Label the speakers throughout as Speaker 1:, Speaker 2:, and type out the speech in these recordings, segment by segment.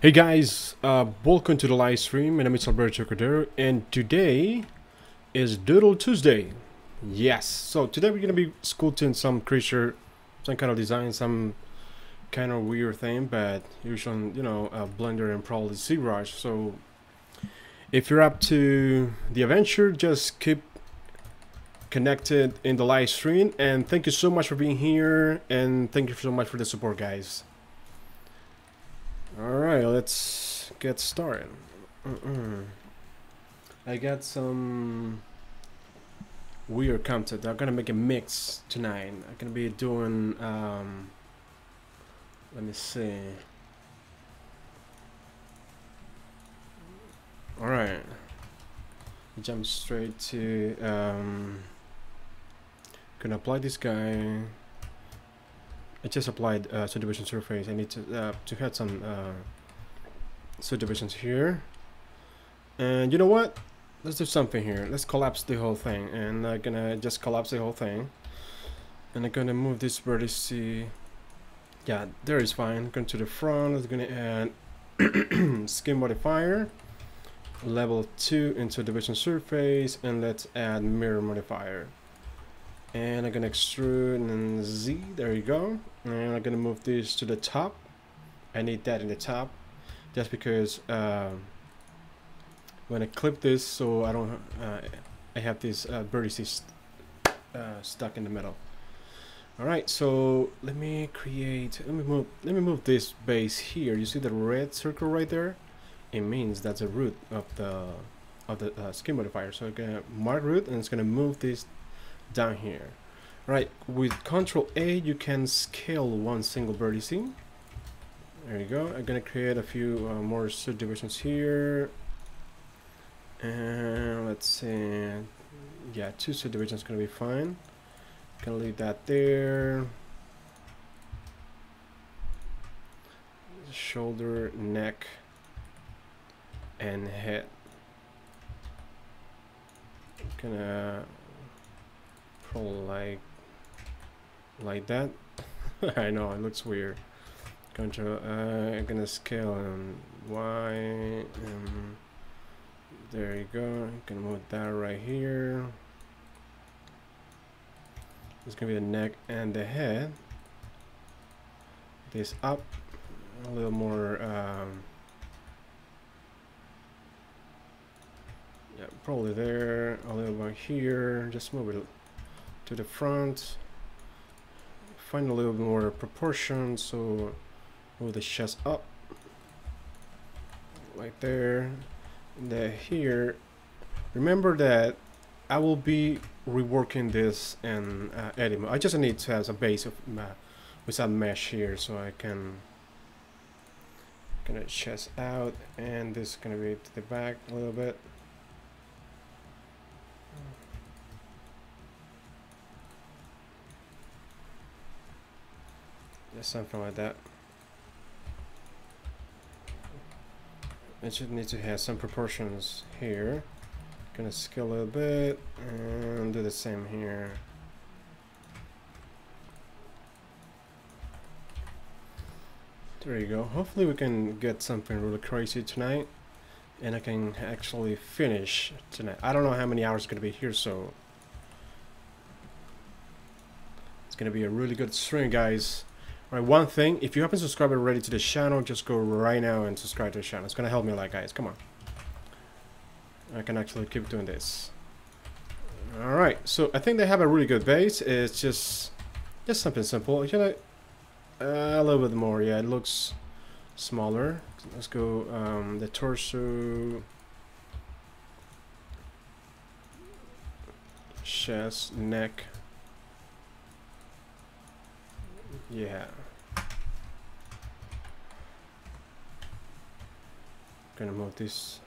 Speaker 1: Hey guys, welcome to the live stream. My name is Alberto, and today is Doodle Tuesday. Yes, so today we're gonna be sculpting some creature, some kind of design, some kind of weird thing, but usually, Blender and probably ZBrush. So if you're up to the adventure, just keep connected in the live stream, and thank you so much for being here, and thank you so much for the support, guys. Alright, let's get started. I got some weird content. I'm gonna make a mix tonight. I'm gonna be doing, let me see. Alright. Jump straight to, gonna apply this guy. I just applied subdivision surface. I need to add some subdivisions here. And you know what? Let's do something here. Let's collapse the whole thing. And I'm gonna just collapse the whole thing. And I'm gonna move this vertex. Yeah, there is fine. Going to the front. I'm gonna add skin modifier, level 2 into division surface, and let's add mirror modifier. And I'm gonna extrude and Z, there you go. And I'm gonna move this to the top. I need that in the top, just because when I clip this, so I don't, I have these vertices stuck in the middle. All right, so let me move this base here. You see the red circle right there? It means that's the root of the skin modifier. So I'm gonna mark root, and it's gonna move this down here. Right, with Control A you can scale one single vertex. There you go. I'm gonna create a few more subdivisions here, and let's see, yeah, 2 subdivisions gonna be fine. Gonna leave that there. Shoulder, neck, and head. Gonna probably like that. I know it looks weird. Control I'm gonna scale and Y, and there you go. I'm gonna move that right here. It's gonna be the neck and the head. This up a little more, yeah, probably there, a little bit here. Just move it to the front. Find a little bit more proportion, so move the chest up, like there. And here, remember that I will be reworking this in edit mode. I just need to have a base of with some mesh here, so I can gonna chest out, and this is gonna be to the back a little bit. Just something like that. It should need to have some proportions here. Gonna scale a little bit and do the same here. There you go. Hopefully we can get something really crazy tonight, and I can actually finish tonight. I don't know how many hours it's gonna be here, so it's gonna be a really good stream, guys. Alright, one thing, if you haven't subscribed already to the channel, just go right now and subscribe to the channel. It's gonna help me a lot, guys. Come on. I can actually keep doing this. Alright, so I think they have a really good base. It's just something simple. You know, a little bit more. Yeah, it looks smaller. Let's go the torso, chest, neck. Yeah. Gonna move this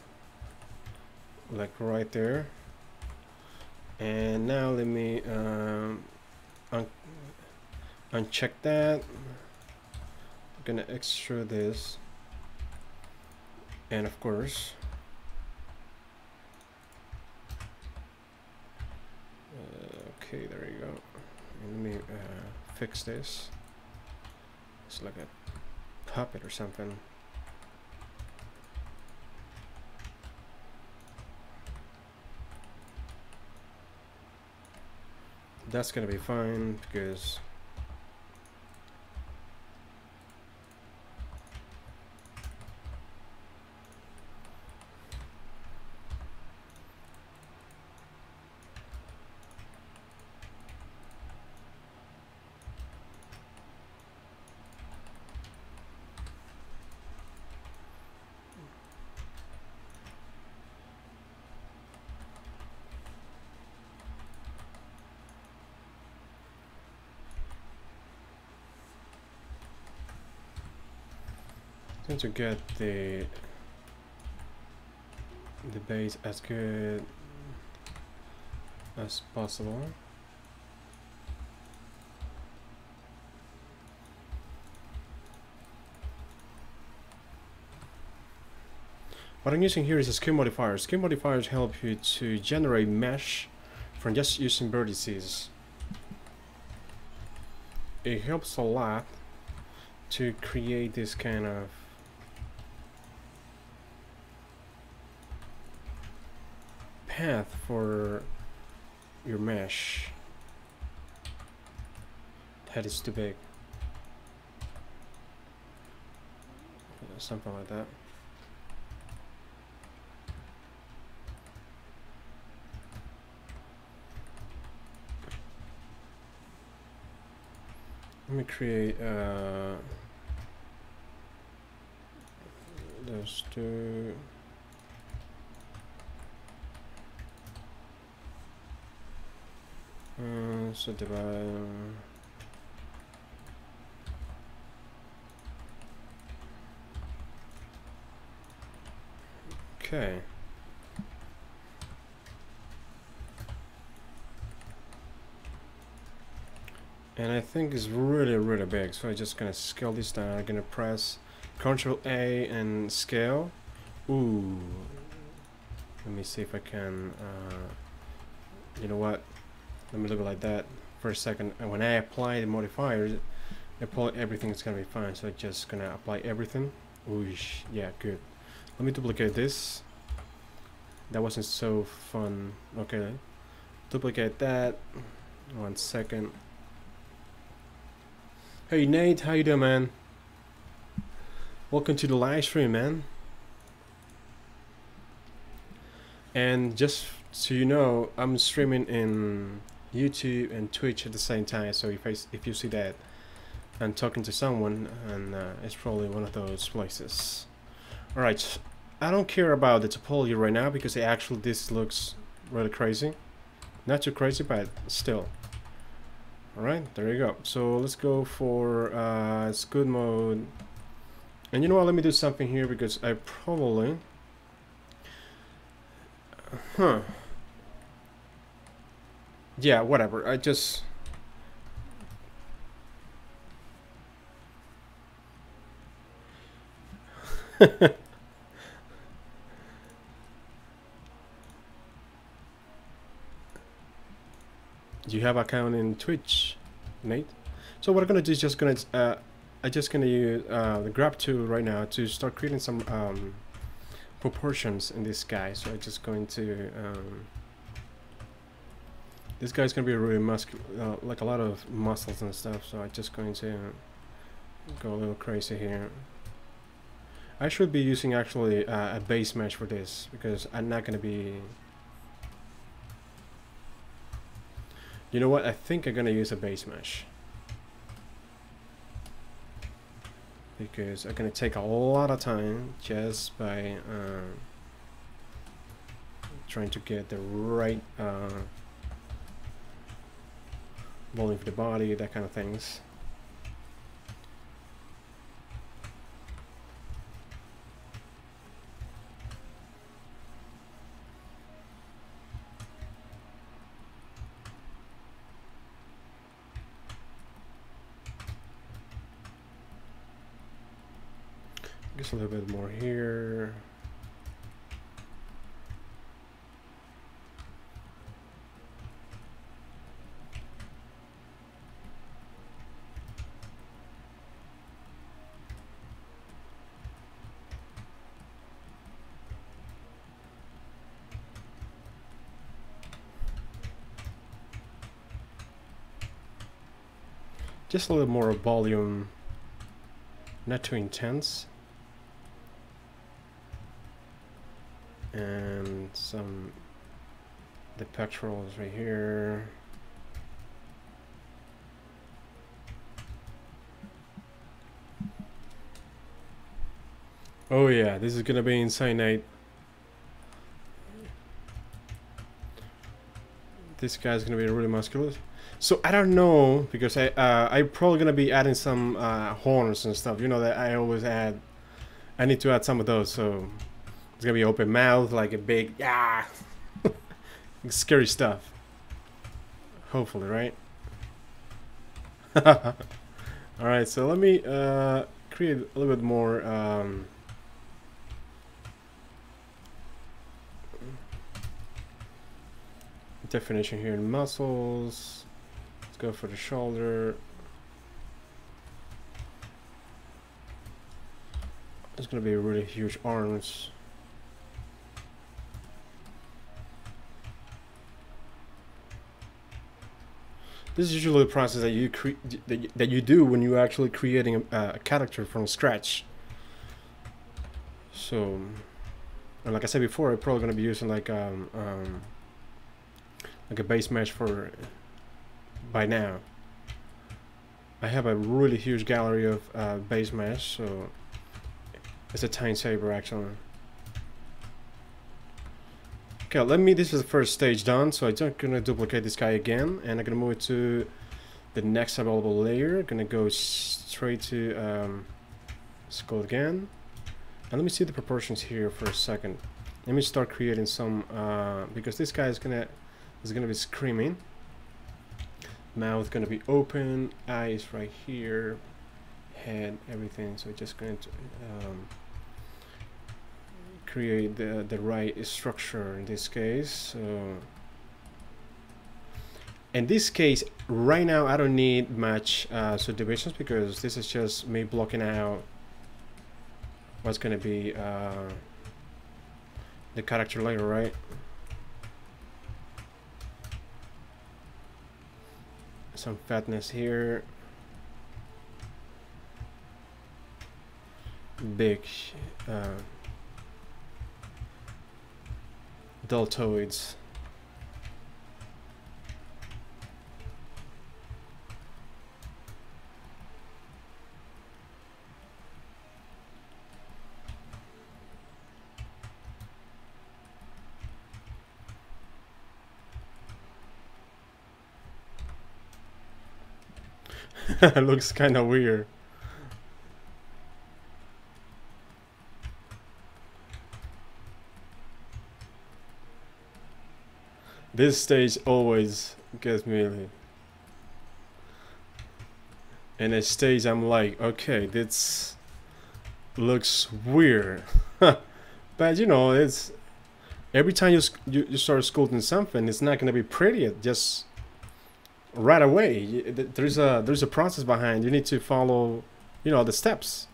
Speaker 1: like right there. And now let me uncheck that. I'm gonna extrude this. And of course, okay, there you go. And let me fix this. It's like a puppet or something. That's gonna be fine because to get the base as good as possible. What I'm using here is a scale modifier. Scale modifiers help you to generate mesh from just using vertices. It helps a lot to create this kind of path for your mesh. Head is too big. Something like that. Let me create those two. So divide. Okay. And I think it's really big, so I'm just gonna scale this down. I'm gonna press Ctrl A and scale. Ooh. Let me see if I can. You know what? Let me look like that for a second. And when I apply the modifiers, everything's gonna be fine. So I'm just gonna apply everything. Ooh, yeah, good. Let me duplicate this. That wasn't so fun. Okay, duplicate that. 1 second. Hey Nate, how you doing, man? Welcome to the live stream, man. And just so you know, I'm streaming in YouTube and Twitch at the same time. So if you see that I'm talking to someone, and it's probably one of those places. All right, I don't care about the topology right now because actually this looks really crazy. Not too crazy, but still. Alright, there you go. So let's go for scud mode. And you know what, let me do something here because I probably... Yeah, whatever. I just... Do you have an account in Twitch, Nate? So what I'm gonna do is just gonna I'm just gonna use the grab tool right now to start creating some proportions in this guy. So I'm just going to this guy's gonna be really muscular, like a lot of muscles and stuff. So I'm just going to go a little crazy here. I should be using actually a base mesh for this because I'm not gonna be. You know what? I think I'm gonna use a base mesh because I'm gonna take a lot of time just by trying to get the right volume for the body, that kind of things. Just a little bit more here. just a little more volume, not too intense, and the pectorals right here. Oh yeah, this is gonna be insane. This guy's gonna be really muscular. So I don't know, because I'm probably gonna be adding some horns and stuff. You know that I always add. I need to add some of those. So it's gonna be open mouth, like a big yeah, scary stuff. Hopefully, right? All right. So let me create a little bit more. Definition here in muscles. Let's go for the shoulder. It's gonna be really huge arms. This is usually the process that you do when you're actually creating a character from scratch. So, and like I said before, I'm probably gonna be using like a base mesh for by now. I have a really huge gallery of base mesh, so it's a time saver actually. Okay, this is the first stage done, so I'm just gonna duplicate this guy again, and I'm gonna move it to the next available layer. Gonna go straight to Sculpt again, and let me see the proportions here for a second. Let me start creating some because this guy is gonna be screaming. Mouth gonna be open, eyes right here, head, everything. So just going to create the right structure in this case. So in this case, right now I don't need much subdivisions, because this is just me blocking out what's gonna be the character later, right? Some fatness here, big deltoids. It looks kind of weird. This stage always gets me. In a stage I'm like, okay, this looks weird. But you know, it's every time you start sculpting something, it's not gonna be pretty just right away. There's a process behind. You need to follow, you know, the steps.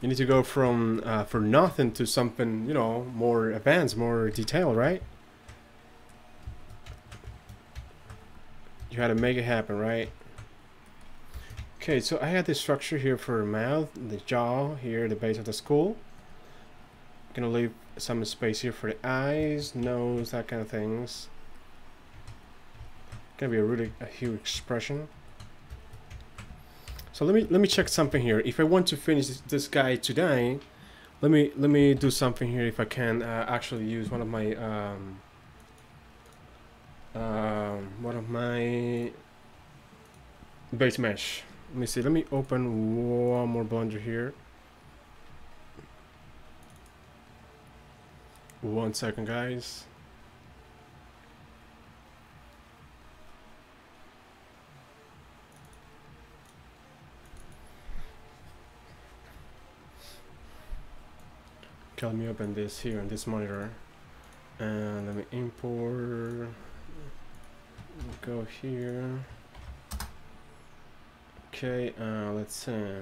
Speaker 1: You need to go from for nothing to something, you know, more advanced, more detailed, right? You had to make it happen, right? Okay, so I had this structure here for mouth, the jaw here, the base of the skull. I'm gonna leave some space here for the eyes, nose, that kind of things. Gonna be a huge expression. So let me check something here. If I want to finish this guy today, let me do something here. If I can actually use one of my base mesh. Let me see. Let me open one more blender here. 1 second, guys. Okay, let me open this here on this monitor, and let me import. Go here. Okay, let's see.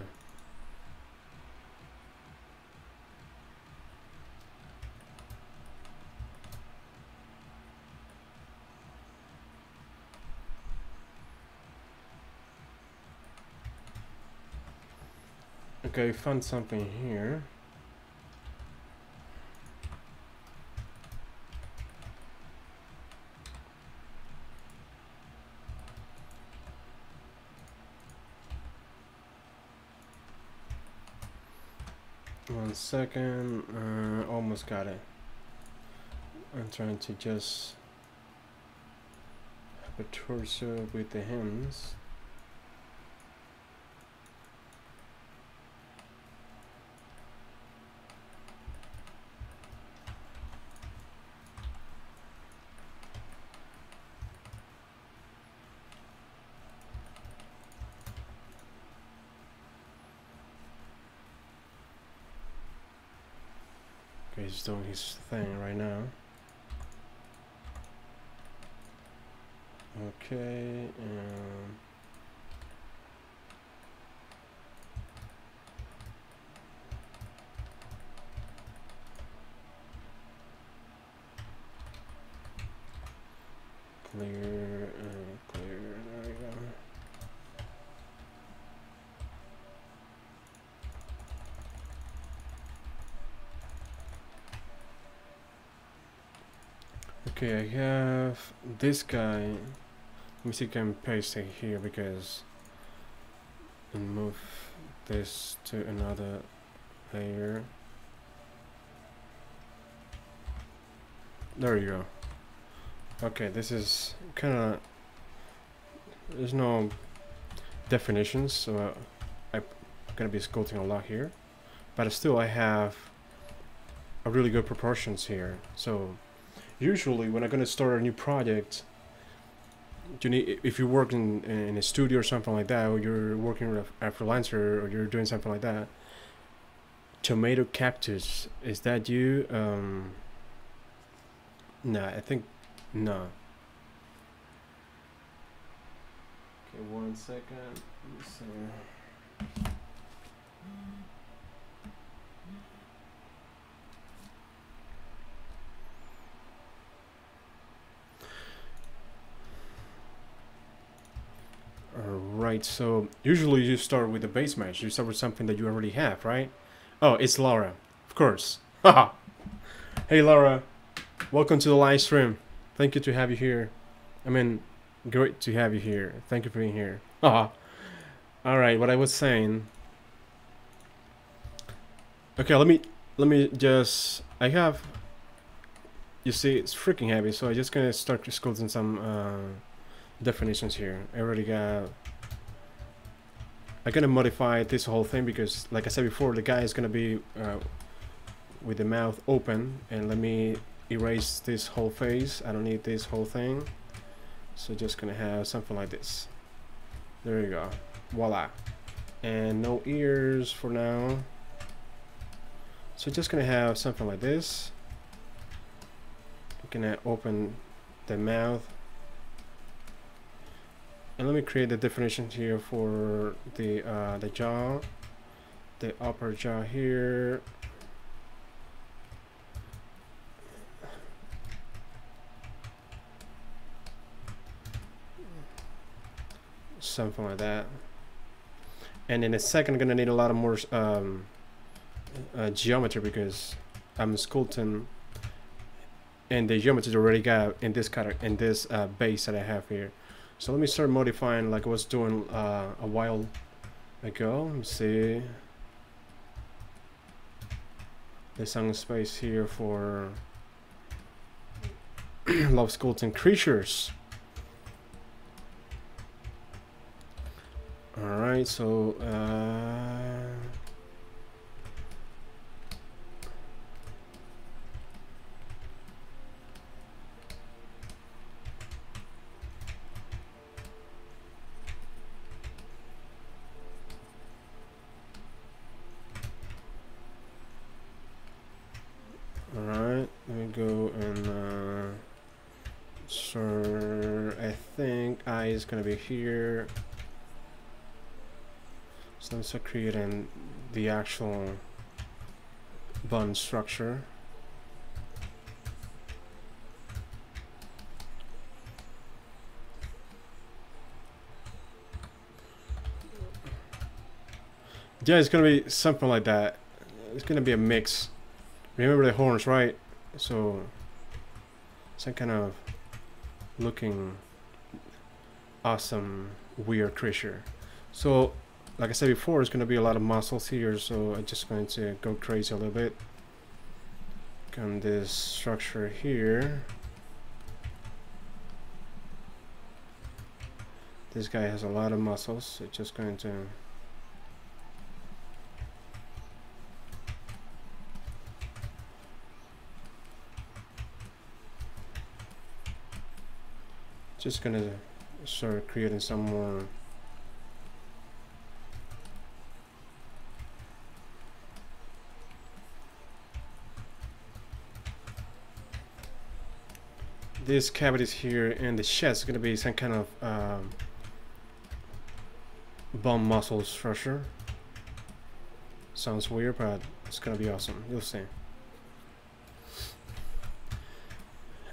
Speaker 1: Okay, found something here. One second, almost got it. I'm trying to just have a torso with the hands. Okay, he's doing his thing right now. Okay, clear, clear, there we go. Okay, I have this guy. Let me see if I can paste it here because and move this to another layer. There you go. Okay, this is kind of, there's no definitions, so I'm gonna be sculpting a lot here, but still I have a really good proportions here. So usually when I'm gonna start a new project, you need, if you work in a studio or something like that, or you're working with a freelancer, or you're doing something like that. Tomato cactus, is that you? Nah, I think no. Okay, 1 second. Let me see. Alright, so usually you start with the base mesh. You start with something that you already have, right? Oh, it's Laura. Of course. Haha. Hey Laura. Welcome to the live stream. Thank you to have you here. I mean, great to have you here. Thank you for being here. Haha. Alright, what I was saying. Okay, let me just, I have, you see it's freaking heavy, so I'm just gonna start sculpting some definitions here. I already got, I'm gonna modify this whole thing because like I said before, the guy is gonna be with the mouth open, and let me erase this whole face. I don't need this whole thing, so just gonna have something like this. There you go, voila. And no ears for now, so just gonna have something like this. I'm gonna open the mouth. And let me create the definition here for the jaw, the upper jaw here. Something like that. And in a second, I'm gonna need a lot of more geometry because I'm sculpting, and the geometry already got in this base that I have here. So let me start modifying like I was doing a while ago. Let me see. There's some space here for love sculpting creatures. Alright, so alright, let me go and so I think eye is gonna be here. So let's start creating the actual bun structure. Yeah, it's gonna be something like that. It's gonna be a mix. Remember the horns, right? So some kind of looking awesome weird creature. So like I said before, it's gonna be a lot of muscles here, so I'm just going to go crazy a little bit on this structure here. This guy has a lot of muscles, so just going to start creating some more these cavities here, and the chest is going to be some kind of bone muscle structure. Sounds weird, but it's going to be awesome. You'll see.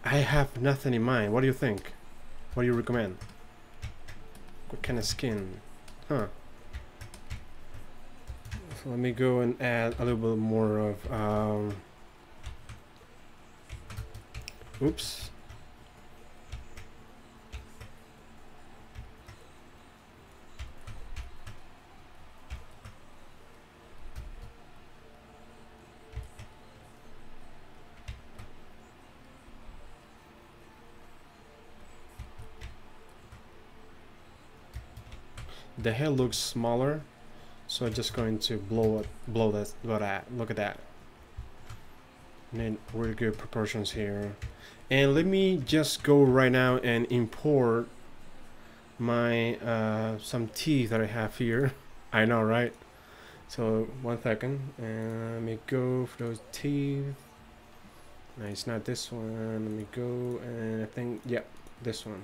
Speaker 1: I have nothing in mind. What do you think? What do you recommend? What kind of skin? Huh. So let me go and add a little bit more of oops. The head looks smaller, so I'm just going to blow that. Look at that. And really good proportions here. And let me just go right now and import my some teeth that I have here. I know, right? So 1 second, and let me go for those teeth. No, it's not this one. Let me go, and I think, yep, this one.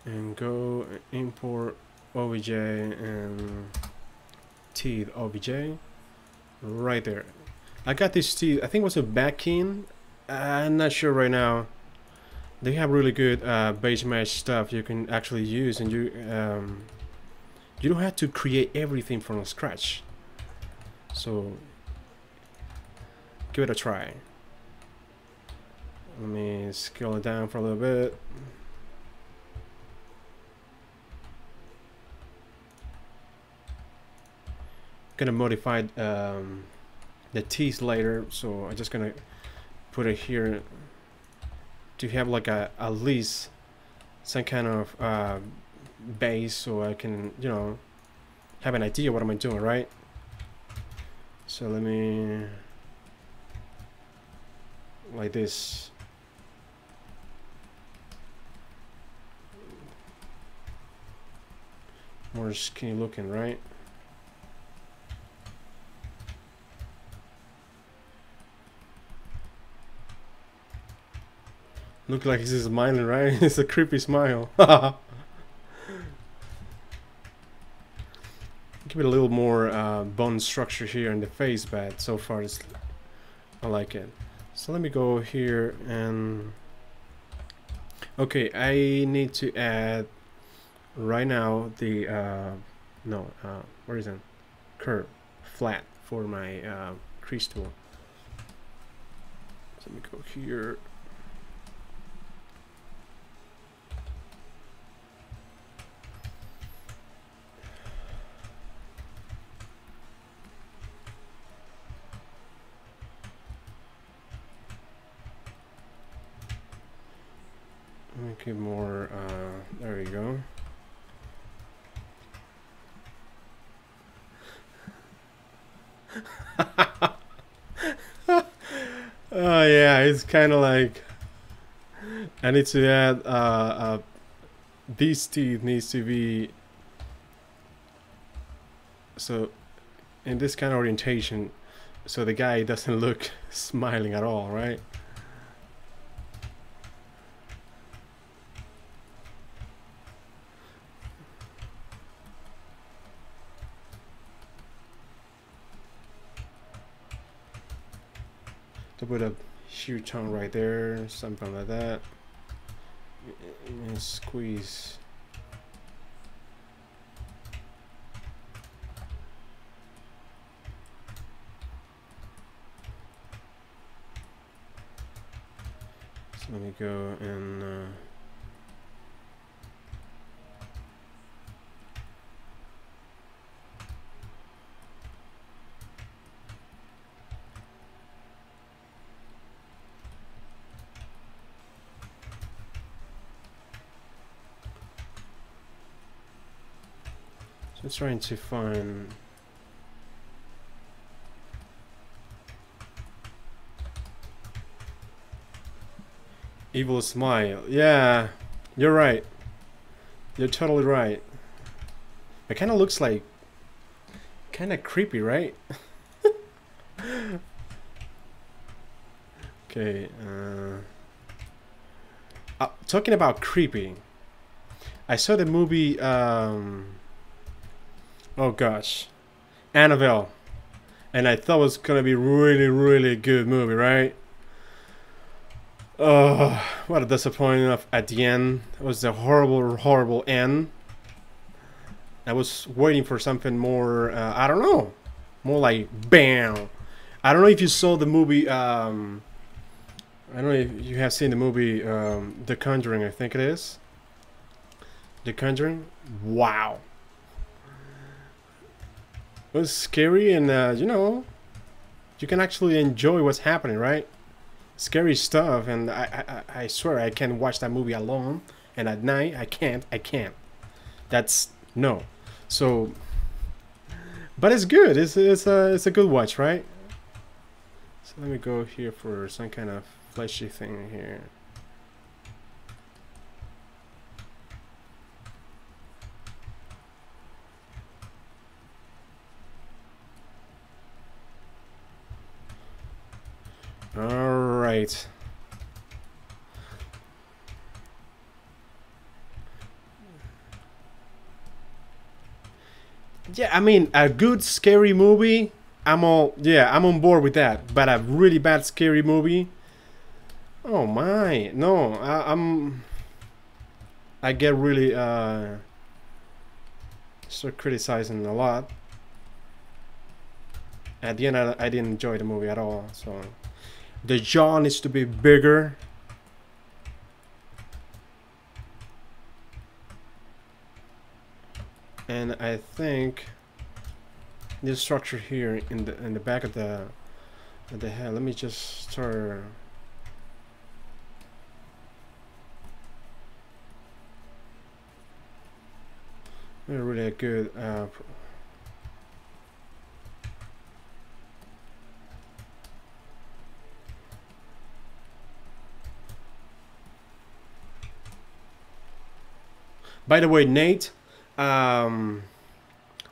Speaker 1: And go and import OBJ and teeth OBJ right there. I got these teeth. I think it was a backing. I'm not sure right now. They have really good base mesh stuff you can actually use, and you don't have to create everything from scratch. So give it a try. Let me scale it down for a little bit. Gonna modify the teeth later, so I'm just gonna put it here to have like at least some kind of base, so I can, you know, have an idea what am I doing, right? So let me like this. More skinny looking, right? Look like he's smiling, right? It's a creepy smile. Give it a little more bone structure here in the face, but so far I like it. So let me go here and okay, I need to add right now the where is it? Curve flat for my crease tool. So let me go here. Make it more, there we go. Oh yeah, it's kind of like I need to add these teeth needs to be so in this kind of orientation, so the guy doesn't look smiling at all, right? To put a huge tongue right there, something like that, and squeeze. Let me go and just trying to find evil smile. Yeah, you're right. You're totally right. It kind of looks like kind of creepy, right? Okay. Talking about creepy, I saw the movie. Oh gosh, Annabelle, and I thought it was gonna be really, really good movie, right? Oh, what a disappointment at the end. It was a horrible, horrible end. I was waiting for something more, I don't know, more like BAM! I don't know if you saw the movie, I don't know if you have seen the movie, The Conjuring, I think it is. The Conjuring? Wow. It was scary and, you know, you can actually enjoy what's happening, right? Scary stuff, and I swear I can't watch that movie alone, and at night I can't. That's no. So, but it's good. It's a good watch, right? So let me go here for some kind of fleshy thing here. All right. Yeah, I mean, a good scary movie, I'm on board with that. But a really bad scary movie, oh my, no, I get really start criticizing a lot. At the end, I didn't enjoy the movie at all. So the jaw needs to be bigger. And I think this structure here in the back of the head. Let me just start. Really a good. By the way, Nate.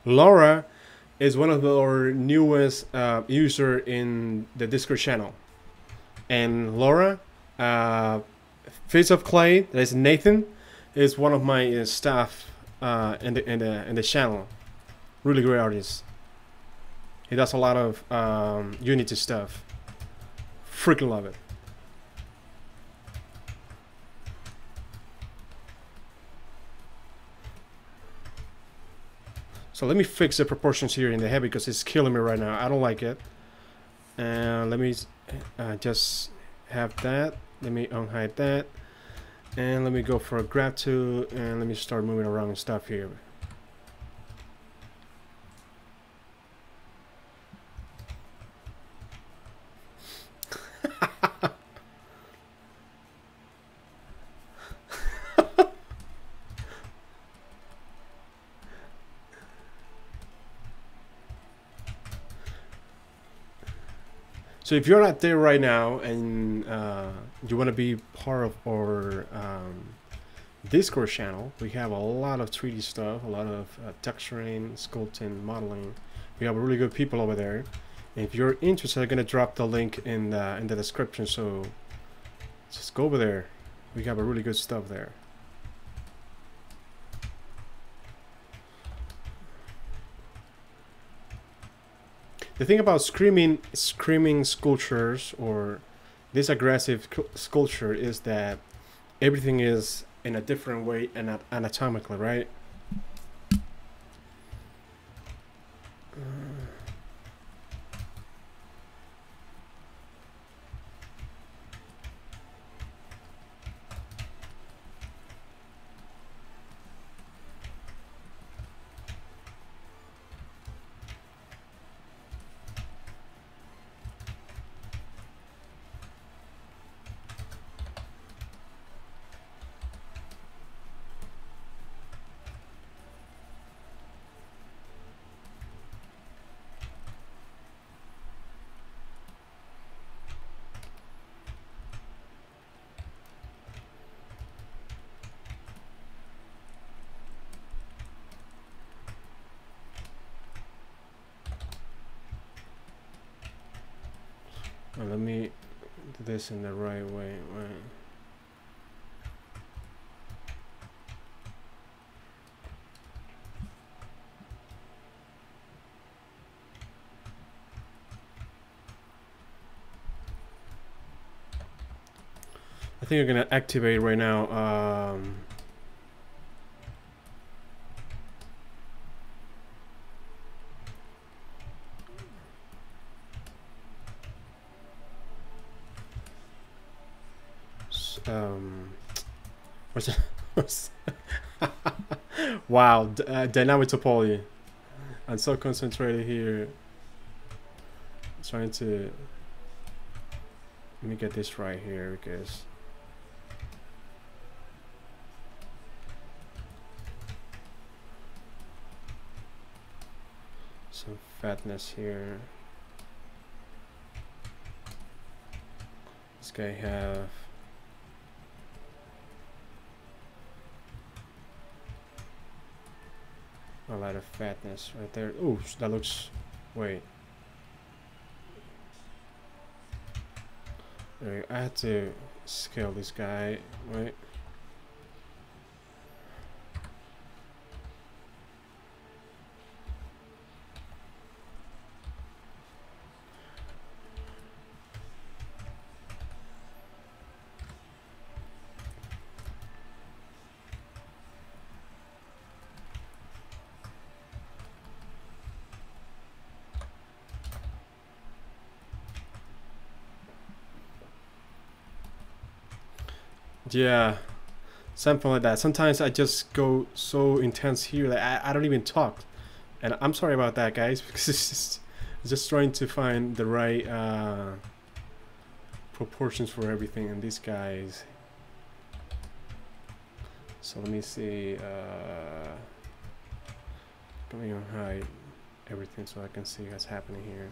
Speaker 1: Laura is one of our newest user in the Discord channel, and Laura, Face of Clay, that is Nathan, is one of my staff in the channel. Really great artist. He does a lot of Unity stuff. Freaking love it. So let me fix the proportions here in the head because it's killing me right now. I don't like it. And let me just have that. Let me unhide that. And let me go for a grab tool and let me start moving around and stuff here. So if you're not there right now and you want to be part of our Discord channel, we have a lot of 3D stuff, a lot of texturing, sculpting, modeling. We have really good people over there. And if you're interested, I'm gonna drop the link in the description. So just go over there. We have a really good stuff there. The thing about screaming sculptures or this aggressive sculpture is that everything is in a different way and anatomically, right? let me do this in the right way. Right. I think I'm gonna activate right now. What's it? Wow, dynamic topology. I'm so concentrated here, trying to let me get this right here because some fatness here. This guy have a lot of fatness right there. Ooh, that looks, wait. There, I had to scale this guy, right? Yeah, something like that. Sometimes I just go so intense here that I don't even talk, and I'm sorry about that, guys, because it's just trying to find the right proportions for everything. And these guys. So let me see. Let me hide everything so I can see what's happening here.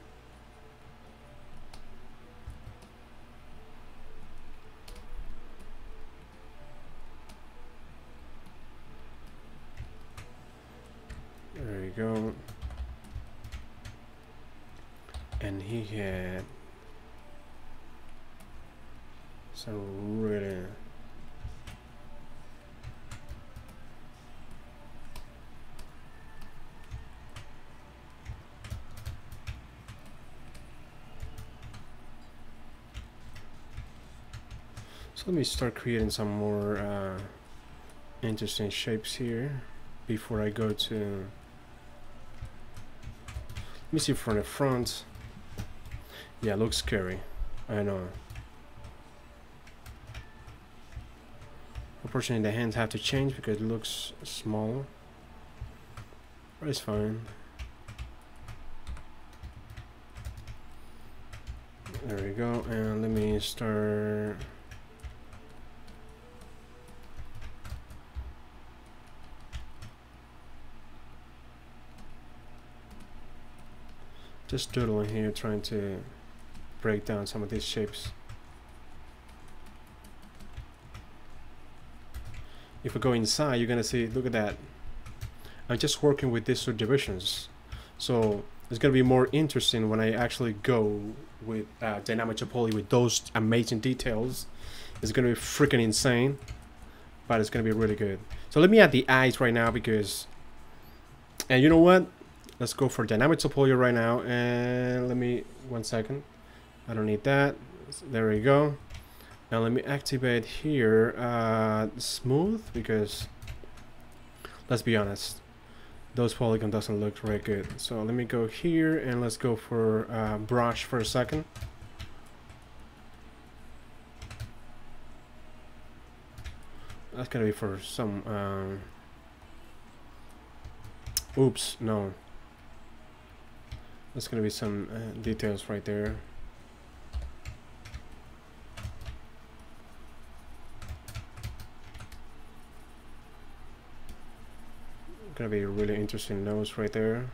Speaker 1: There you go. And he had some really so let me start creating some more interesting shapes here before I go to. Let me see from the front. Yeah, it looks scary. I know. Unfortunately, the hands have to change because it looks small. But it's fine. There we go. And let me start. Just doodling here, trying to break down some of these shapes. If we go inside, you're gonna see, look at that. I'm just working with these subdivisions. So it's gonna be more interesting when I actually go with dynamic topology with those amazing details. It's gonna be freaking insane, but it's gonna be really good. So let me add the eyes right now because, and you know what? Let's go for dynamic topology right now, and let me, 1 second. I don't need that. There we go. Now let me activate here smooth because let's be honest, those polygon doesn't look very good. So let me go here and let's go for brush for a second. That's gonna be for some. Oops, no. There's gonna be some details right there. Gonna be a really interesting nose right there.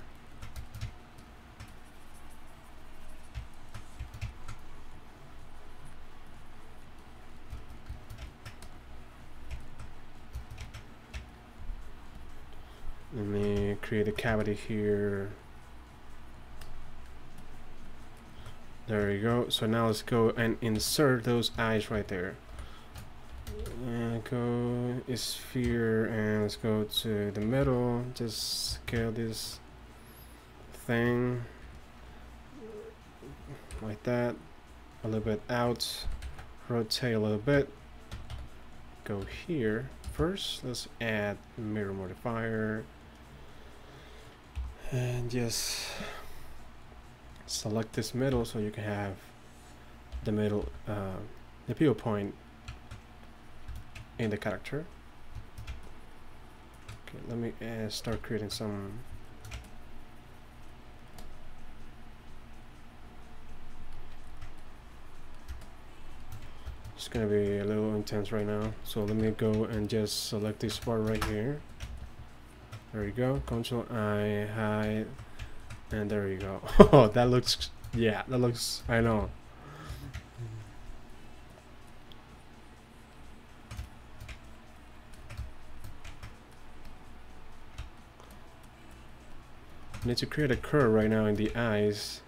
Speaker 1: Let me create a cavity here. There you go. So now let's go and insert those eyes right there. And go sphere, and let's go to the middle. Just scale this thing like that, a little bit out, rotate a little bit, go here. First, let's add mirror modifier, and just select this middle so you can have the middle, the pivot point in the character. Okay, let me start creating some. It's gonna be a little intense right now, so let me go and just select this part right here. There you go. Control I, hide, and there you go. Oh, that looks, yeah, that looks, I know. I need to create a curve right now in the eyes.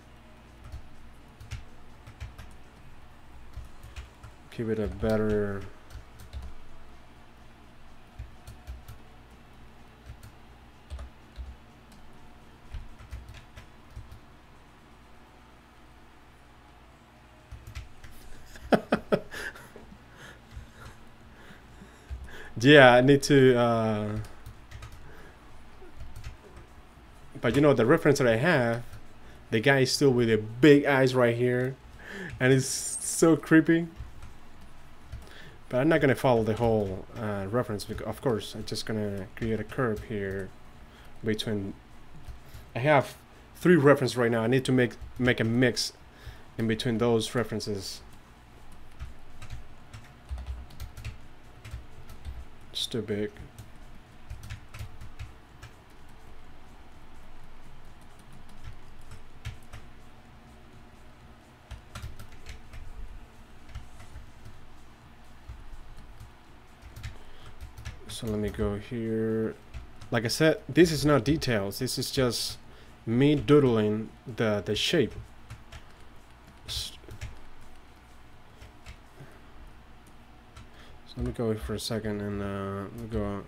Speaker 1: Give it a better. Yeah, I need to. But you know, the reference that I have, the guy is still with the big eyes right here, and it's so creepy. But I'm not gonna follow the whole reference, because of course I'm just gonna create a curve here between. I have 3 references right now. I need to make a mix in between those references. It's too big. So let me go here. Like I said, this is not details. This is just me doodling the shape. So let me go for a second and we'll go.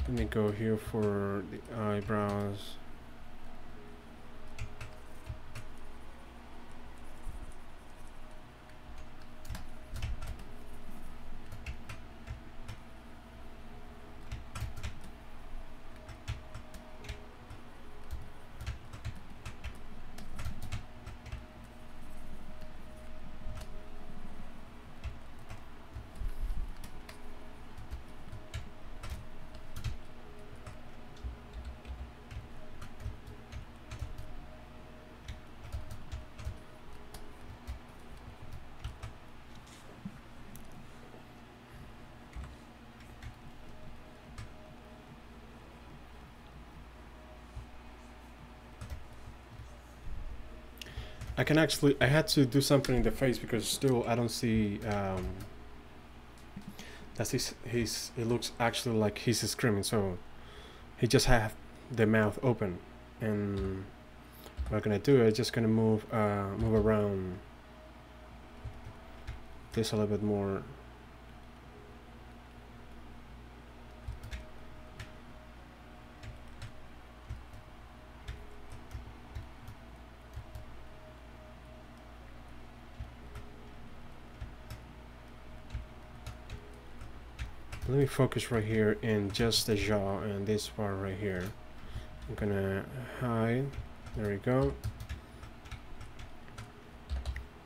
Speaker 1: Let me go here for the eyebrows. I can actually, I had to do something in the face because still I don't see, that's it looks actually like he's screaming, so he just have the mouth open. And what I'm gonna do is just gonna move around this a little bit more. Let me focus right here in just the jaw and this part right here. I'm gonna hide. There we go.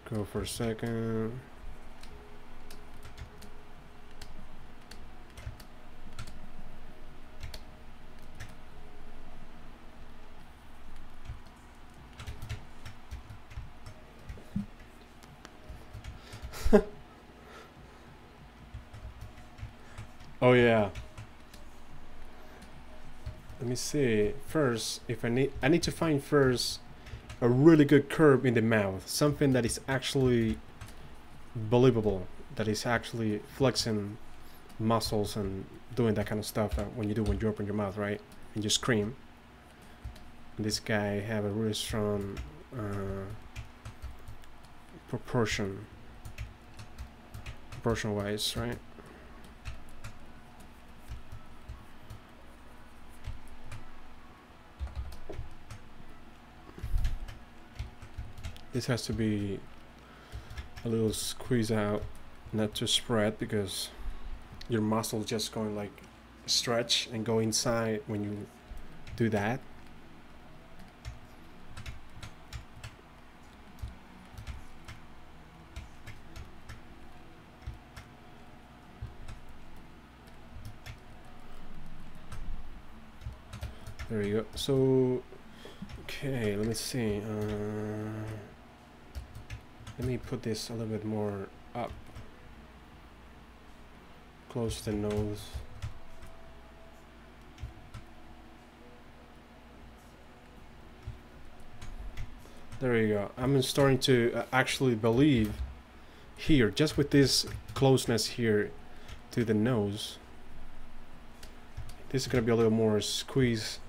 Speaker 1: Go for a second. Oh yeah. Let me see. First, if I need to find first a really good curve in the mouth, something that is actually believable, that is actually flexing muscles and doing that kind of stuff when you open your mouth, right? And you scream. And this guy have a really strong proportion wise, right? This has to be a little squeeze out, not too spread, because your muscle just going like stretch and go inside when you do that. There you go. So, okay, let me see. Let me put this a little bit more up, close to the nose. There you go. I'm starting to actually believe here, just with this closeness here to the nose. This is going to be a little more squeeze.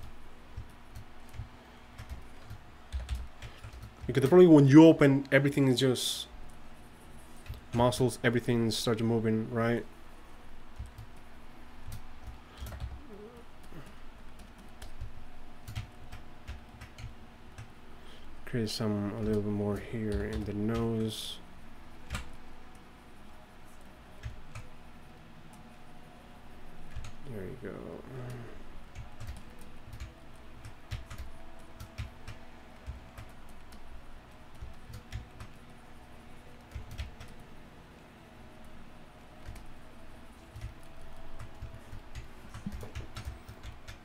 Speaker 1: Because probably when you open, everything is just muscles, everything starts moving, right? Create some a little bit more here in the nose. There you go.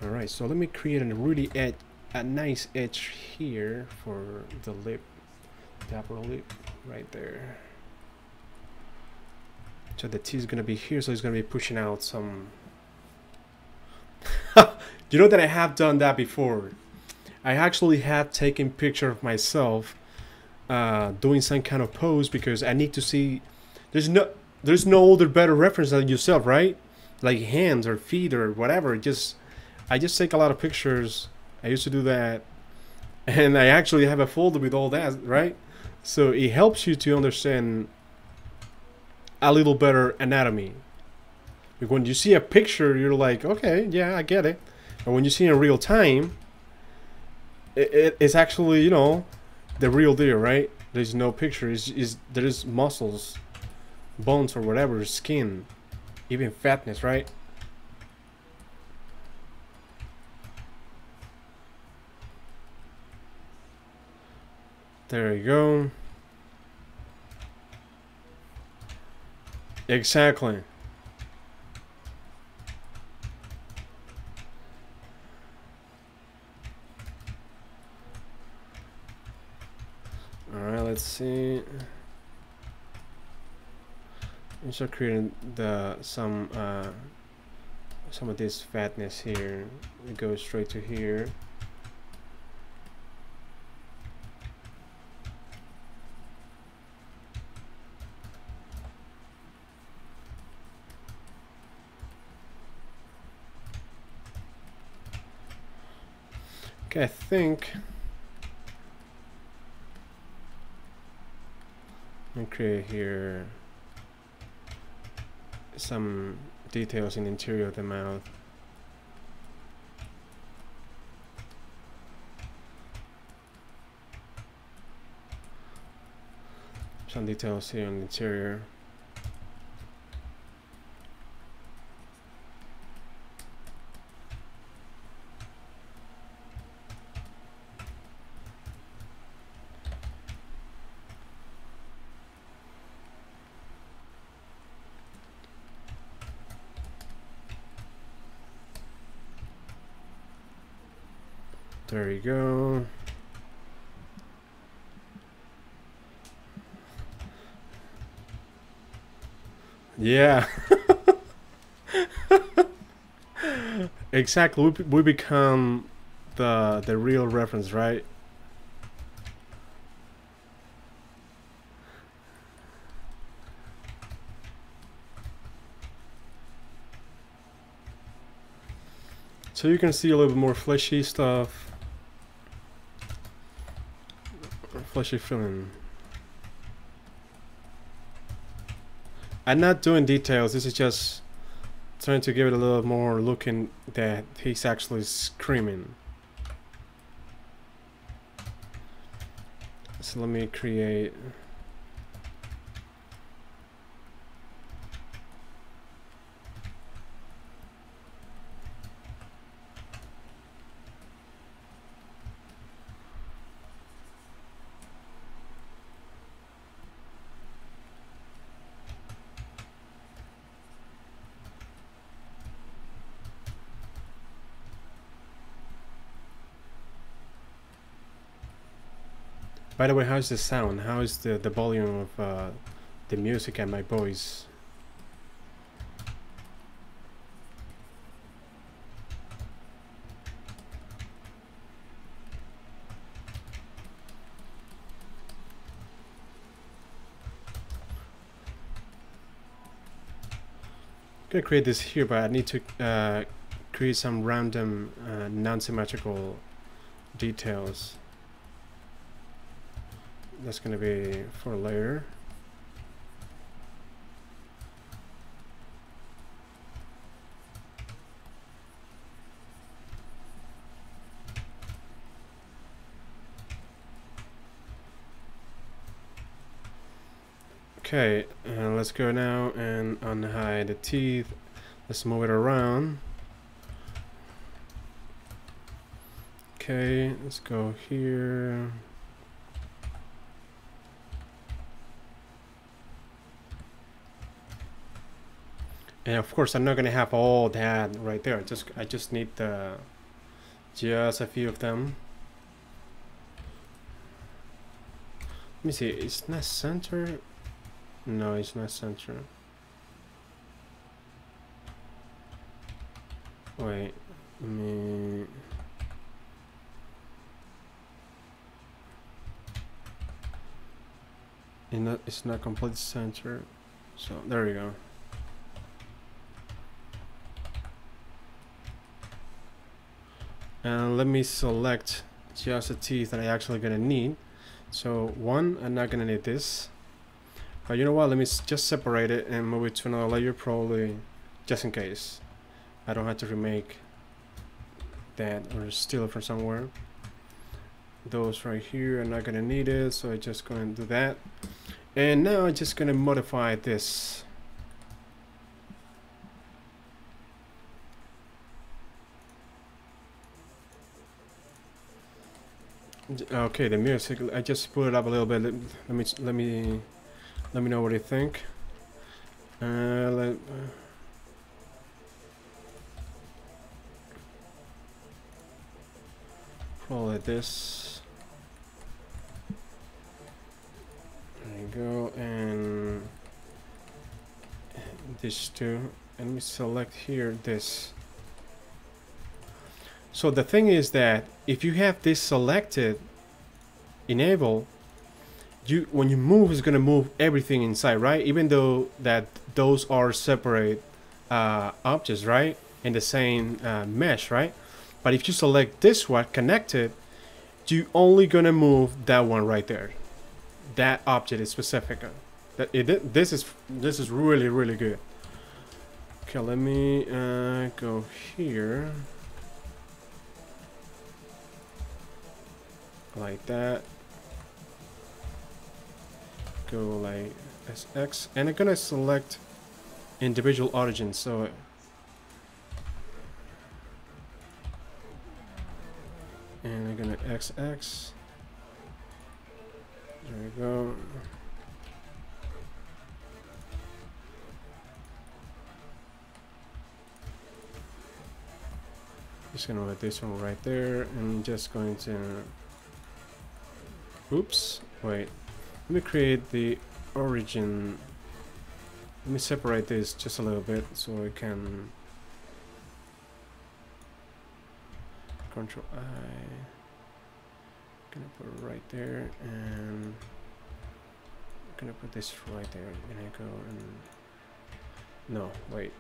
Speaker 1: Alright, so let me create a nice edge here for the lip, the upper lip, right there. So the T is gonna be here, so it's gonna be pushing out some. You know that I have done that before. I actually have taken picture of myself doing some kind of pose, because I need to see. There's no other better reference than yourself, right? Like hands or feet or whatever. I just take a lot of pictures. I used to do that, and I actually have a folder with all that, right? So it helps you to understand a little better anatomy. Like when you see a picture, you're like, okay, yeah, I get it. But when you see it in real time, it's actually, you know, the real deal, right? There's no picture. There is muscles, bones, or whatever, skin, even fatness, right? There you go. Exactly. All right, let's see. I'm start creating some of this fatness here. It goes straight to here. Okay, I think I'll create here some details in the interior of the mouth. Some details here on the interior. There you go. Yeah. Exactly. We become the real reference, right? So you can see a little bit more fleshy stuff, fleshy feeling. I'm not doing details, this is just trying to give it a little more looking that he's actually screaming. So let me create. By the way, how's the sound? How is the volume of the music and my voice? I'm gonna create this here, but I need to create some random non-symmetrical details. That's gonna be for later. Okay, let's go now and unhide the teeth. Let's move it around. Okay, let's go here. And of course, I'm not gonna have all that right there. I just need just a few of them. Let me see. It's not center. No, it's not center. Wait. Let me. It's not complete center. So there we go. And let me select just the teeth that I actually gonna need. So one, I'm not gonna need this. But you know what? Let me just separate it and move it to another layer, probably, just in case. I don't have to remake that or steal it from somewhere. Those right here, I'm not gonna need it, so I'm just gonna do that. And now I'm just gonna modify this. Okay, the music. I just put it up a little bit. Let me know what you think. Probably this. There you go, and this too. And let me select here this. So the thing is that if you have this selected, enable, when you move, it's gonna move everything inside, right? Even though that those are separate objects, right? In the same mesh, right? But if you select this one, connected, you only gonna move that one right there. That object is specific. This is really, really good. Okay, let me go here. Like that. Go like SX, and I'm gonna select individual origins. So and I'm gonna XX. There we go. Just gonna let this one right there, and just going to. Oops, wait. Let me create the origin. Let me separate this just a little bit so I can Control I. Gonna put it right there, and I'm gonna put this right there. I'm gonna go and no, wait.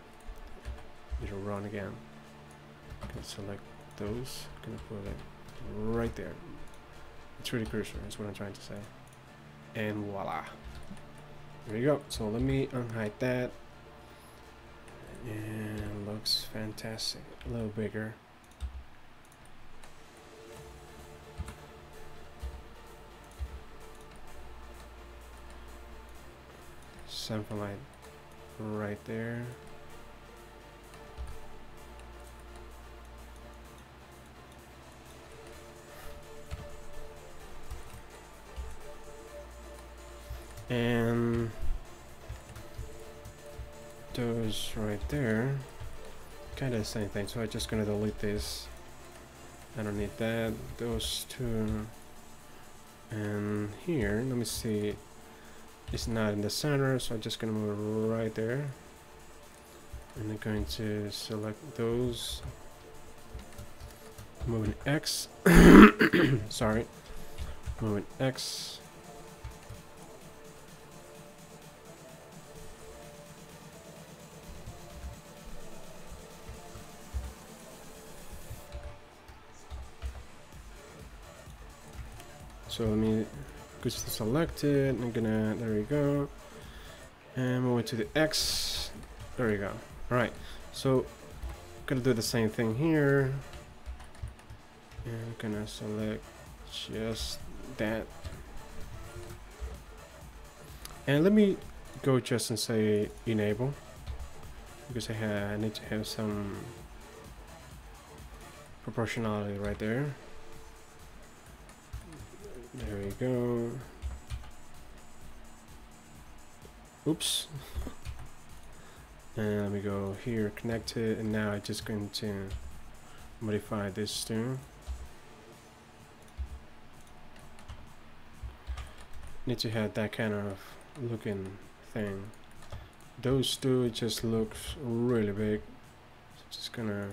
Speaker 1: It'll run again. Gonna select those, gonna put it right there. It's really crucial, that's what I'm trying to say. And voila. There you go. So let me unhide that. And looks fantastic. A little bigger. Something like right there. And those right there, kind of the same thing. So I'm just gonna delete this. I don't need that. Those two. And here, let me see. It's not in the center, so I'm just gonna move it right there. And I'm going to select those. Moving X. Sorry. Moving X. So let me go to selected. I'm gonna, there we go. And move it to the X. There we go. Alright. So I'm gonna do the same thing here. And I'm gonna select just that. And let me go just and say enable. Because I need to have some proportionality right there. There we go. Oops. And let me go here, connect it, and now I'm just going to modify this too. Need to have that kind of looking thing. Those two just look really big. So just gonna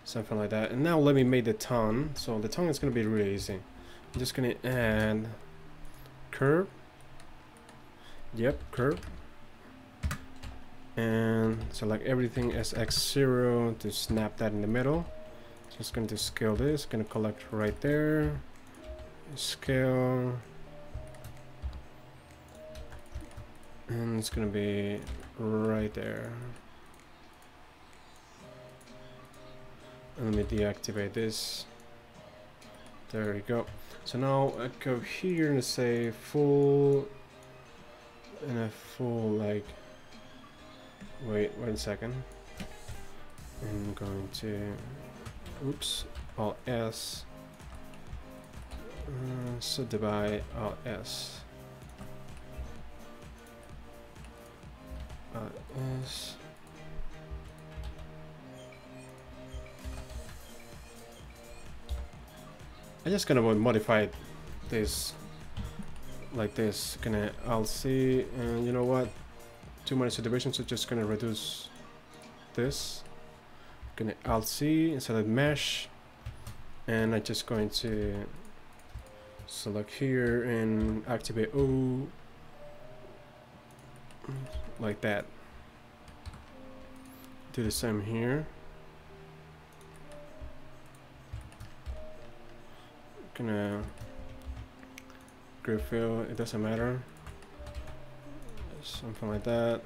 Speaker 1: something like that. And now let me make the tone. So the tone is going to be really easy. I'm just going to add curve. Yep, curve. And select everything as X0 to snap that in the middle. Just going to scale this. Going to collect right there. Scale. And it's going to be right there. And let me deactivate this. There we go. So now I go here and say full, and a full like, wait a second. I'm going to, oops, Alt S, subdivide Alt S. Alt S. I'm just gonna modify this like this. Gonna Alt C, and you know what? Too many subdivisions, so just gonna reduce this. Gonna Alt C and select mesh, and I'm just going to select here and activate O like that. Do the same here. Gonna grid fill, it doesn't matter, something like that.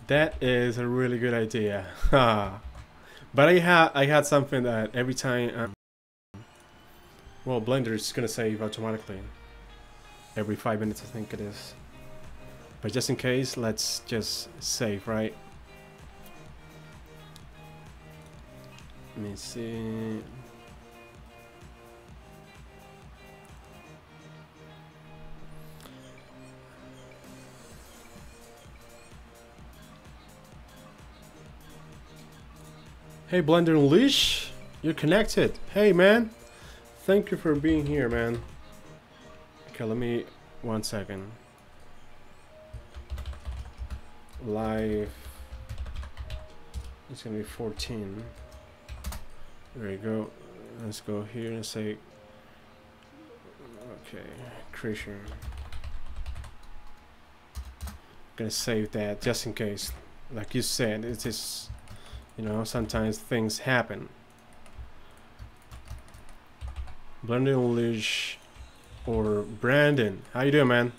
Speaker 1: That is a really good idea. But I had something that every time well, Blender is gonna save automatically every 5 minutes, I think it is. But just in case, let's just save, right? Let me see. Hey, Blender Unleash. You're connected. Hey, man. Thank you for being here, man. Okay, let me... 1 second. Live. It's gonna be 14. There you go. Let's go here and say... Okay, creation. Gonna save that just in case. Like you said, it's just... You know, sometimes things happen. Blended English or Brandon. How you doing, man?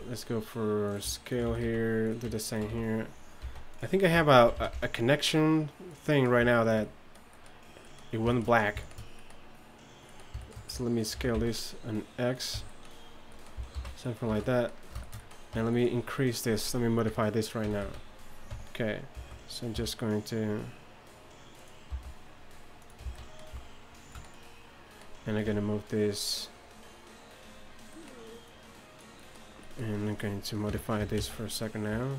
Speaker 1: Let's go for scale here. Do the same here. I think I have a connection thing right now that it went black. So let me scale this an X. Something like that. And let me increase this. Let me modify this right now. Okay. So I'm just going to... And I'm gonna move this, and I'm going to modify this for a second now.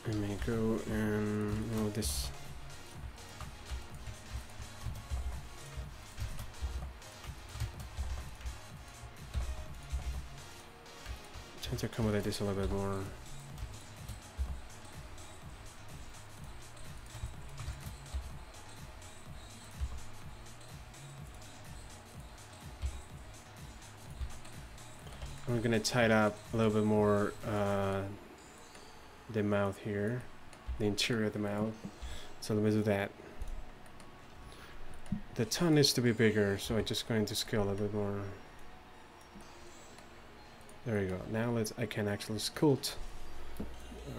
Speaker 1: Let me go and move this. Trying to accommodate this a little bit more. I'm gonna tighten up a little bit more the mouth here, the interior of the mouth. So let me do that. The tongue needs to be bigger, so I'm just going to scale a little bit more. There you go. Now I can actually sculpt.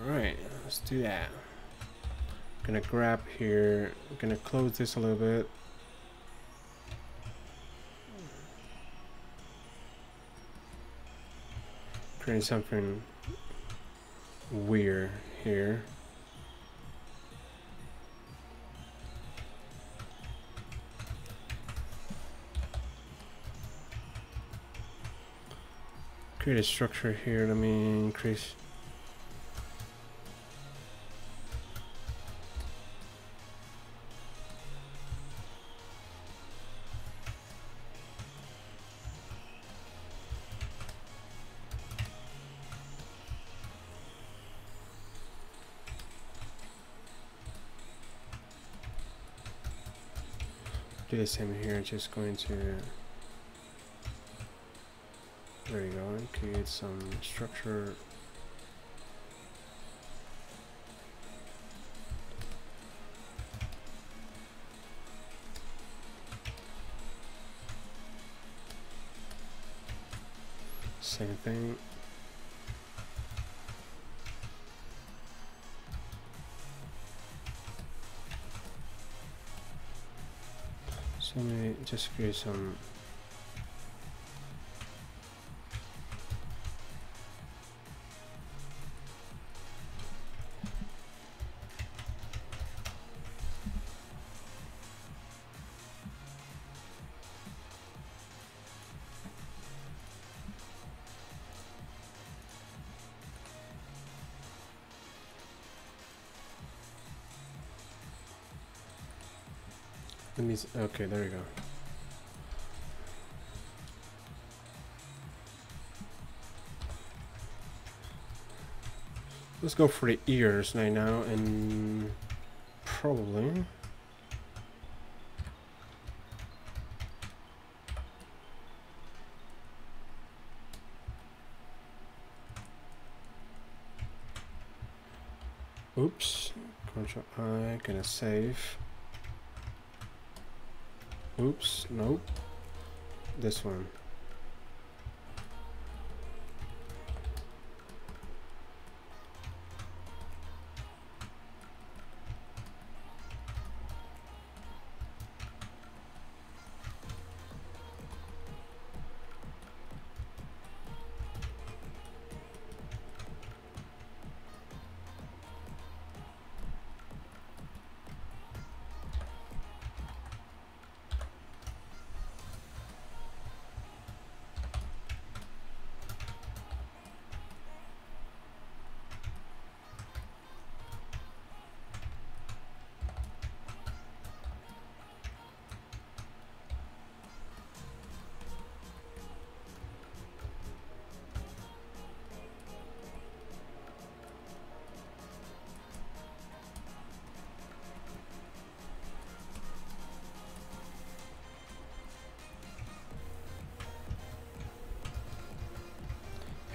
Speaker 1: Alright, let's do that. Gonna grab here, gonna close this a little bit. Create something weird here. Create a structure here. Let me increase. Do the same here, just going to, there you go, and create some structure. Same thing. So let me just create some okay, there you go. Let's go for the ears right now, and probably oops, Control I, gonna save. Oops, nope. This one.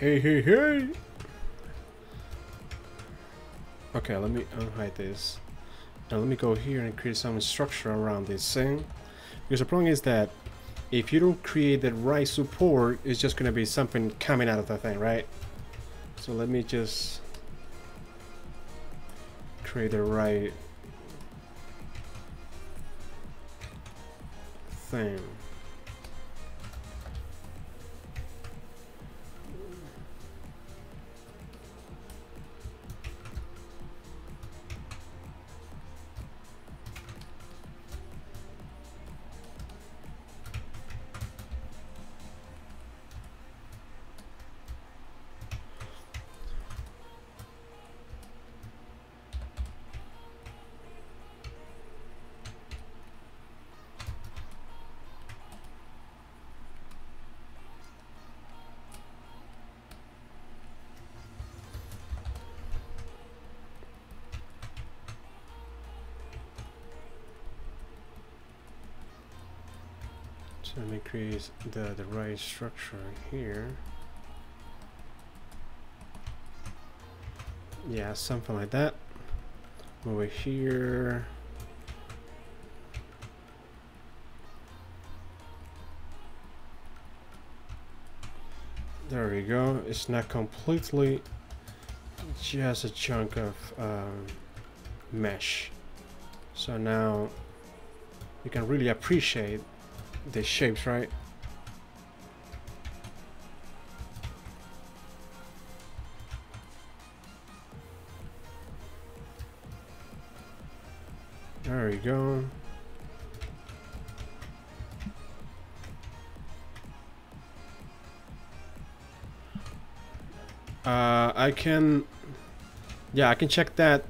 Speaker 1: Hey, hey, hey! Okay, let me unhide this. Now let me go here and create some structure around this thing. Because the problem is that if you don't create the right support, it's just gonna be something coming out of the thing, right? So let me just create the right thing. So let me create the right structure here. Yeah, something like that. Over here. There we go. It's not completely just a chunk of mesh. So now you can really appreciate the shapes, right? There we go. I can check that.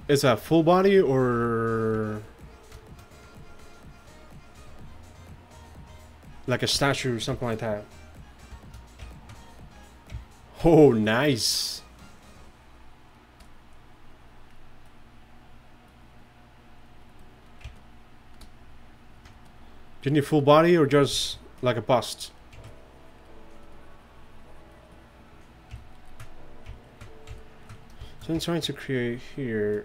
Speaker 1: Is a full body or like a statue or something like that? Oh, nice. Do you need full body or just like a bust? So I'm trying to create here.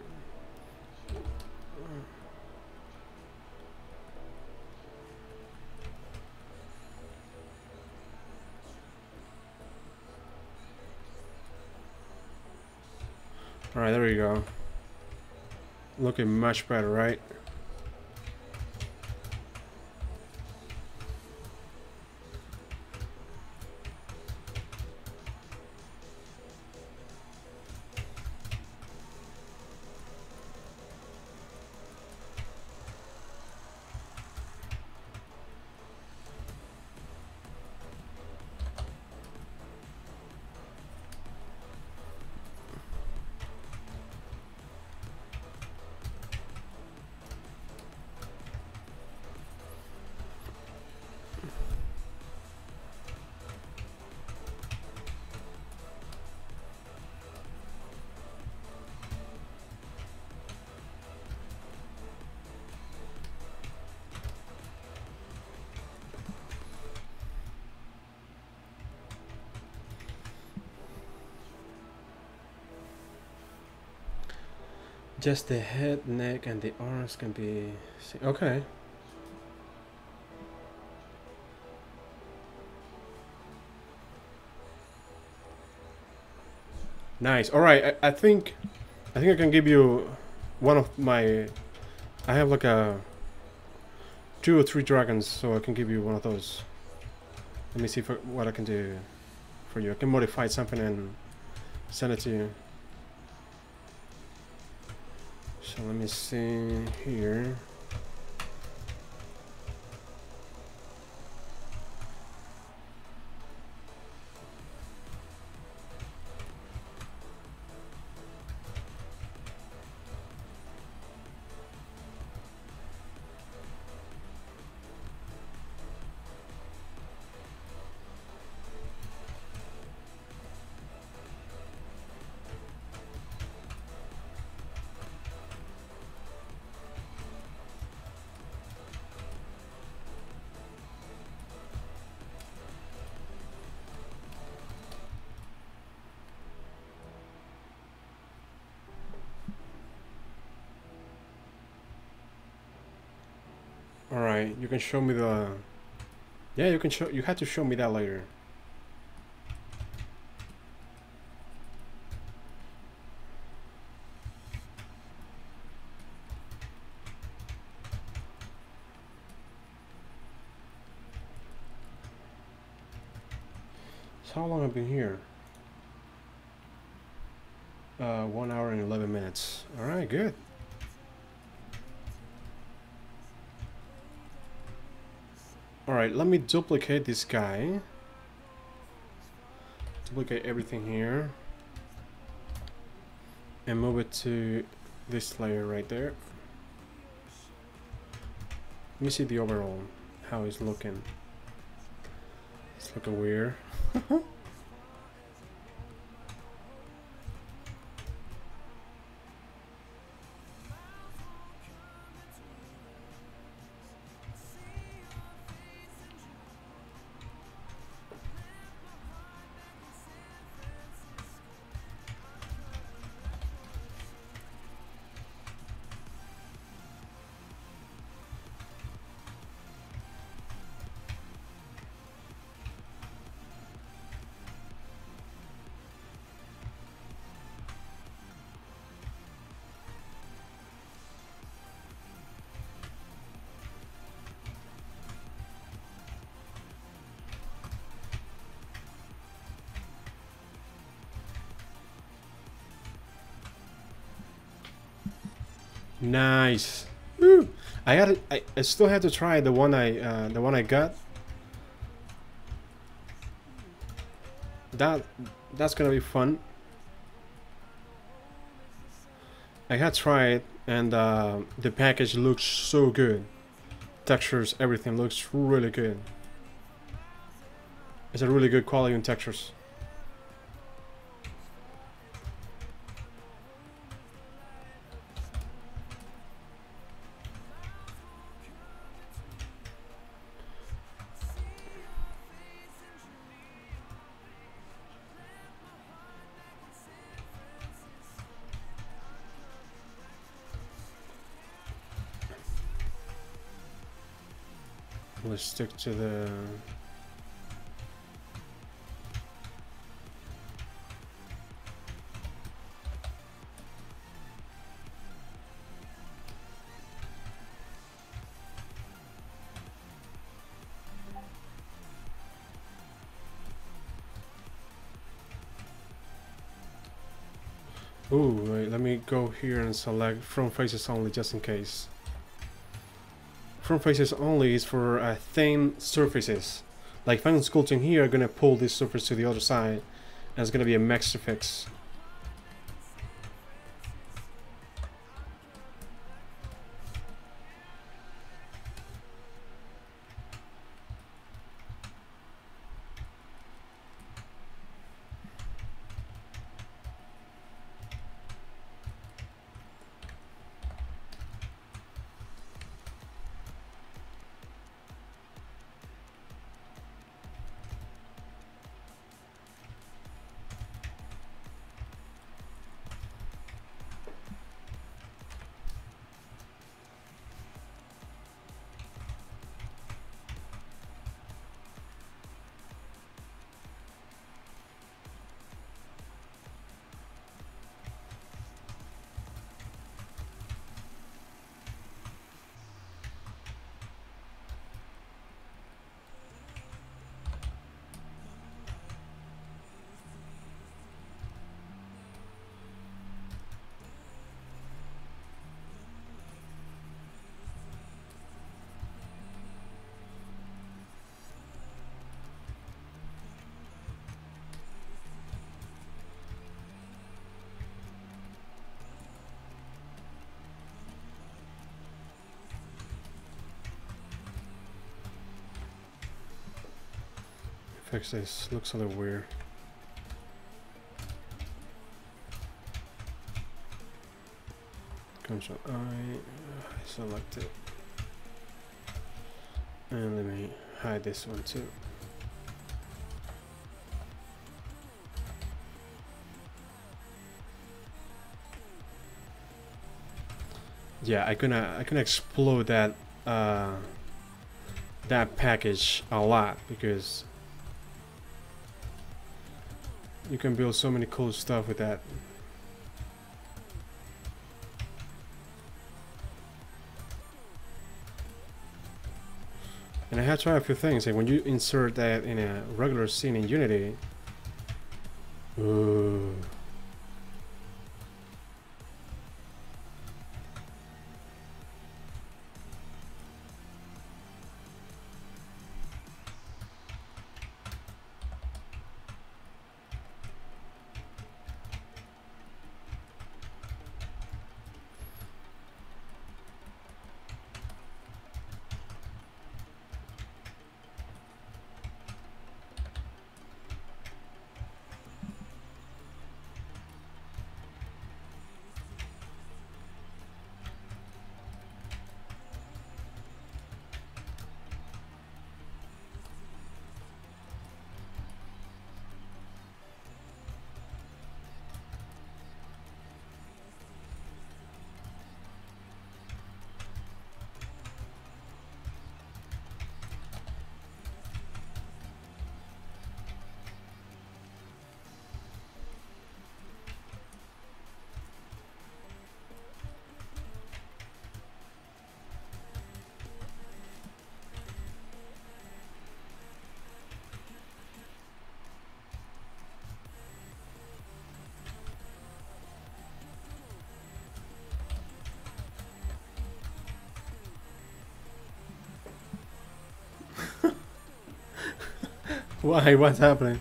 Speaker 1: Alright, there we go. Looking much better, right? Just the head, neck, and the arms can be... Okay. Nice. All right. I think I can give you one of my... I have like a 2 or 3 dragons, so I can give you one of those. Let me see what I can do for you. I can modify something and send it to you. So let me see here. All right, you can show me the. Yeah, you can show. You had to show me that later. So how long have I been here? 1 hour and 11 minutes. All right, good. All right, let me duplicate this guy. Duplicate everything here. And move it to this layer right there. Let me see the overall, how it's looking. It's looking weird. Nice. Woo. I still have to try the one I got. That's gonna be fun. I had tried, and the package looks so good. Textures, everything looks really good. It's a really good quality in textures. Let's stick to the. Ooh, wait, let me go here and select front faces only just in case. Front faces only is for thin surfaces. Like Final Sculpting here, I'm gonna pull this surface to the other side, and it's gonna be a max fix. Fix this, looks a little weird. Control I select it. And let me hide this one too. Yeah, I can explode that that package a lot, because you can build so many cool stuff with that. And I have tried a few things, and when you insert that in a regular scene in Unity, ooh. Why? What's happening?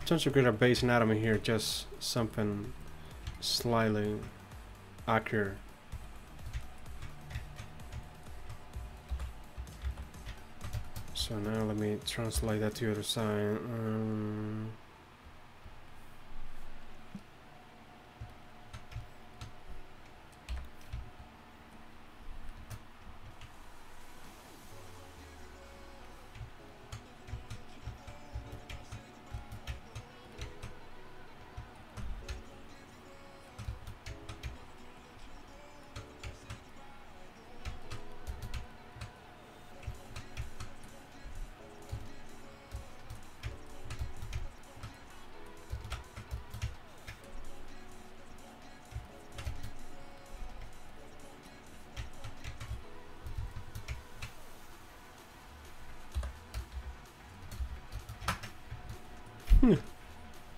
Speaker 1: Don't you get a base anatomy here, just something slightly accurate. So now let me translate that to the other side.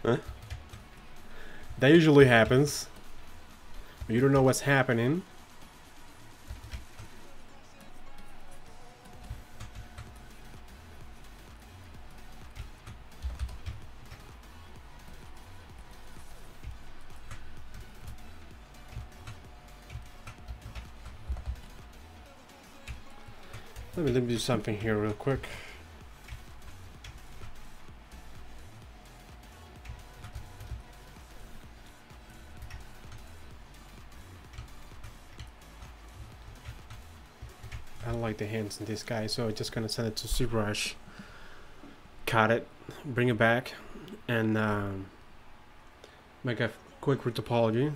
Speaker 1: Huh? That usually happens. You don't know what's happening. Let me do something here real quick. I don't like the hands in this guy, so I'm just gonna send it to ZBrush, cut it, bring it back, and make a quick retopology.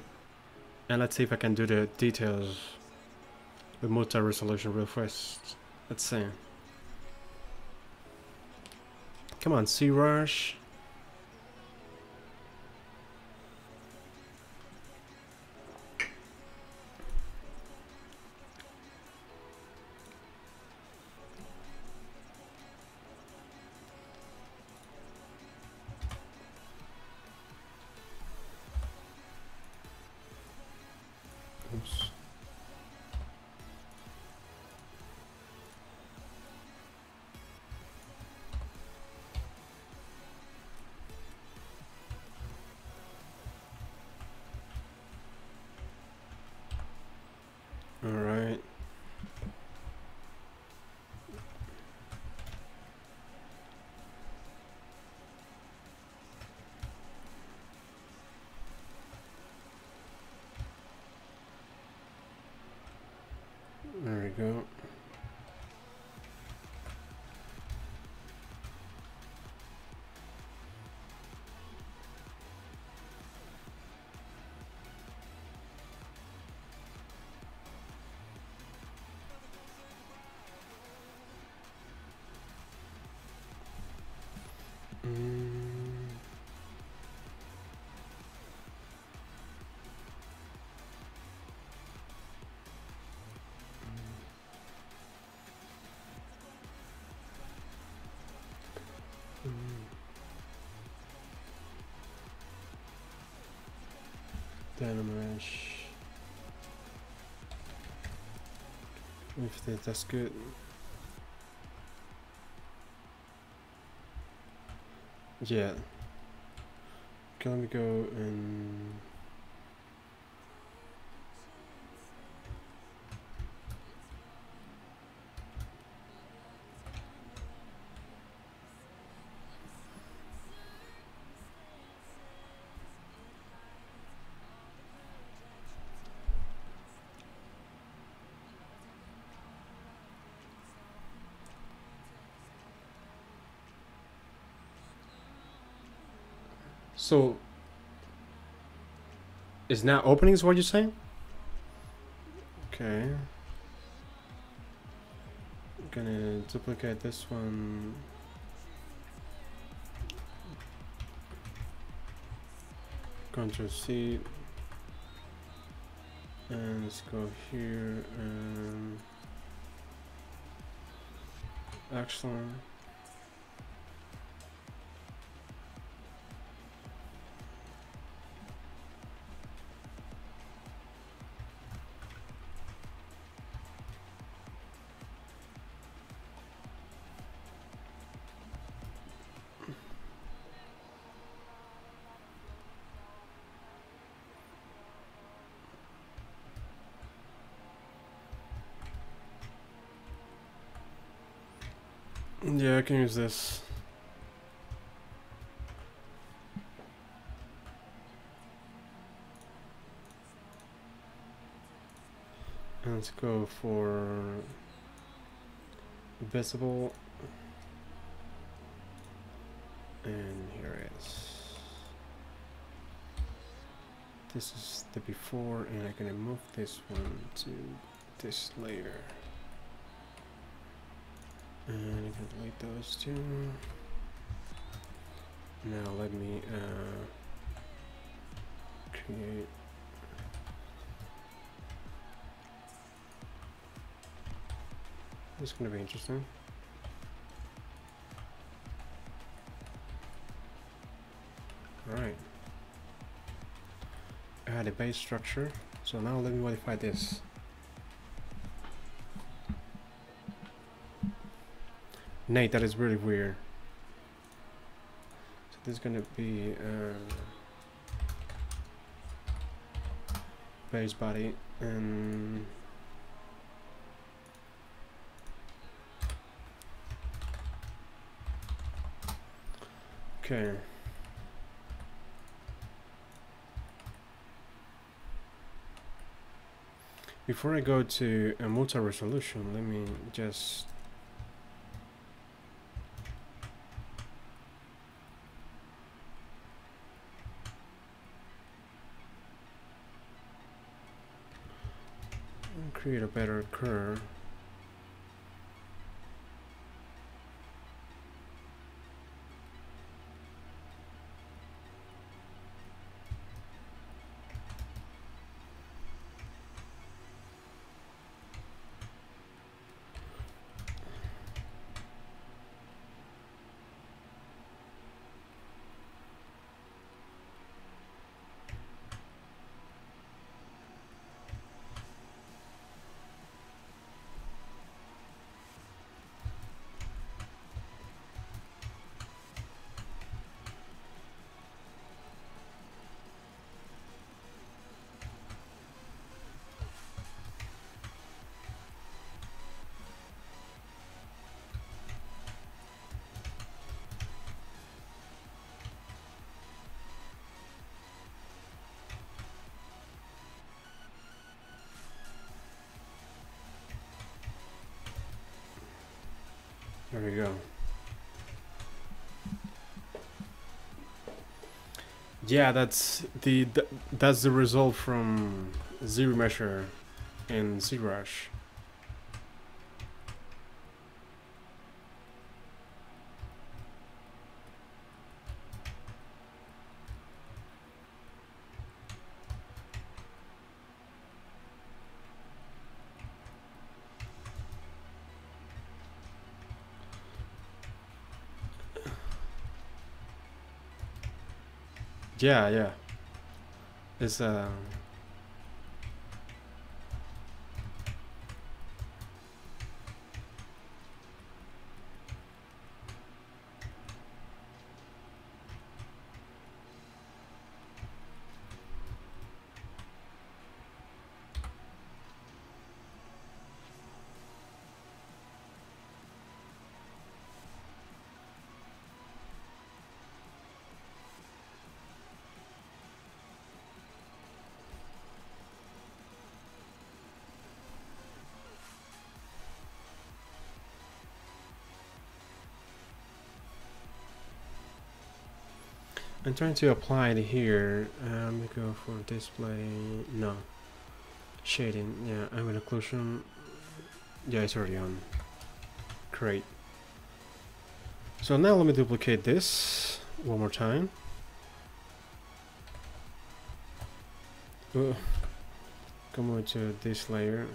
Speaker 1: And let's see if I can do the details with multi-resolution real fast. Let's see. Come on, ZBrush. Oops. All right. There we go. Mesh. If that's good. Yeah. Okay, let me go and so is now opening is what you're saying? Okay. I'm gonna duplicate this one. Ctrl C. And let's go here and excellent. Yeah, I can use this. And let's go for visible. And here it is. This is the before, and I'm gonna move this one to this layer. And I'm gonna delete those two. Now let me create this is gonna be interesting. Alright. Add a base structure. So now let me modify this. Nate, that is really weird. So this is gonna be base body and okay. Before I go to a multi-resolution, let me just create a better curve. There we go. Yeah, that's the result from ZBrush in ZBrush. Yeah, yeah. It's I'm trying to apply it here. Let me go for display. No. Shading. Yeah, I'm in occlusion. Yeah, it's already on. Great. So now let me duplicate this one more time. Come over to this layer.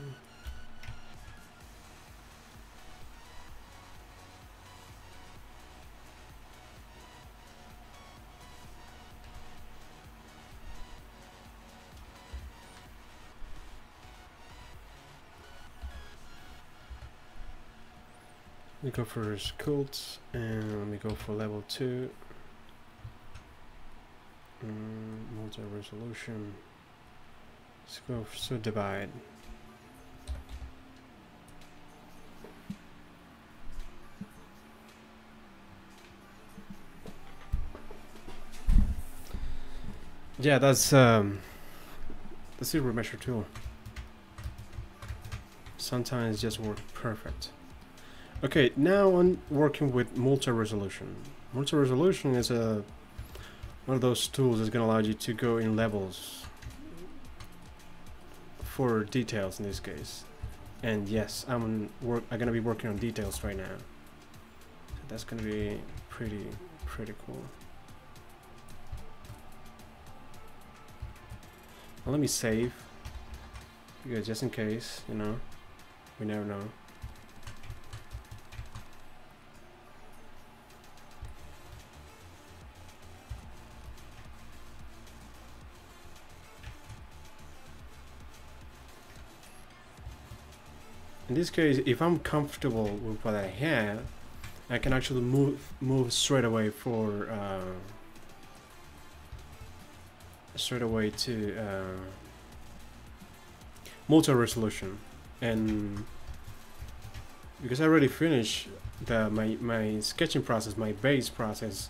Speaker 1: We go for sculpt and let me go for level 2. Multi-resolution. Let's go for divide. Yeah, that's the ZBrush tool. Sometimes just work perfect. Okay, now I'm working with multi-resolution. Multi-resolution is one of those tools that's going to allow you to go in levels for details in this case. And yes, I'm going to be working on details right now. So that's going to be pretty cool. Well, let me save, because just in case, you know, we never know. In this case, if I'm comfortable with what I have, I can actually move straight away for to multi-resolution. And because I already finished my sketching process, my base process,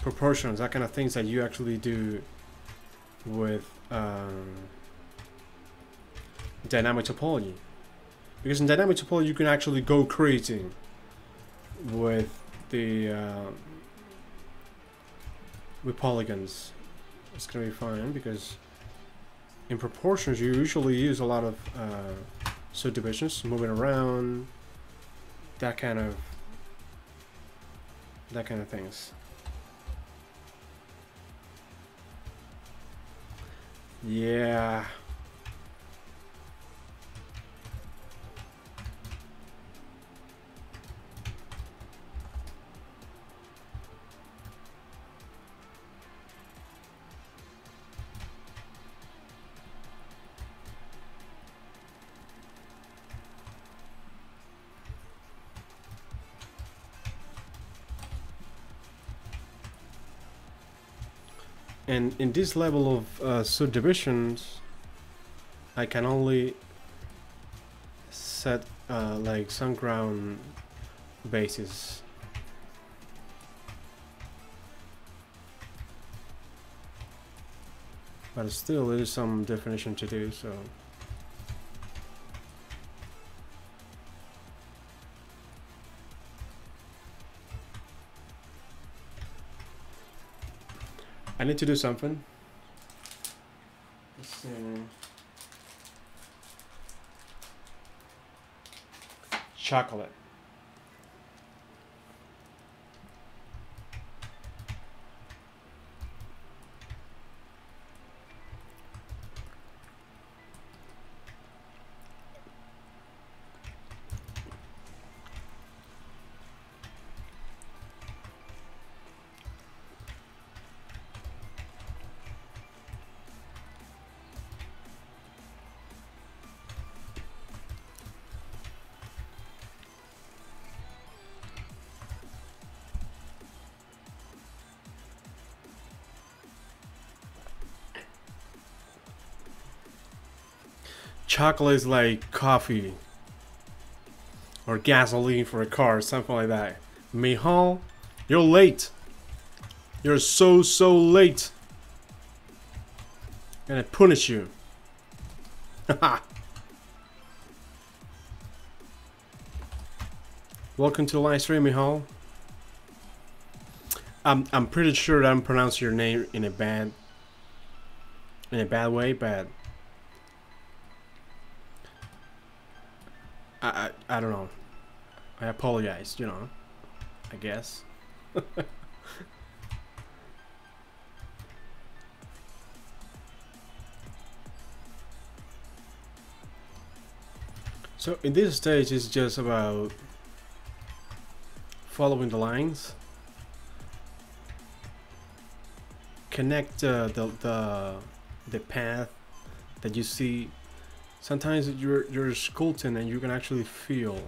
Speaker 1: proportions, that kind of things that you actually do with dynamic topology. Because in dynamic topology you can actually go crazy with the with polygons. It's gonna be fine because in proportions you usually use a lot of subdivisions, moving around, that kind of things. Yeah. And in this level of subdivisions, I can only set like some ground bases. But still, there is some definition to do, so. I need to do something. Let's see. Chocolate. Chocolate is like coffee or gasoline for a car, something like that. Mihal, you're late. You're so late. I'm gonna punish you. Haha. Welcome to the live stream, Mihal. I'm pretty sure that I'm pronouncing your name in a bad way, but I don't know. I apologize, you know. I guess. So in this stage, it's just about following the lines, connect the path that you see. Sometimes you're sculpting and you can actually feel.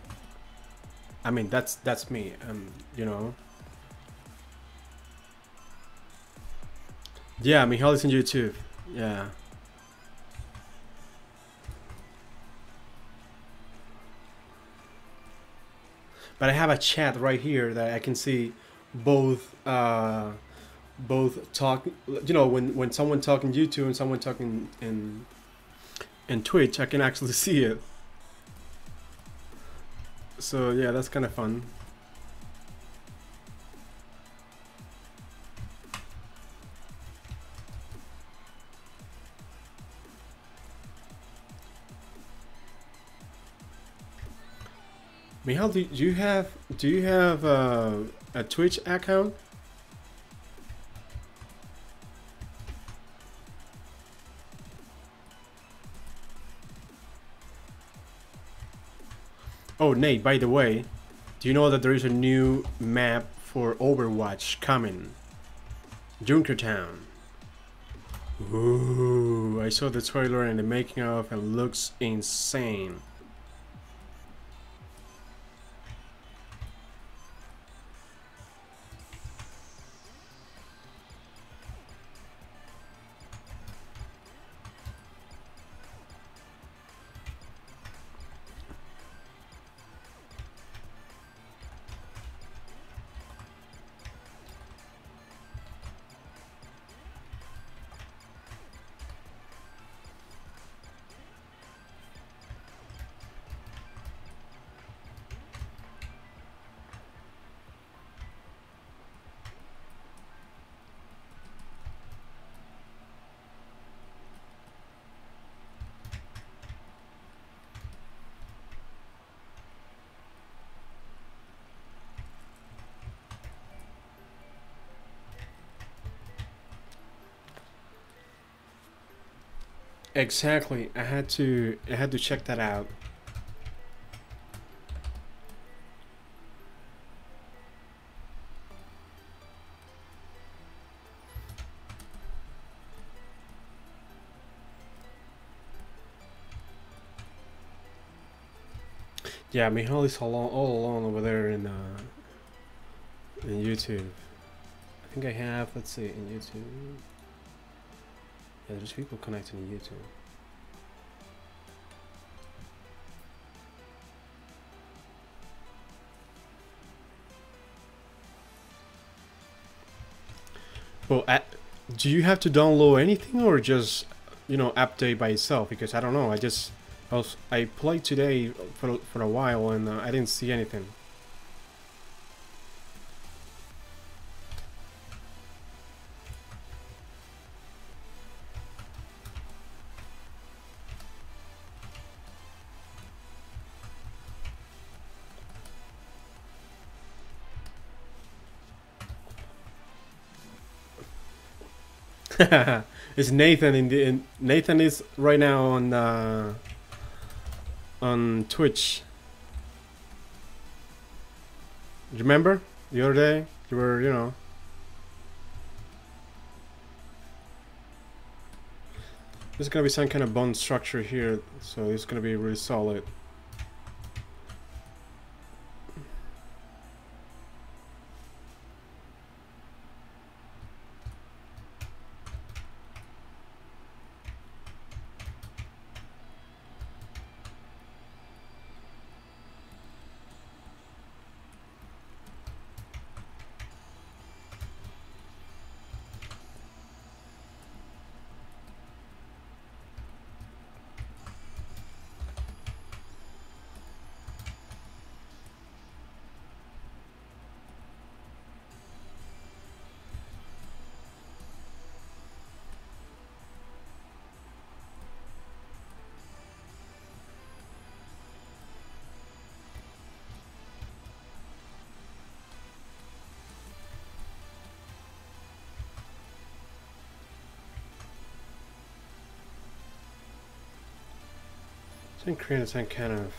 Speaker 1: I mean, that's me. You know. Yeah, Michal is on YouTube. Yeah. But I have a chat right here that I can see both talk. You know, when someone talking YouTube and someone talking in Twitch, I can actually see it. So yeah, that's kind of fun. Michal, do you have a Twitch account? Oh, Nate, by the way, do you know that there is a new map for Overwatch coming? Junkertown. Ooh, I saw the trailer and the making of, and looks insane. Exactly. I had to check that out. Yeah, Michal is all alone over there in YouTube. I think I have, let's see, in YouTube. Yeah, there's people connected in YouTube. Well, do you have to download anything or just, you know, update by itself? Because I don't know. I played today for a while and I didn't see anything. It's Nathan Nathan is right now on Twitch. Remember the other day you were, you know. There's gonna be some kind of bone structure here, so it's gonna be really solid. So I'm creating some kind of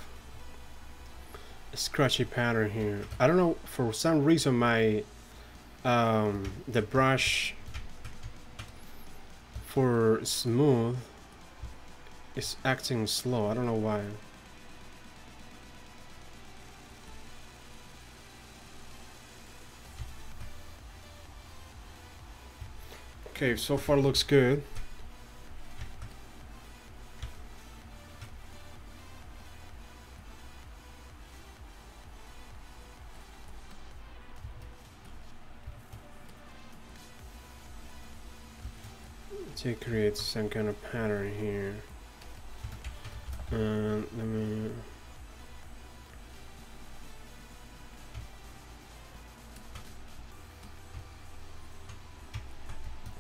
Speaker 1: a scratchy pattern here. I don't know, for some reason my the brush for smooth is acting slow. I don't know why. Okay, so far looks good. To create some kind of pattern here. And let me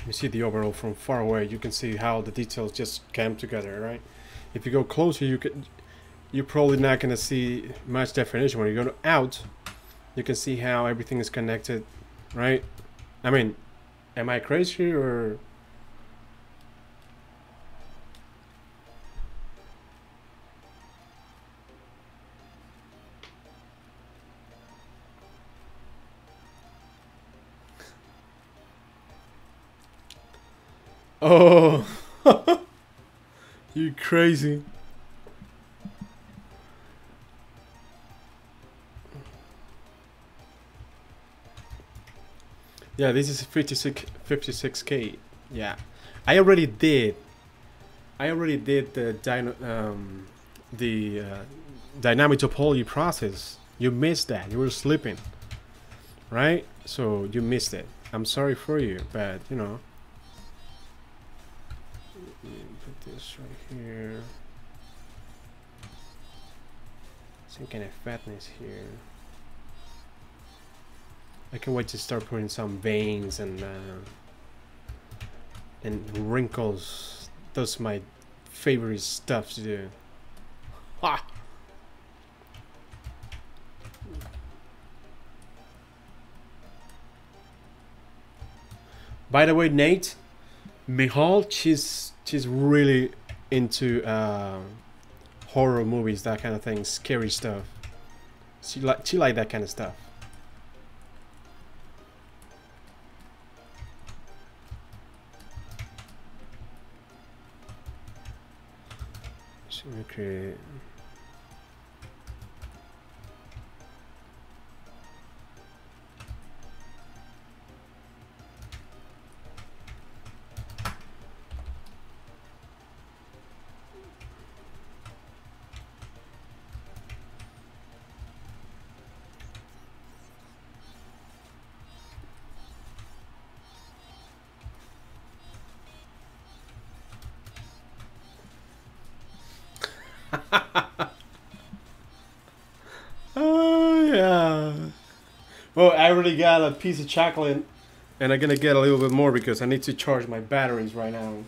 Speaker 1: see the overall from far away. You can see how the details just came together, right? If you go closer, you're probably not gonna see much definition. When you go out, you can see how everything is connected, right? I mean, am I crazy or? Oh, you crazy. Yeah, this is 56K. Yeah, I already did the dynamic topology process. You missed that. You were sleeping, right? So you missed it. I'm sorry for you, but you know. Put this right here. Some kind of fatness here. I can wait to start putting some veins and wrinkles. Those are my favorite stuff to do. Ha! By the way, Nate, Mihal, she's really into horror movies, that kind of thing, scary stuff. She like that kind of stuff. So we create. Oh yeah. Well, I already got a piece of chocolate, and I'm gonna get a little bit more because I need to charge my batteries right now.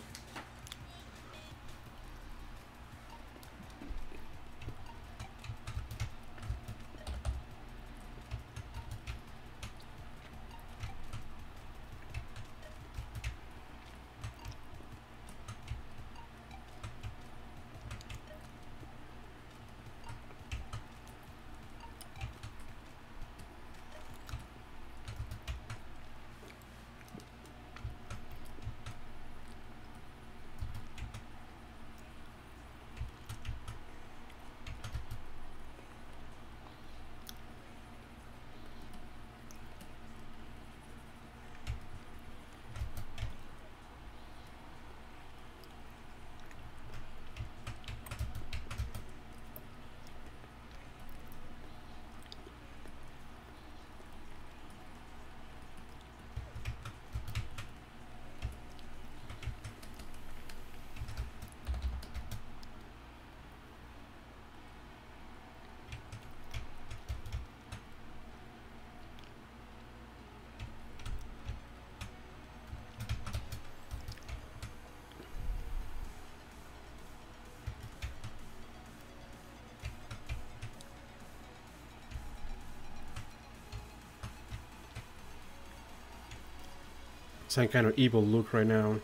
Speaker 1: some kind of evil look right now.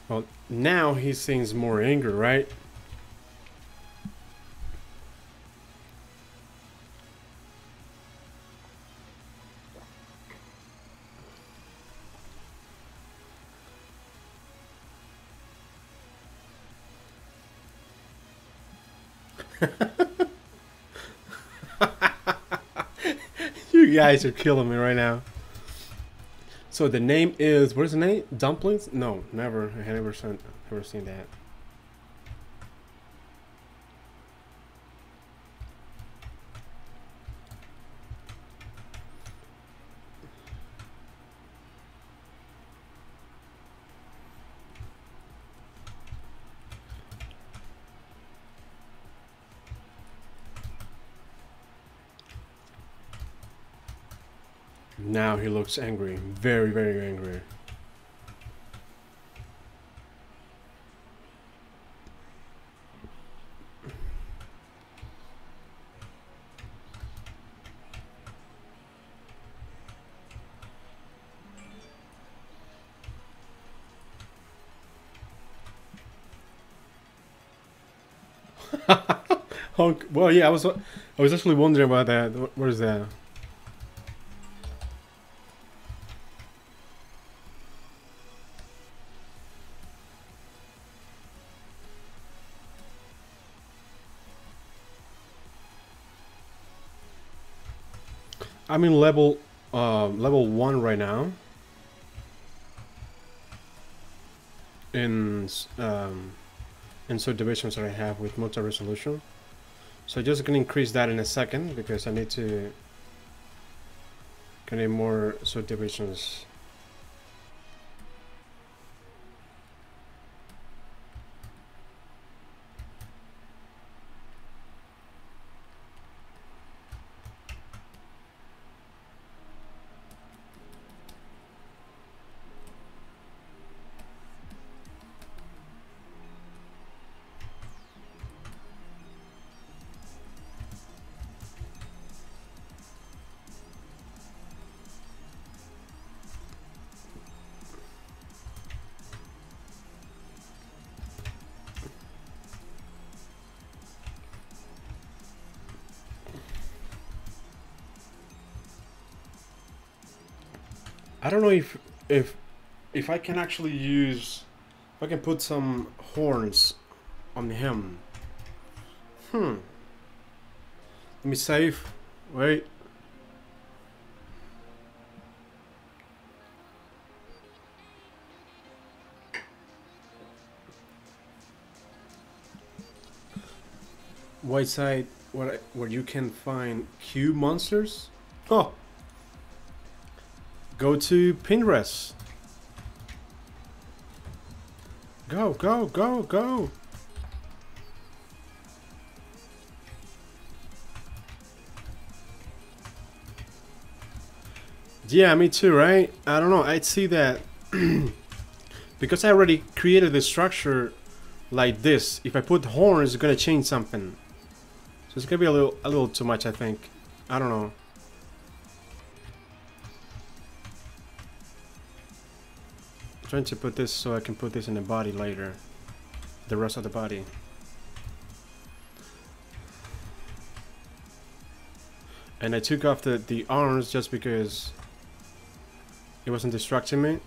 Speaker 1: Well, now he seems more angry, right? You guys are killing me right now. So the name is, what is the name? Dumplings? No, never. I had never seen that. Now he looks angry. Very, very angry. Well, yeah, I was actually wondering about that. What is that? I'm in level 1 right now. In subdivisions that I have with multi-resolution. So just gonna increase that in a second because I need to get more subdivisions. I don't know if I can actually use, if I can put some horns on him. Let me save. Wait. White side, where you can find cube monsters. Oh. Go to Pinterest. Go, go, go, go. Yeah, me too, right? I don't know. I'd see that because I already created the structure like this. If I put horns, it's gonna change something. So it's gonna be a little too much, I think. I don't know. Trying to put this so I can put this in the body later, the rest of the body. And I took off the arms just because it wasn't distracting me,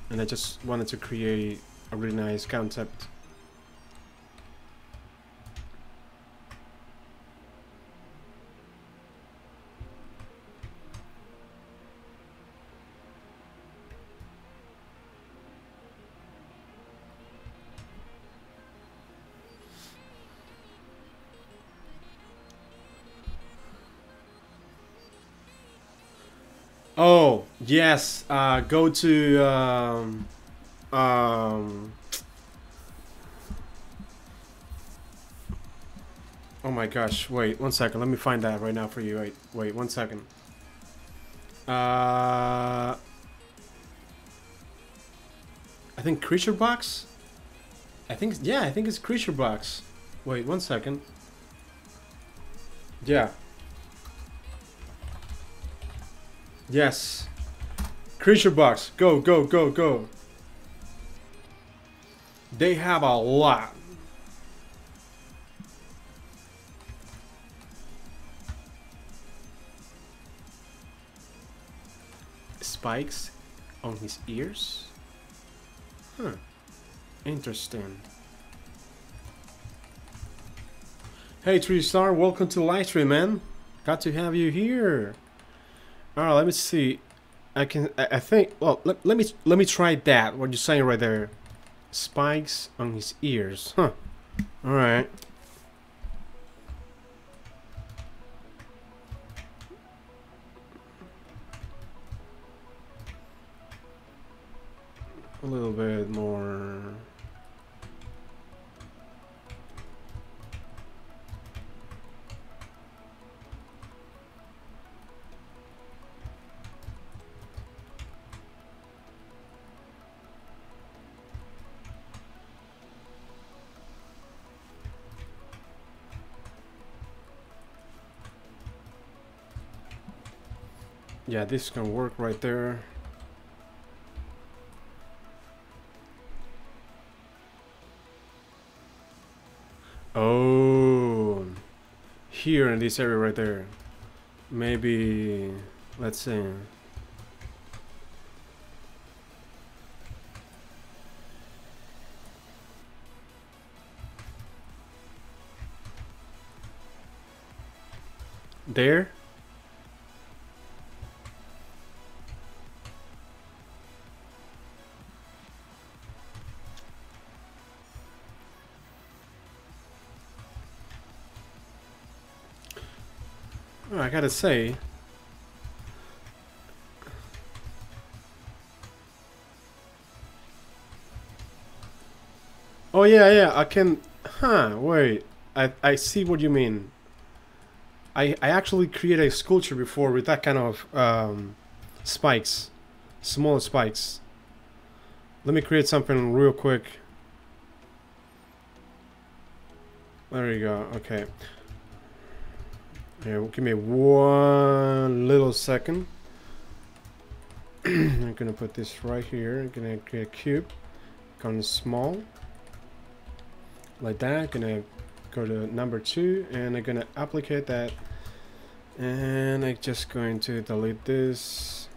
Speaker 1: and I just wanted to create a really nice concept. Oh, yes, go to, oh my gosh, wait, 1 second, let me find that right now for you, wait 1 second. I think Creature Box? Yeah, I think it's Creature Box. Wait, 1 second. Yeah. Yes. Creature box. Go, go, go, go. They have a lot. Spikes on his ears? Huh. Interesting. Hey 3-star, welcome to the live stream, man. Got to have you here. Alright, let me see. I think, well, let me try that, what you're saying right there. Spikes on his ears. Huh. Alright. A little bit more. Yeah, this can work right there. Oh, here in this area right there. Maybe, let's see. There. Oh, I gotta say, oh yeah, I can, wait, I see what you mean. I actually created a sculpture before with that kind of spikes, small spikes. Let me create something real quick. There you go, okay. Here, give me one little second. I'm gonna put this right here. I'm gonna create a cube, kind of small, like that. Gonna go to number 2, and I'm gonna applicate that, and I'm just going to delete this.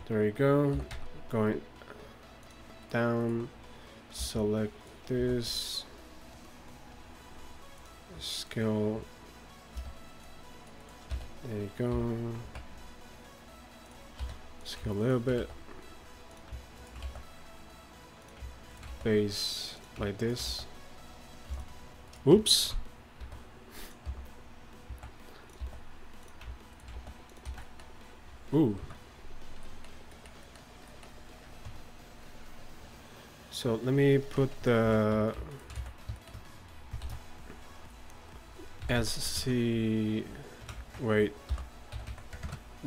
Speaker 1: There you go. Going down, select this, scale. There you go. Scale a little bit. Base like this. Oops. Ooh. So let me put the SC. Wait.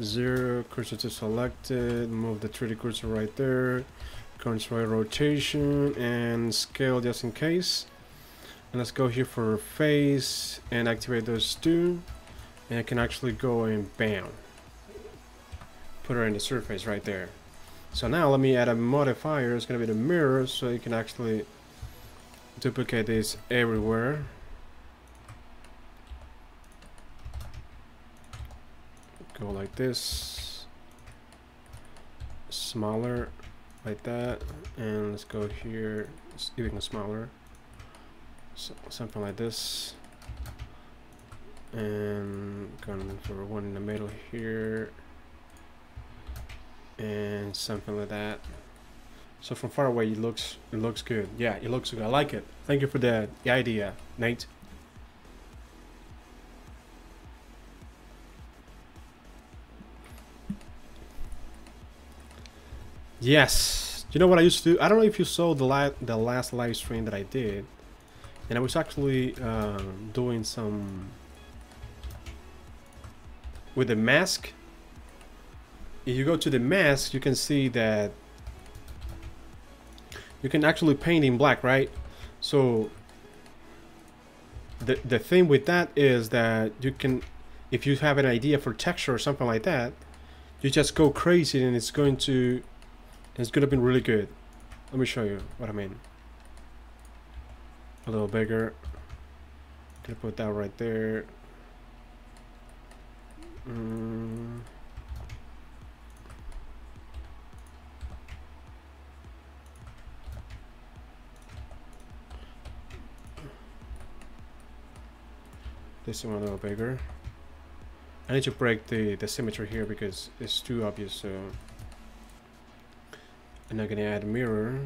Speaker 1: 0 cursor to selected. Move the 3D cursor right there. Control rotation and scale just in case. And let's go here for face and activate those two. And I can actually go and bam. Put her in the surface right there. So now let me add a modifier. It's gonna be the mirror, so you can actually duplicate this everywhere. Go like this, smaller, like that, and let's go here, even smaller, so something like this, and going for one in the middle here, and something like that. So from far away, it looks good. Yeah, it looks good. I like it. Thank you for the idea, Nate. Yes. You know what I used to do? I don't know if you saw the last live stream that I did, and I was actually doing some with the mask. If you go to the mask, you can see that you can actually paint in black, right? So the thing with that is that you can, if you have an idea for texture or something like that, you just go crazy and it's gonna be really good. Let me show you what I mean. A little bigger. Gonna put that right there. This one a little bigger. I need to break the symmetry here because it's too obvious. So, and I'm gonna add a mirror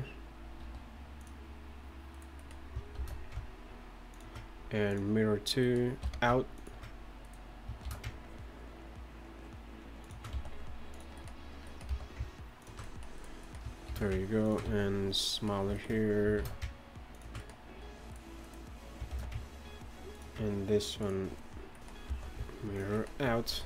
Speaker 1: and mirror 2 out. There you go, and smaller here. And this one, mirror out.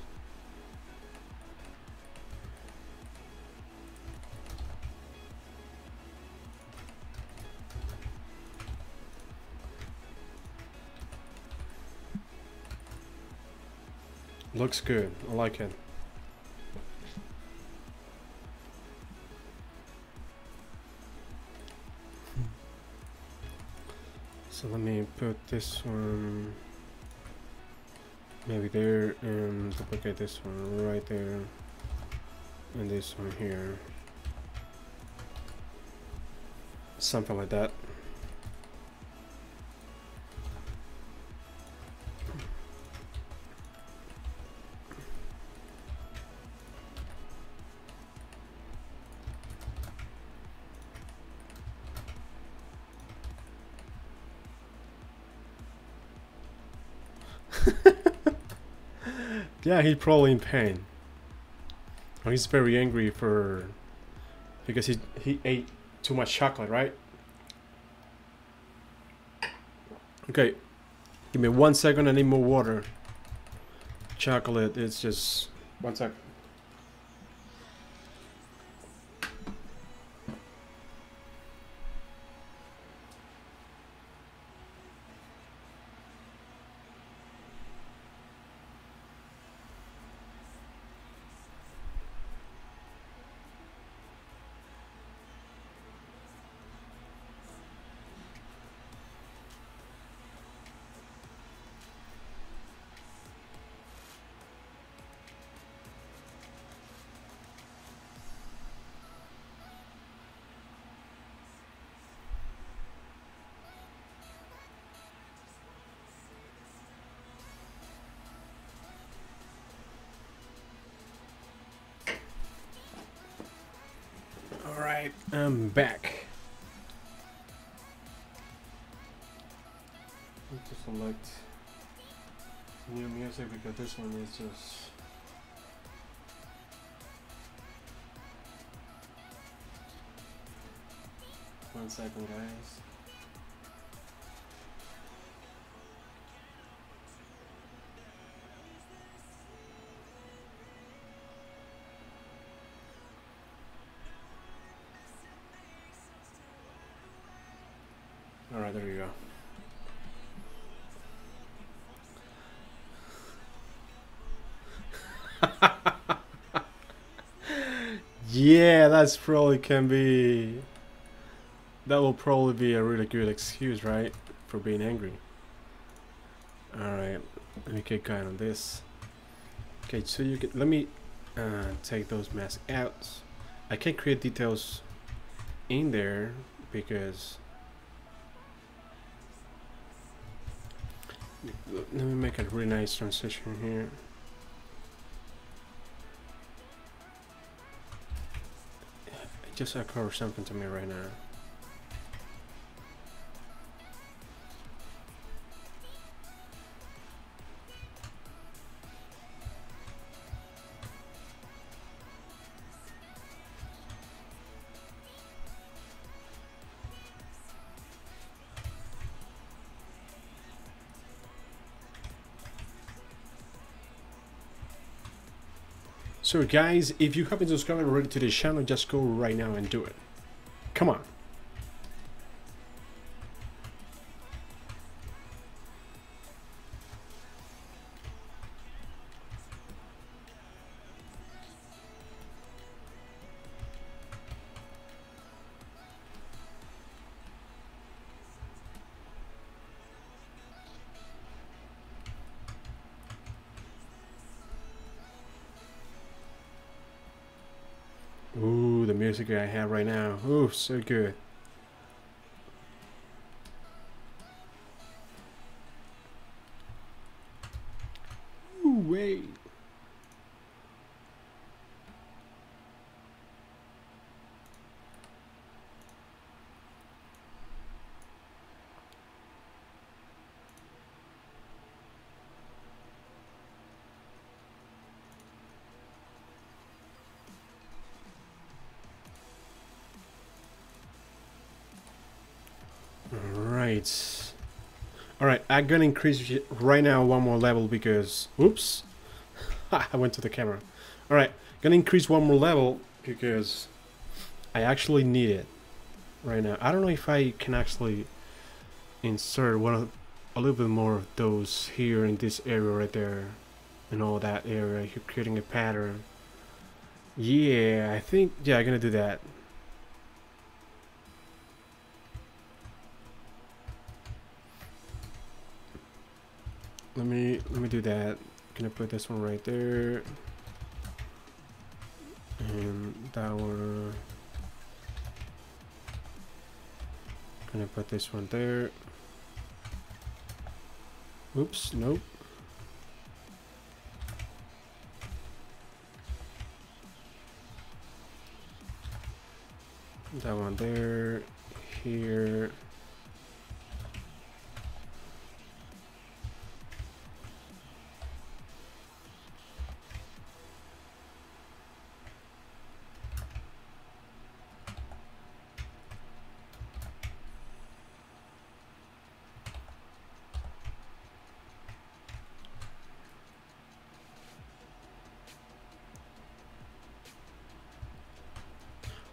Speaker 1: Looks good, I like it. So let me put this one maybe there and duplicate this one right there and this one here. Something like that. Yeah, he's probably in pain. Oh, he's very angry because he ate too much chocolate, right? Okay, give me 1 second. I need more water. Chocolate, it's just 1 second. Alright, I'm back. I need to select new music because this one is just... One second, guys. Alright, there you go. Yeah, that's probably that will probably be a really good excuse, right? For being angry. Alright, let me get going on this. Okay, so you can, let me take those masks out. I can't create details in there because let me make a really nice transition here. It just occurred something to me right now. So guys, if you haven't subscribed already to this channel, just go right now and do it. Come on. music I have right now. Ooh, so good. Ooh, wait. Alright, I'm gonna increase it right now one more level because... Oops! I went to the camera. Alright, gonna increase one more level because I actually need it right now. I don't know if I can actually insert a little bit more of those here in this area right there. And all that area, you're creating a pattern. Yeah, I think... Yeah, I'm gonna do that. Let me do that. Gonna put this one right there, and that one. Gonna put this one there. Oops, nope. That one there, here.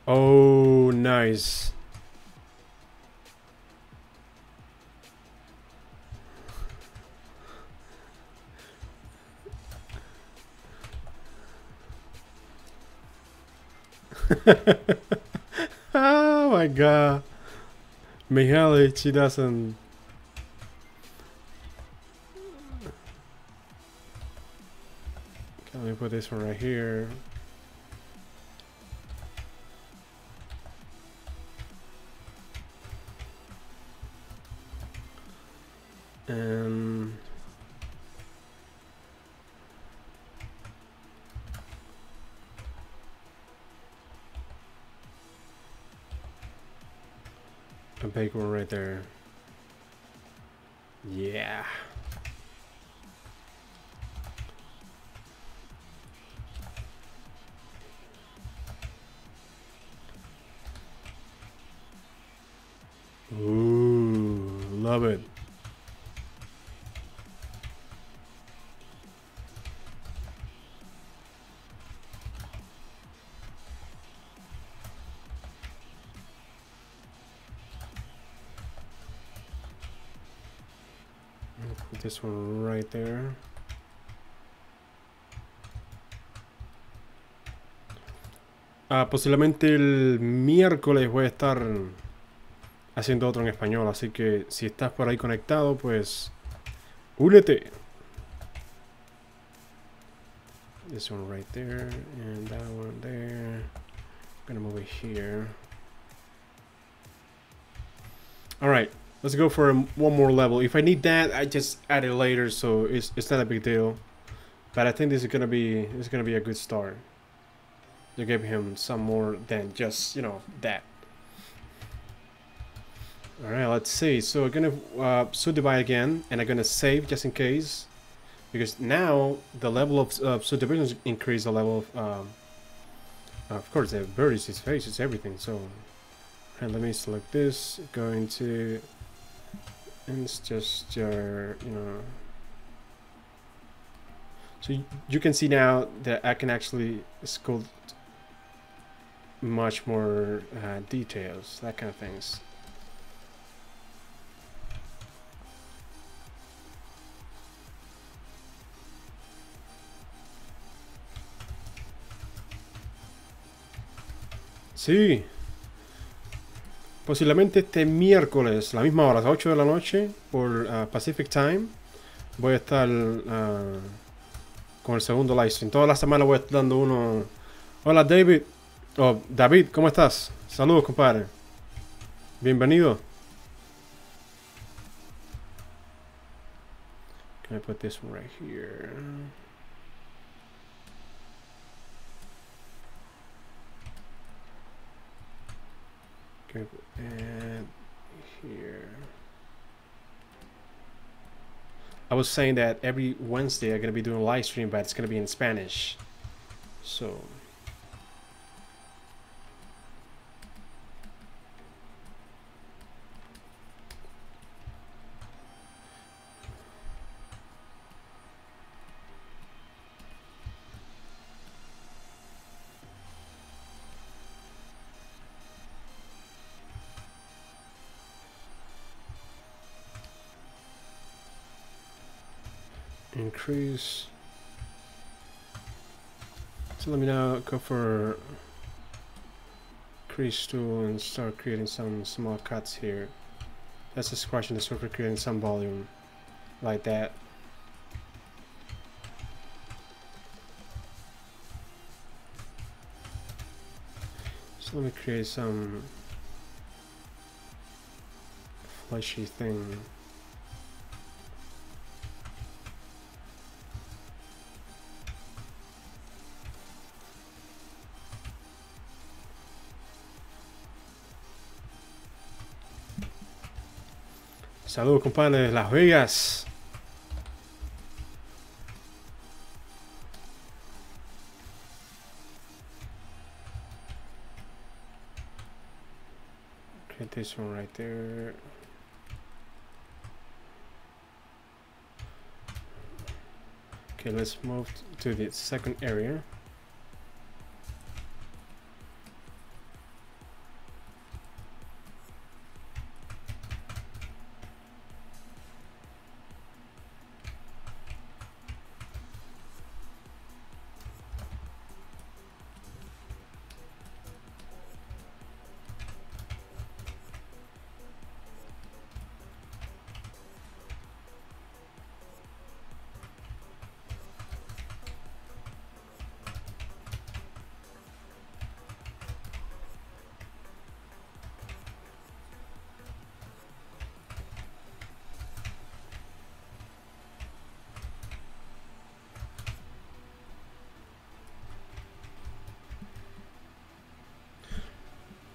Speaker 1: Oh, nice. Oh my god. Mihaly, she doesn't. Let me put this one right here. And a big one right there. Yeah. Ooh, love it. Put this one right there. Posiblemente el miércoles voy a estar haciendo otro en español, así que si estás por ahí conectado, pues únete. This one right there, and that one there. I'm gonna move it here. Alright, let's go for one more level. If I need that, I just add it later, so it's not a big deal. But I think this is gonna be a good start. To give him some more than just, you know, that. Alright, let's see. So we're gonna subdivide again, and I'm gonna save just in case, because now the level of subdivision increase the level of course the vertices, faces, everything. So, and let me select this, go into, and it's just your, you know. So you can see now that I can actually sculpt much more details, that kind of things. Sí. Posiblemente este miércoles, la misma hora, a las 8 de la noche, por Pacific Time, voy a estar con el segundo live stream. Toda la semana voy a estar dando uno. Hola David, Oh, David, ¿cómo estás? Saludos, compadre. Bienvenido. Can I put this one right here? Can I put that here? I was saying that every Wednesday I'm gonna be doing a live stream, but it's gonna be in Spanish. So increase. So let me now go for crease tool and start creating some small cuts here. That's just scratching the surface, creating some volume like that. So let me create some fleshy thing. Saludos, compadres, Las Vegas. Create this one right there. Okay, let's move to the second area.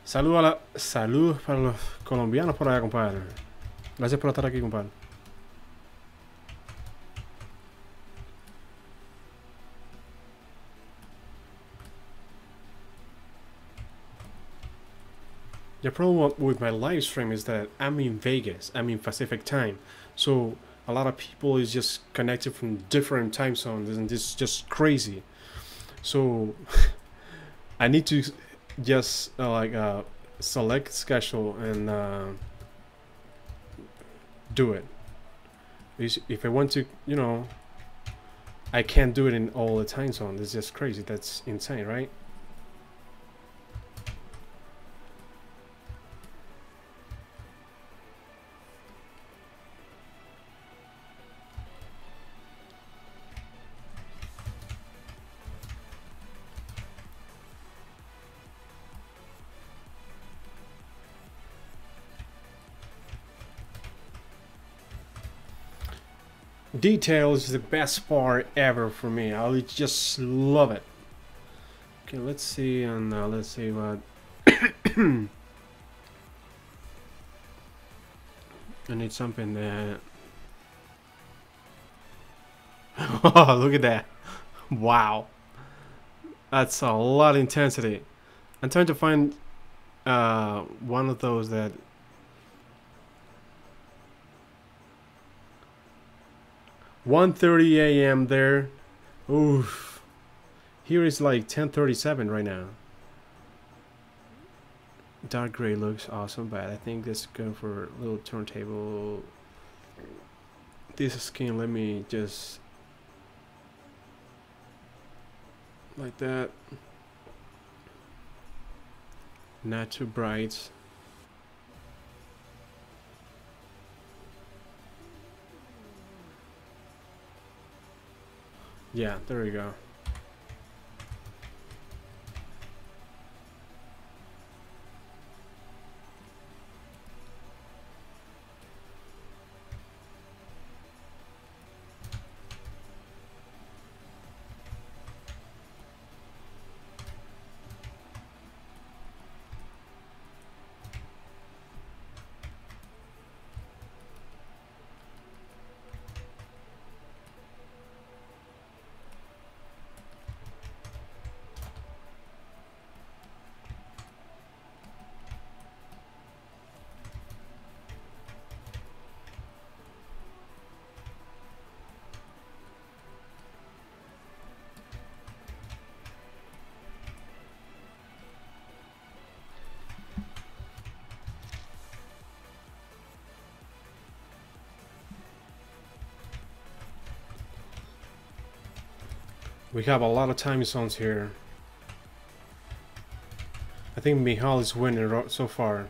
Speaker 1: Saludos para los colombianos por allá, compadre. Gracias por estar aquí, compadre. The problem with my live stream is that I'm in Vegas. I'm in Pacific time. So a lot of people is just connected from different time zones, and this is just crazy. So I need to just select schedule and do it. If I want to, you know, I can't do it in all the time zones. It's just crazy. That's insane, right? Detail is the best part ever for me. I just love it. Okay, let's see, and let's see what I need something that. Oh, look at that! Wow, that's a lot of intensity. I'm trying to find one of those that. 1:30 a.m. there. Oof. Here is like 10:37 right now. Dark gray looks awesome, but I think this is good for a little turntable. This skin, let me just like that. Not too bright. Yeah, there we go. We have a lot of time zones here. I think Mihal is winning so far.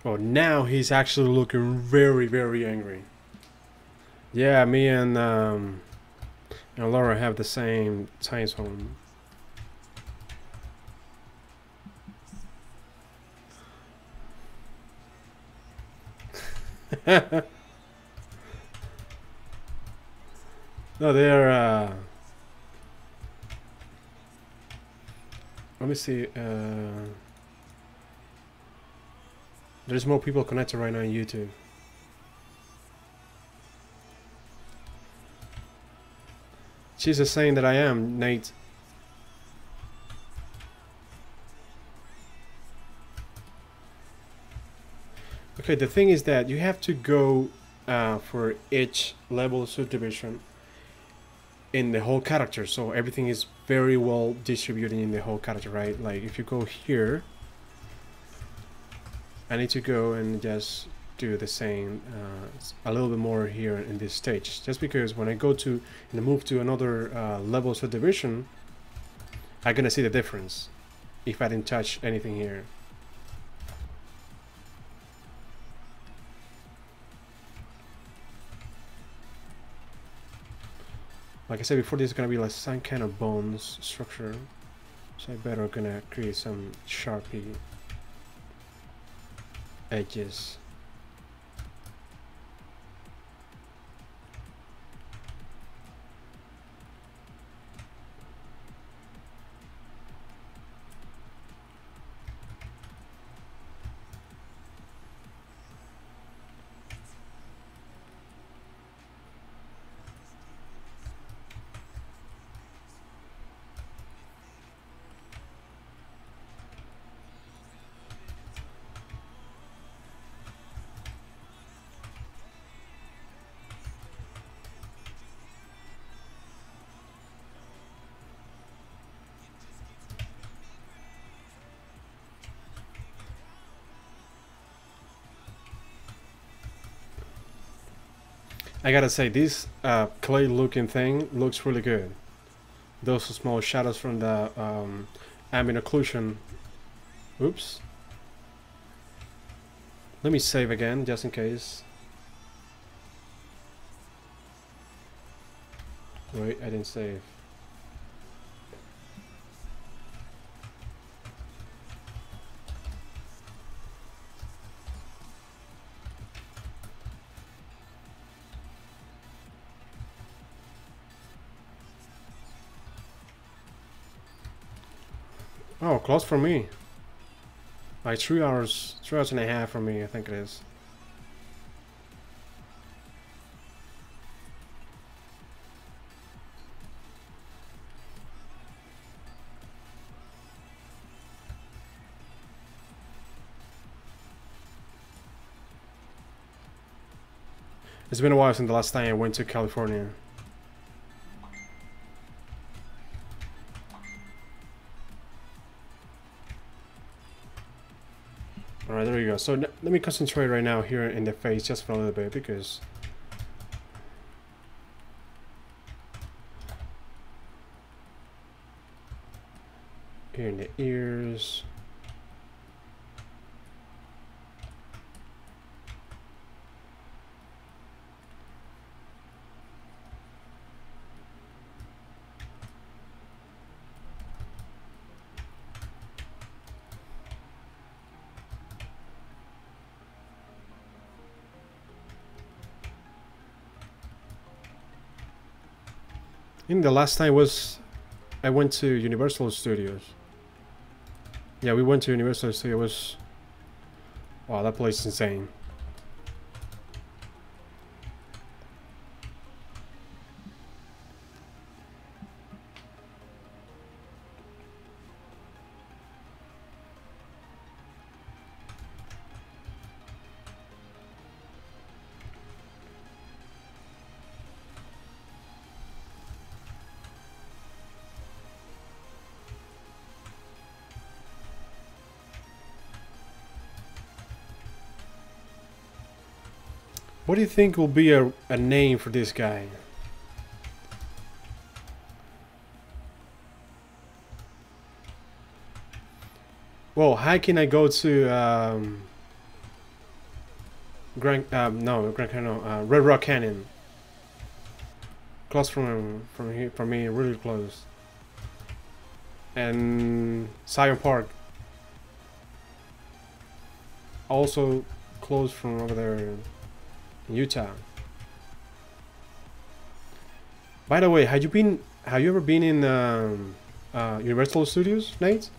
Speaker 1: Oh, now he's actually looking very, very angry. Yeah, me and Laura have the same time zone. No, they're let me see. There's more people connected right now on YouTube. She's the same that I am, Nate. Okay, the thing is that you have to go for each level of subdivision in the whole character, so everything is very well distributed in the whole character, right? Like if you go here, I need to go and just do the same a little bit more here in this stage, just because when I go to and move to another level subdivision, I'm gonna see the difference if I didn't touch anything here. Like I said before, this is gonna be like some kind of bones structure, so I better gonna create some sharpie edges. I gotta say, this clay looking thing looks really good. Those small shadows from the ambient occlusion. Oops. Let me save again, just in case. Wait, I didn't save. Oh, close for me. Like 3 hours, 3 hours and a half for me, I think it is. It's been a while since the last time I went to California. Alright, there you go. So let me concentrate right now here in the face just for a little bit, because here in the ears. I think the last time I went to Universal Studios. Yeah, we went to Universal Studios. Wow, that place is insane. What do you think will be a name for this guy? Well, how can I go to Grand Canyon, Red Rock Canyon? Close from here, from me, really close. And Zion Park, also close from over there in Utah. By the way, have you ever been in Universal Studios, Nate?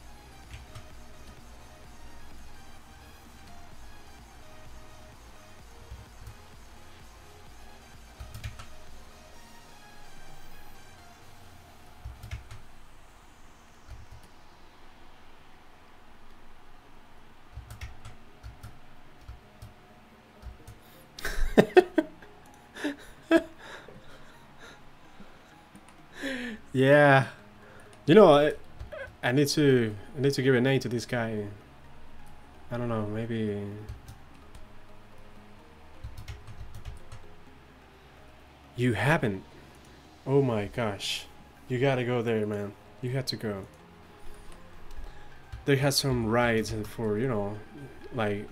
Speaker 1: Yeah, you know, I need to give a name to this guy. I don't know, maybe you haven't. Oh my gosh, you gotta go there, man. You had to go. They had some rides for, you know, like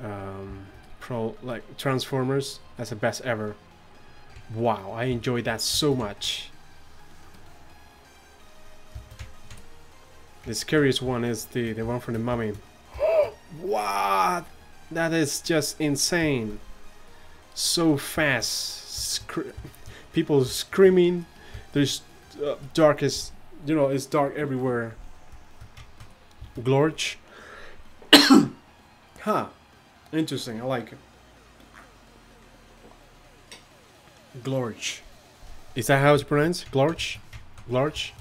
Speaker 1: Transformers. That's the best ever. Wow, I enjoyed that so much. The scariest one is the one from the mummy. What? That is just insane. So fast. People screaming. There's darkest, you know, it's dark everywhere. Glorch. Huh. Interesting. I like it. Glorch. Is that how it's pronounced? Glorch? Glorch?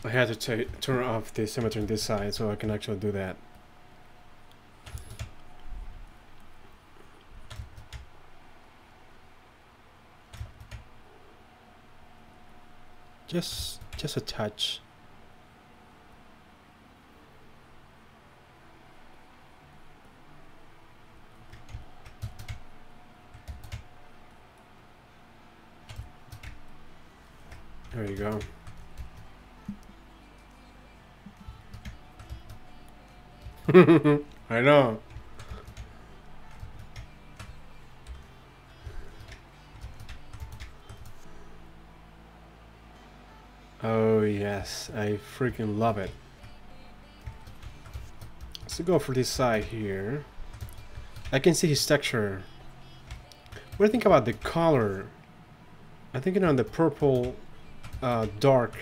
Speaker 1: I had to turn off the symmetry on this side so I can actually do that. Just a touch. There you go. I know. Oh yes, I freaking love it. Let's go for this side here. I can see his texture. What do you think about the color? I'm thinking on the purple dark.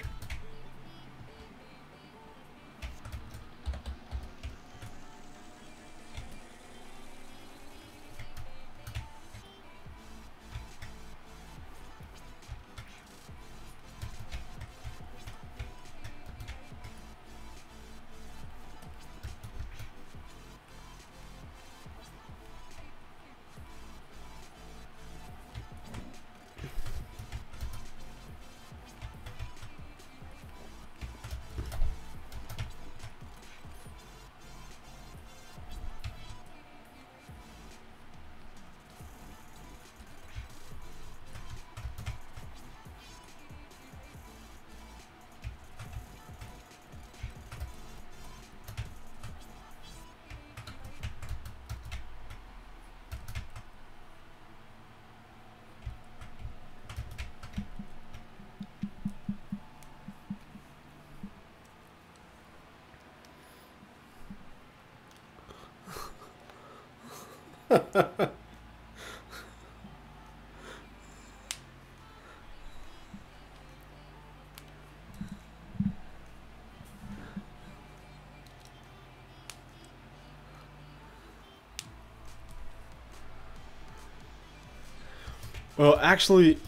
Speaker 1: Well, actually,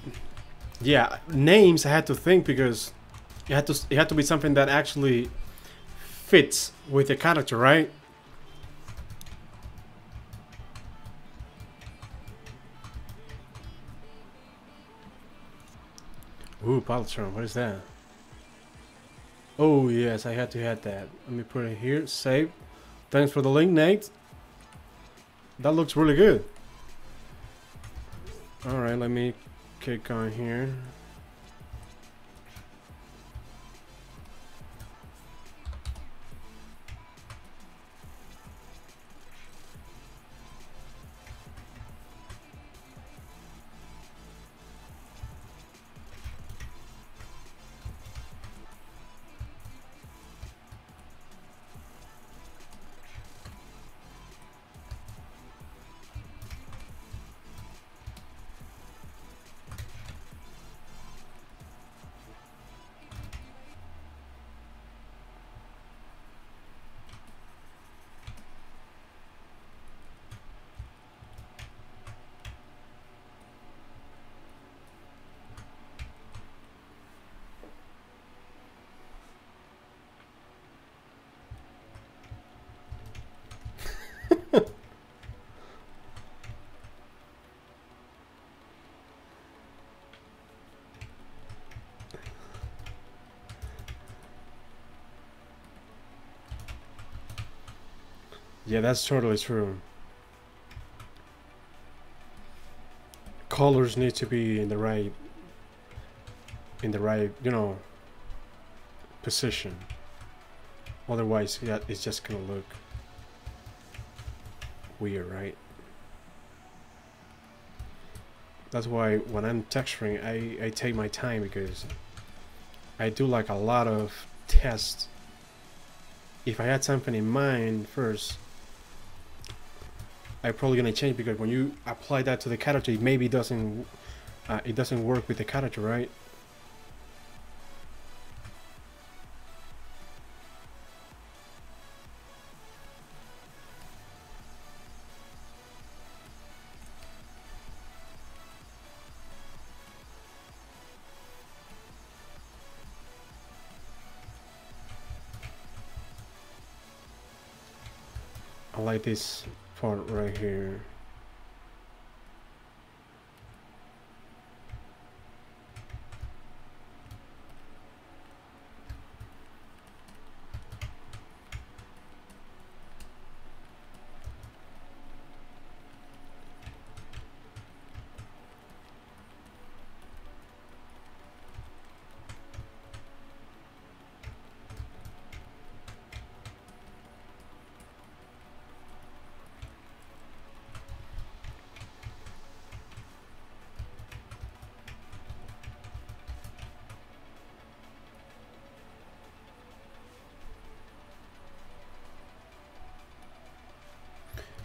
Speaker 1: yeah, names I had to think because it had to be something that actually fits with the character, right? Ooh, Paltron, what is that? Oh yes, I had to add that. Let me put it here. Save. Thanks for the link, Nate. That looks really good. All right, let me kick on here. Yeah, that's totally true. Colors need to be in the right, you know, position. Otherwise, yeah, it's just gonna look weird, right? That's why when I'm texturing, I take my time because I do like a lot of tests. If I had something in mind first, I'm probably gonna change because when you apply that to the character, it maybe doesn't work with the character, right? I like this part right here.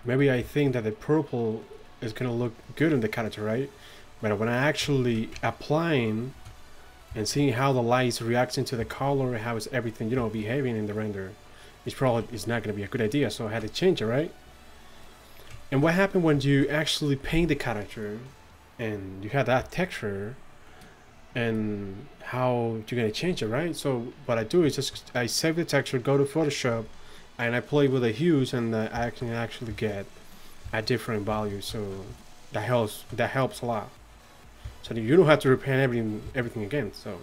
Speaker 1: Maybe I think that the purple is gonna look good on the character, right? But when I actually applying and seeing how the light is reacting to the color, how is everything, you know, behaving in the render, it's not gonna be a good idea. So I had to change it, right? And what happened when you actually paint the character and you have that texture, and how you're gonna change it, right? So what I do is just I save the texture, go to Photoshop, and I play with the hues, and I can actually get a different value. So that helps a lot. So you don't have to repaint everything again. So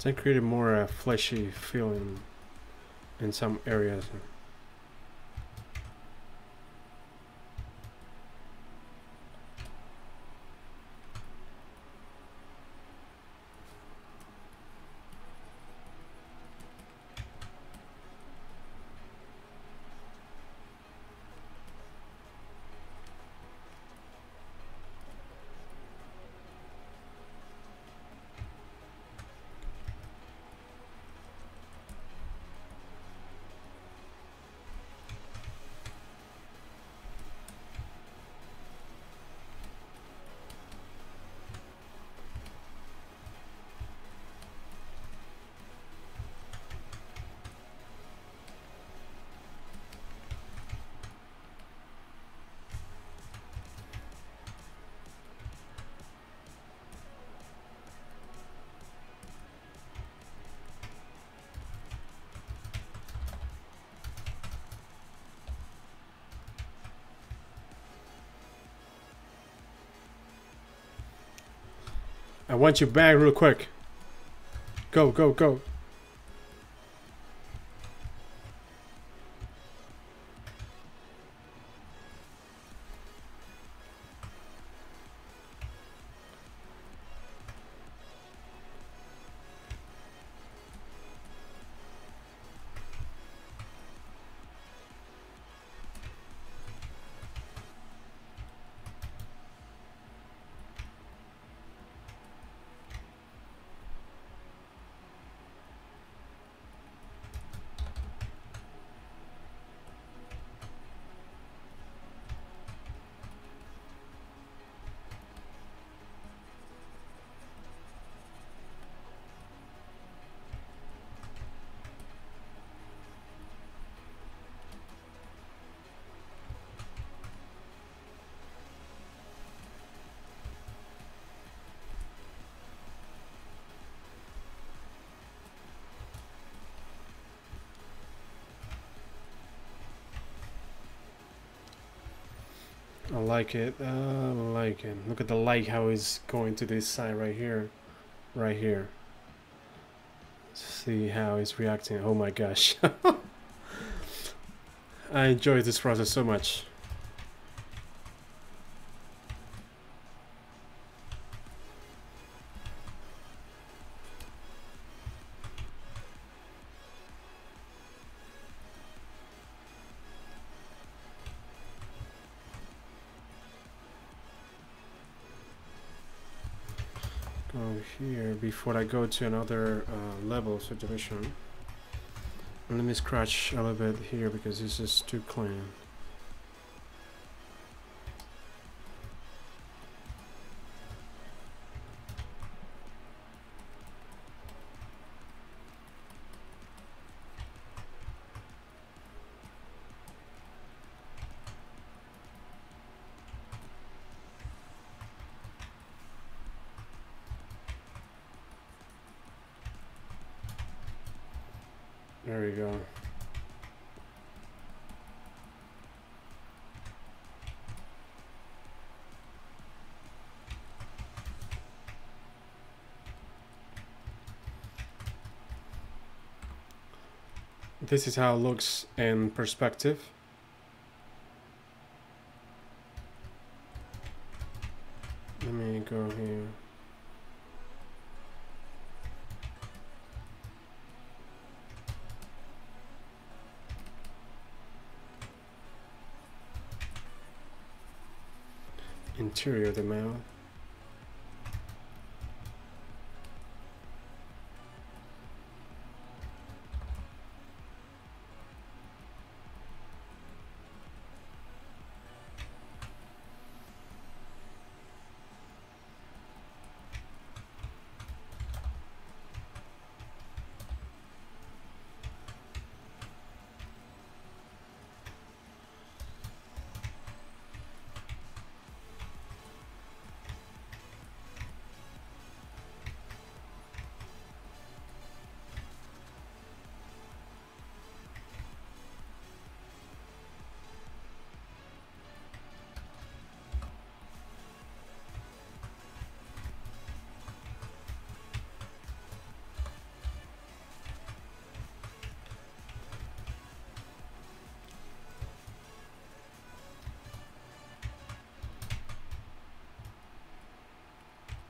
Speaker 1: They created more fleshy feeling in some areas. I want you back real quick. Go, go, go. I like it. I like it. Look at the light, how it's going to this side right here. Right here. See how it's reacting. Oh my gosh. I enjoy this process so much. Go here before I go to another level of subdivision. Let me scratch a little bit here because this is too clean. There we go. This is how it looks in perspective. Let me go here. Interior of the mouth.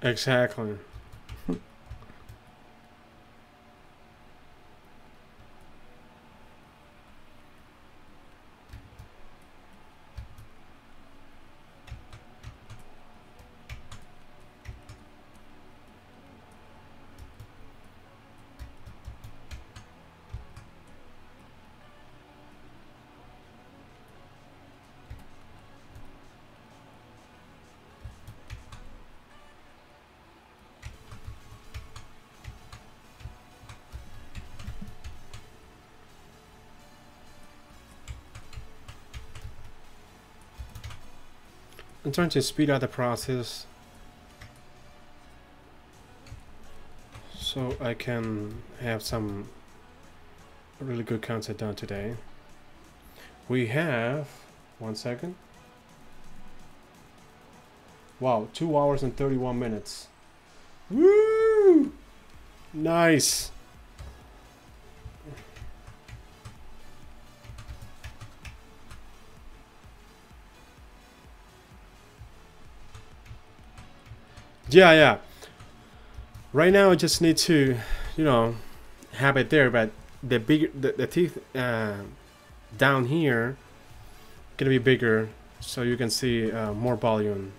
Speaker 1: Exactly. I'm trying to speed up the process so I can have some really good content done today. We have 1 second. Wow, 2 hours and 31 minutes. Woo! Nice. Yeah. Right now I just need to, you know, have it there, but the bigger the teeth down here gonna be bigger, so you can see more volume.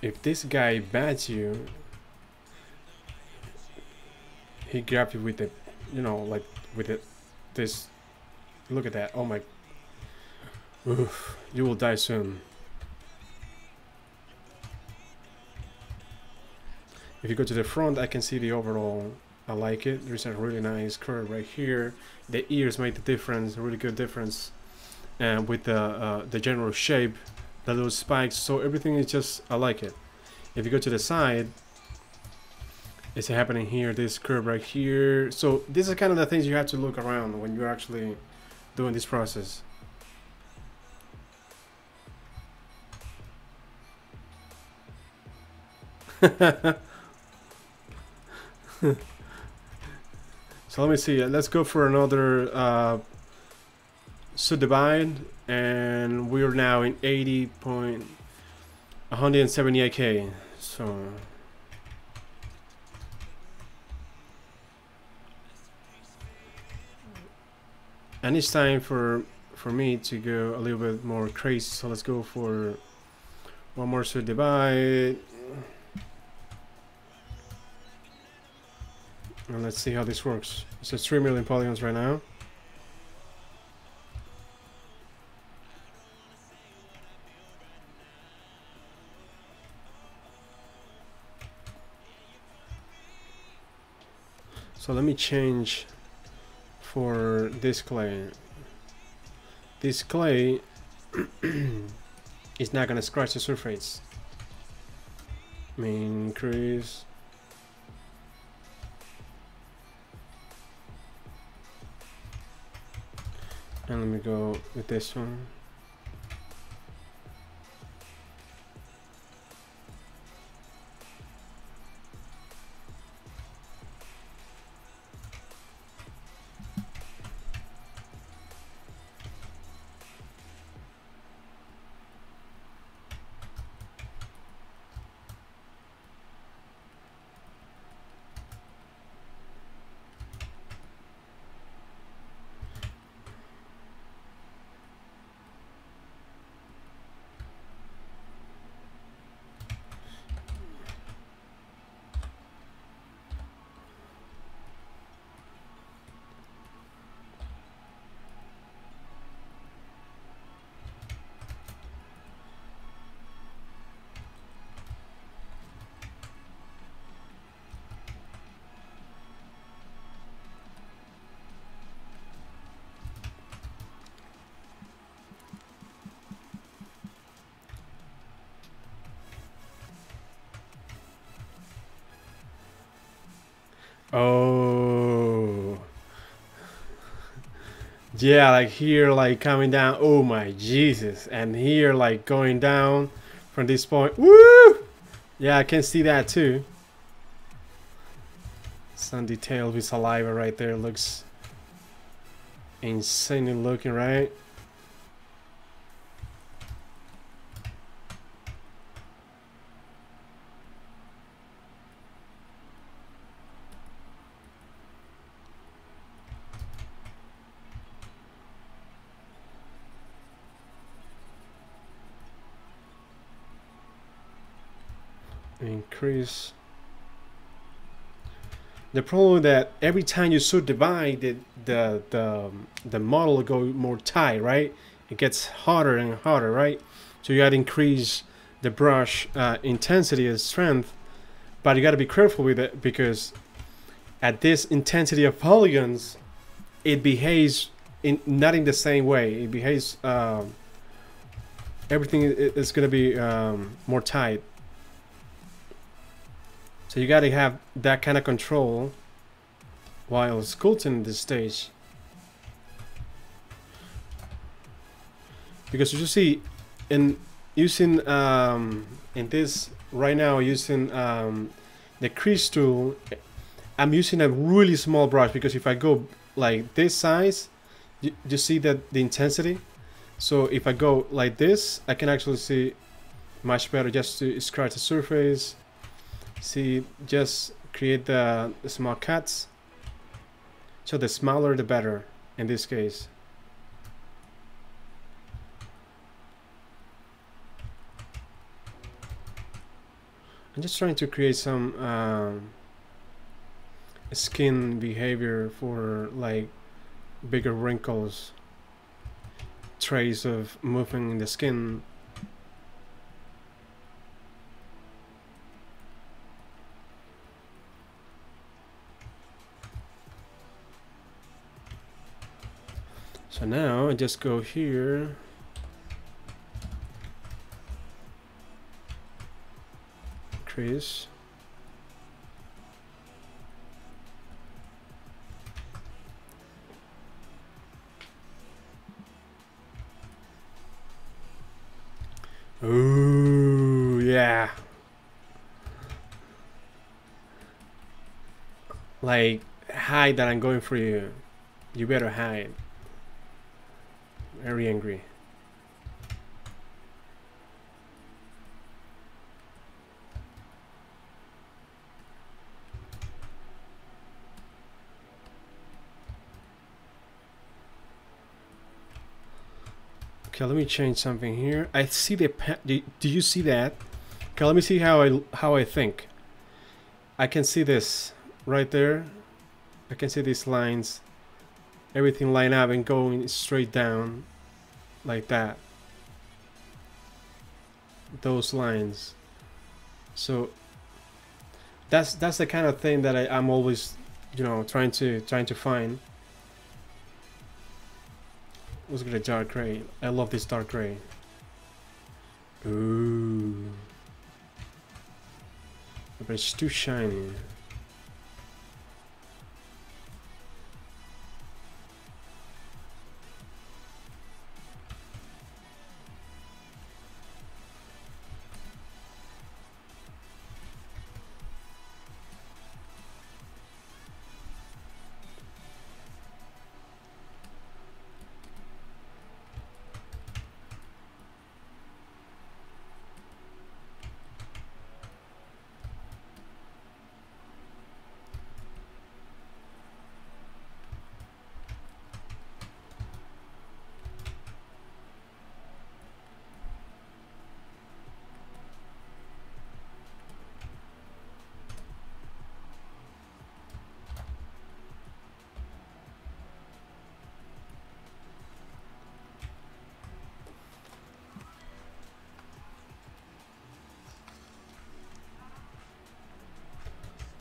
Speaker 1: If this guy bats you, he grabbed you with it, you know, like with it. This, look at that. Oh my. Oof, you will die soon. If you go to the front, I can see the overall. I like it. There's a really nice curve right here. The ears make the difference, a really good difference, and with the general shape, the little spikes. So everything is just, I like it. If you go to the side, it's happening here. This curve right here. So these are kind of the things you have to look around when you're actually doing this process. So let me see. Let's go for another subdivide, and we're now in 80.178K. So and it's time for me to go a little bit more crazy. So let's go for one more subdivide. And let's see how this works. It says 3 million polygons right now. So let me change for this clay. This clay is not gonna scratch the surface. Increase. And let me go with this one. Oh. Yeah, like here, like coming down. Oh my Jesus. And here, like going down from this point. Woo! Yeah, I can see that too. Some detail with saliva right there. Looks insanely looking, right? Increase. The problem with that, every time you subdivide it, the model will go more tight, right? It gets harder and harder, right? So you gotta increase the brush intensity and strength, but you gotta be careful with it because at this intensity of polygons, it behaves not in the same way. It behaves everything is gonna be more tight. So you gotta have that kind of control while sculpting this stage. Because you see, in using in this right now, using the crease tool, I'm using a really small brush because if I go like this size, you see that the intensity. So if I go like this, I can actually see much better just to scratch the surface. See, just create the small cuts. So the smaller the better in this case. I'm just trying to create some skin behavior for like bigger wrinkles, trace of moving in the skin. So now I just go here, crease, ooh, yeah, like hide that I'm going for you. You better hide. Very angry. Okay, let me change something here. I see the do you see that? Okay, let me see how I think. I can see this right there. I can see these lines. Everything line up and going straight down like that. Those lines. So that's the kind of thing that I'm always, you know, trying to find. Let's get a dark gray. I love this dark gray. Ooh. But it's too shiny.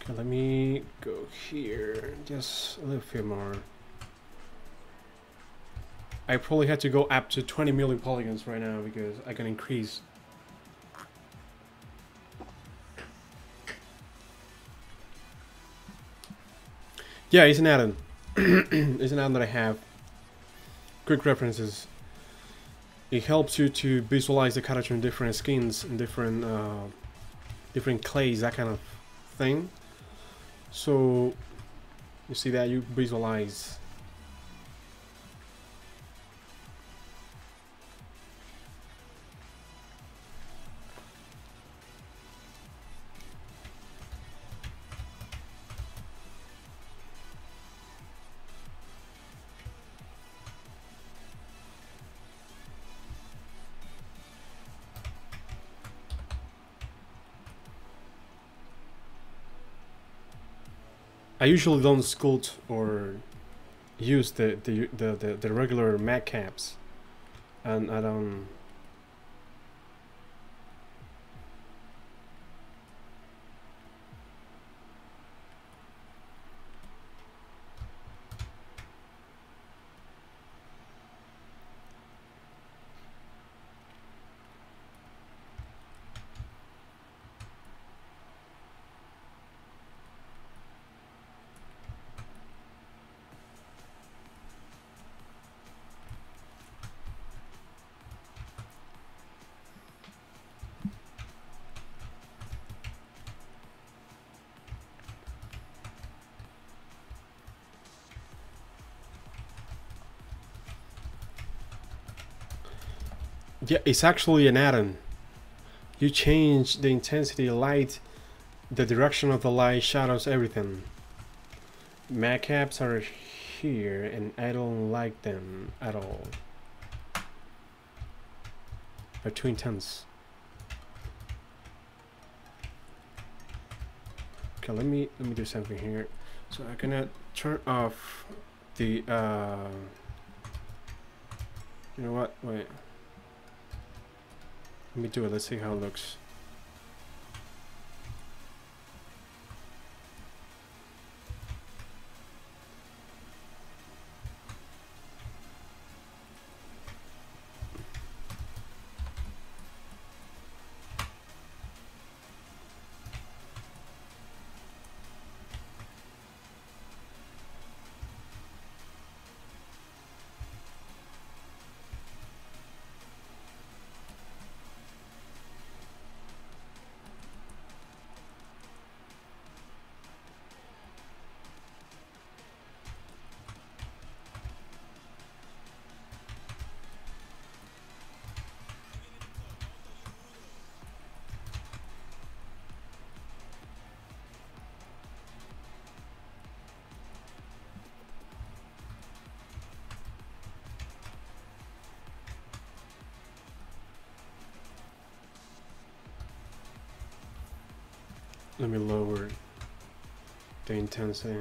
Speaker 1: Okay, let me go here, just a little bit more. I probably had to go up to 20 million polygons right now because I can increase. Yeah, it's an add-on. It's an add-on that I have. Quick references. It helps you to visualize the character in different skins, in different clays, that kind of thing. So you see that you visualize. I usually don't sculpt or use the regular matte caps, and I don't. Yeah, it's actually an add-on. You change the intensity, light, the direction of the light, shadows, everything. Matte caps are here, and I don't like them at all. They're too intense. Okay, let me do something here. So I'm gonna turn off the. You know what? Wait. Let me do it. Let's see how it looks. Let me lower the intensity.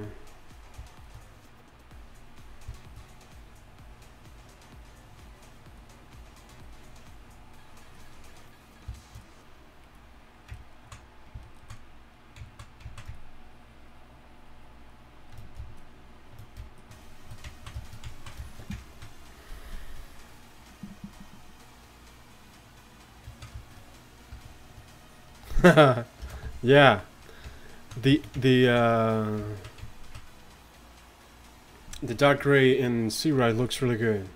Speaker 1: Yeah, the dark gray in ZBrush looks really good.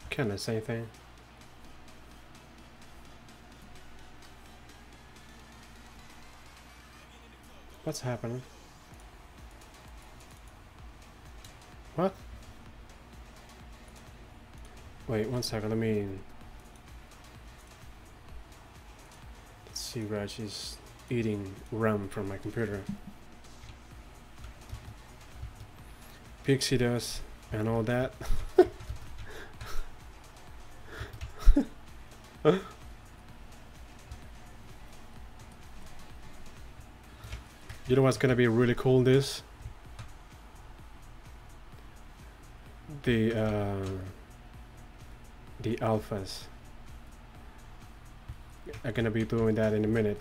Speaker 1: Kinda same thing. What's happening? What? Wait, 1 second, let me... Let's see, Raj is eating RAM from my computer. Pixie dust and all that. You know what's gonna be really cool? This the alphas are gonna be doing that in a minute.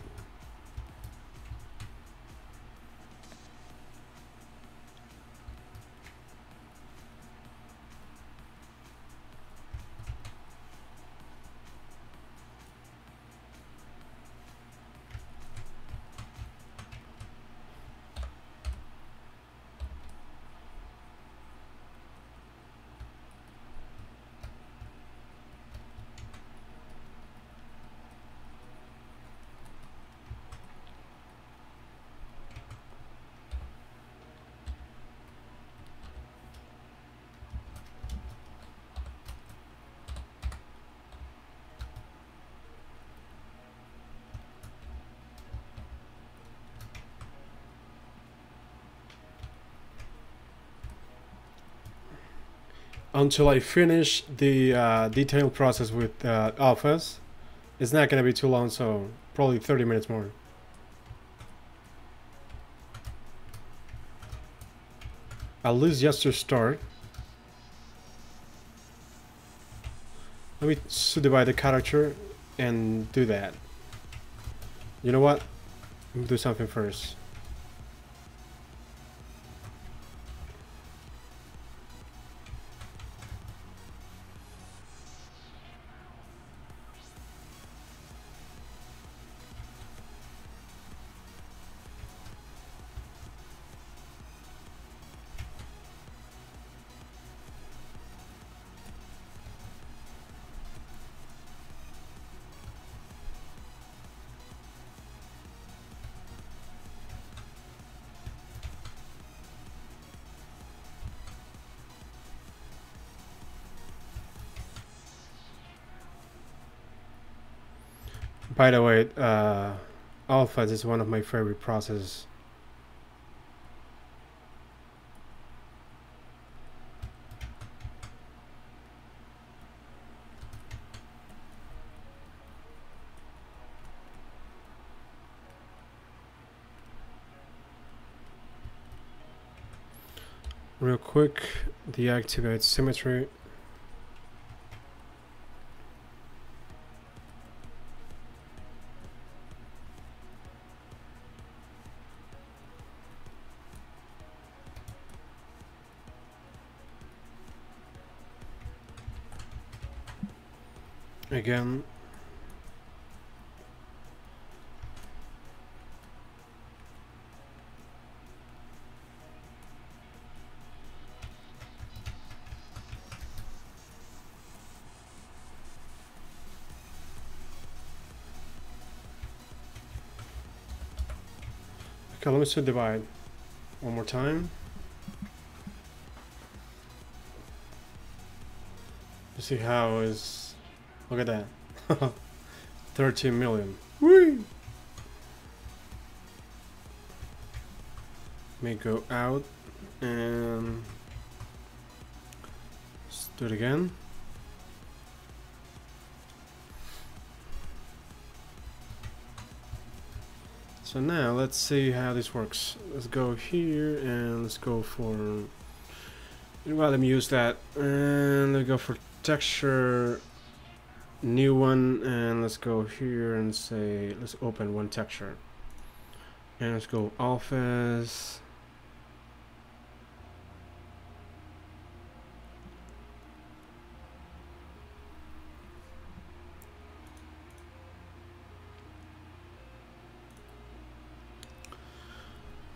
Speaker 1: until I finish the detail process with alphas. It's not gonna be too long, so probably 30 minutes more. At least just to start. Let me subdivide the character and do that. You know what? Let me do something first. By the way, alphas is one of my favorite processes. Real quick, deactivate symmetry. Again. Okay, let me subdivide one more time. You see how is, look at that. 13 million. Whee! May go out and let's do it again. So now let's see how this works. Let's go here and let's go for, well, let me use that, and let's go for texture, new one, and let's go here and say let's open one texture, and let's go alphas.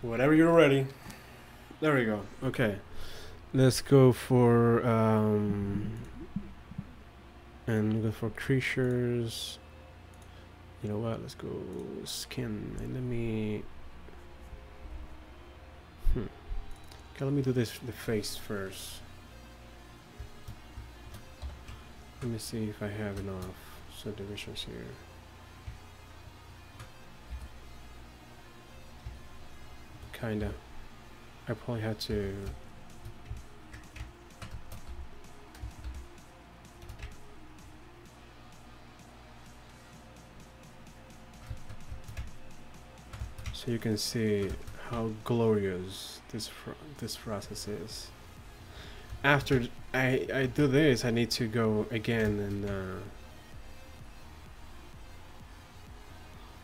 Speaker 1: Whatever you're ready. There we go. Okay, let's go for and go for creatures. You know what? Let's go skin. And let me. Okay, let me do this. The face first. Let me see if I have enough subdivisions here. Kinda. I probably had to. So you can see how glorious this process is. After I do this, I need to go again and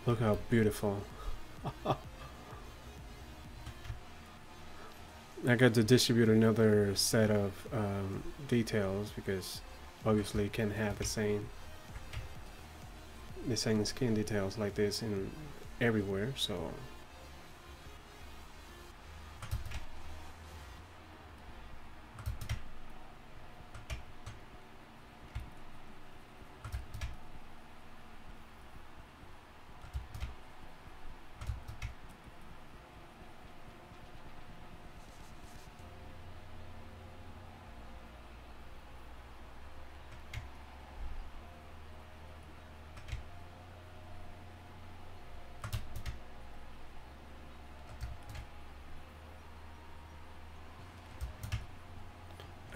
Speaker 1: look how beautiful. I got to distribute another set of details because obviously you can't have the same skin details like this in everywhere, so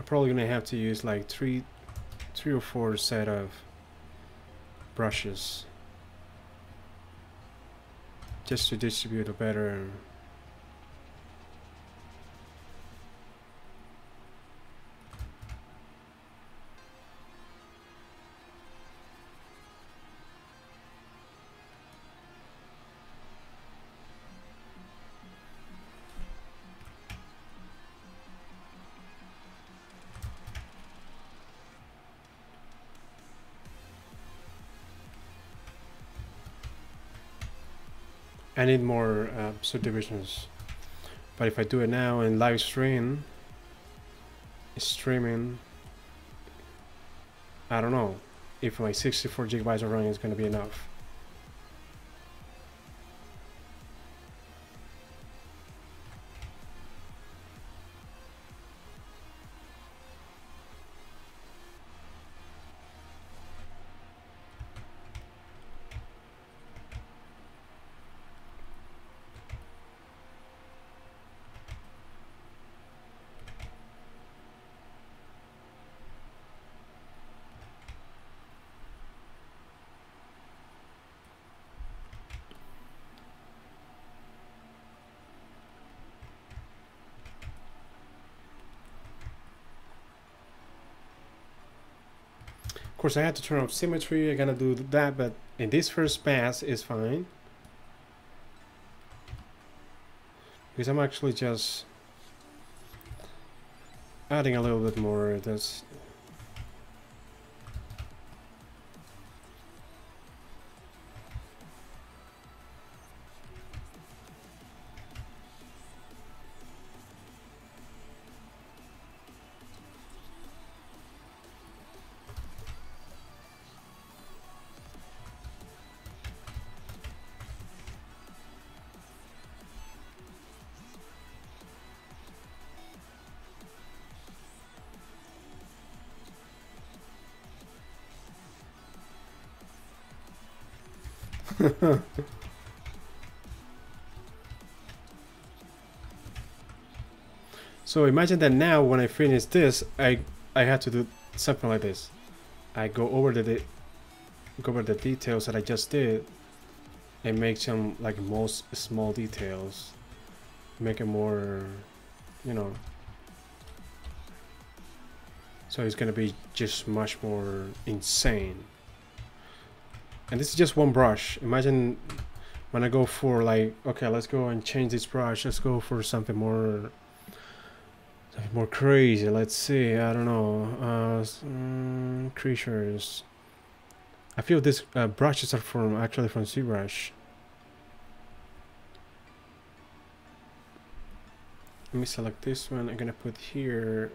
Speaker 1: I'm probably gonna have to use like three or four set of brushes just to distribute a better. I need more subdivisions, but if I do it now in live streaming, I don't know if my 64 gigabytes of RAM is going to be enough. Of course, I had to turn off symmetry. I gotta do that, but in this first pass is fine because I'm actually just adding a little bit more. That's so imagine that now when I finish this, I had to do something like this. I go over the details that I just did and make some like most small details, make it more, you know, so it's gonna be just much more insane. And this is just one brush. Imagine when I go for like, okay, let's go and change this brush, let's go for something more crazy. Let's see, I don't know, creatures. I feel these brushes are actually from ZBrush. Let me select this one. I'm gonna put here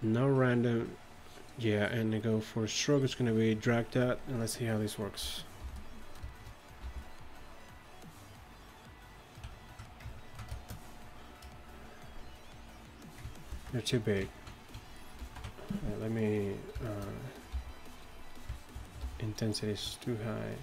Speaker 1: no random, yeah, and I go for stroke. It's gonna be drag that, and let's see how this works. They're too big. Let me intensity is too high.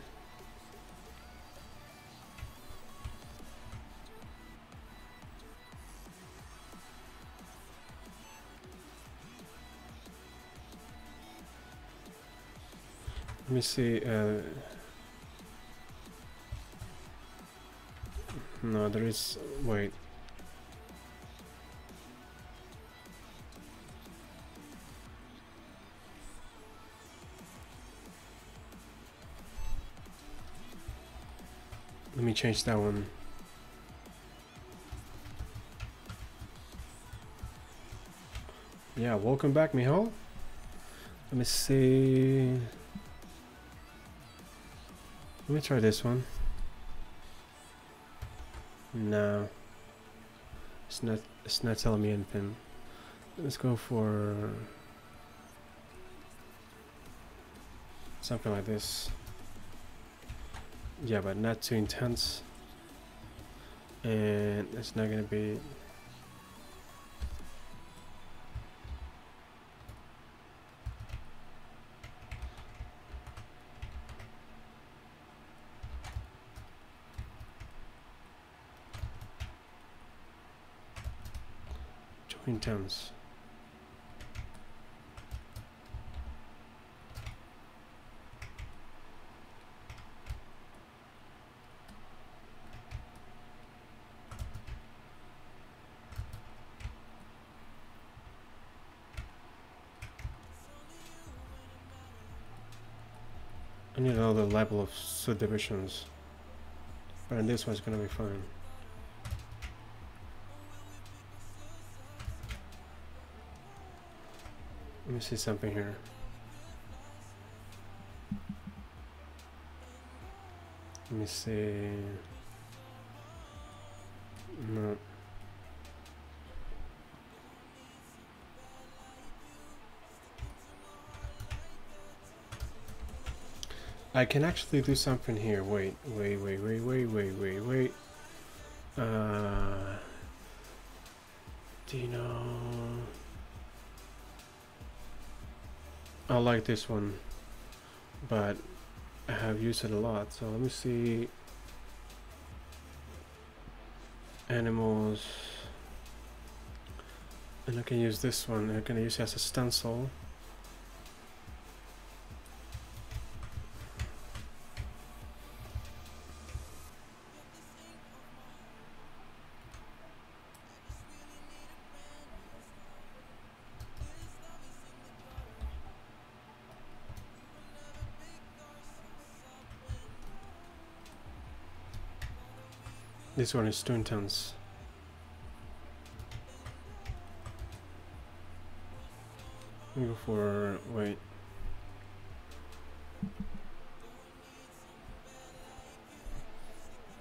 Speaker 1: Let me see. No, there is. Wait. Let me change that one. Yeah, welcome back, Mijo. Let me see. Let me try this one. No, it's not. It's not telling me anything. Let's go for something like this. Yeah, but not too intense, and it's not gonna be. intense. I need another level of subdivisions, but this one's gonna be fine. Let me see something here. Let me see. No. I can actually do something here. Wait. Do you know? I like this one, but I have used it a lot. So let me see. Animals. And I can use this one. I can use it as a stencil. This one is too intense. Let me go for, wait.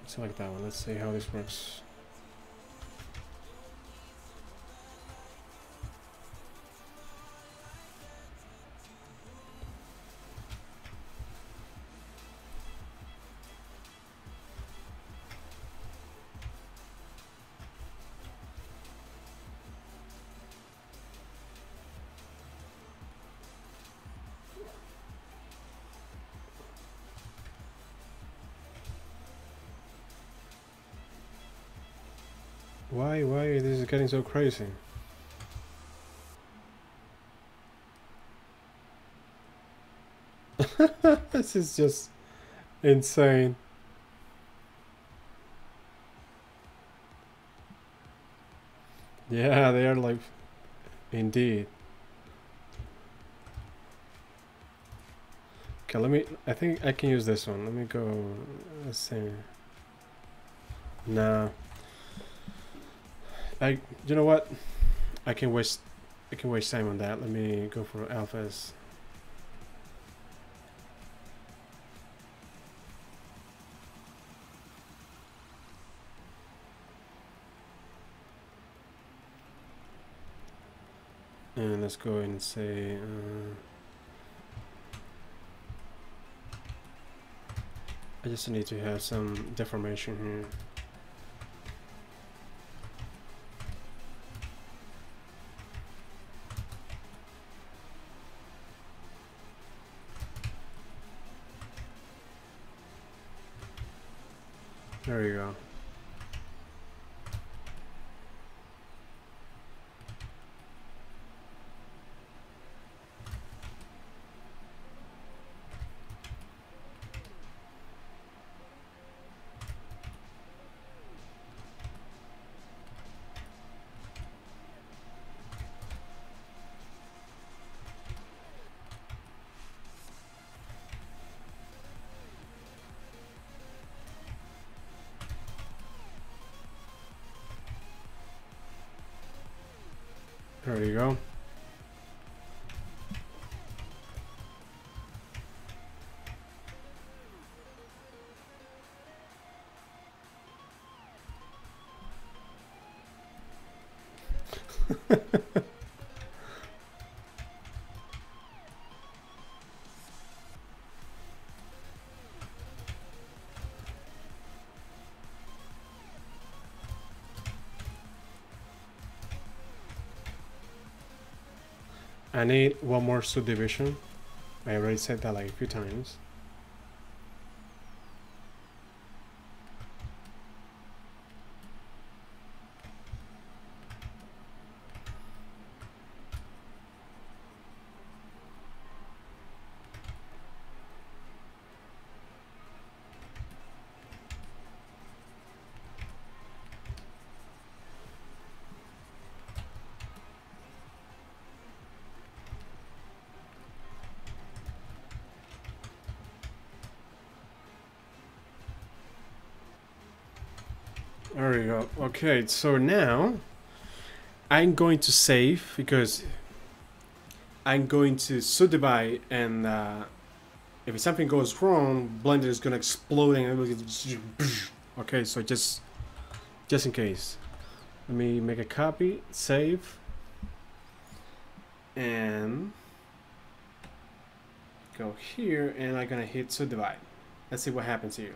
Speaker 1: Select that one. Let's see how this works. Why this is getting so crazy? This is just insane. Yeah, they are like, indeed. Okay, let me, I think I can use this one. Let me go, let's see. Nah. You know what? I can waste time on that. Let me go for alphas. And let's go and say I just need to have some deformation here. There you go. There you go. I need one more subdivision. I already said that like a few times. There we go. Okay, so now I'm going to save because I'm going to subdivide, and if something goes wrong, Blender is gonna explode and everything. Okay, so just in case, let me make a copy, save, and go here, and I'm gonna hit subdivide. Let's see what happens here.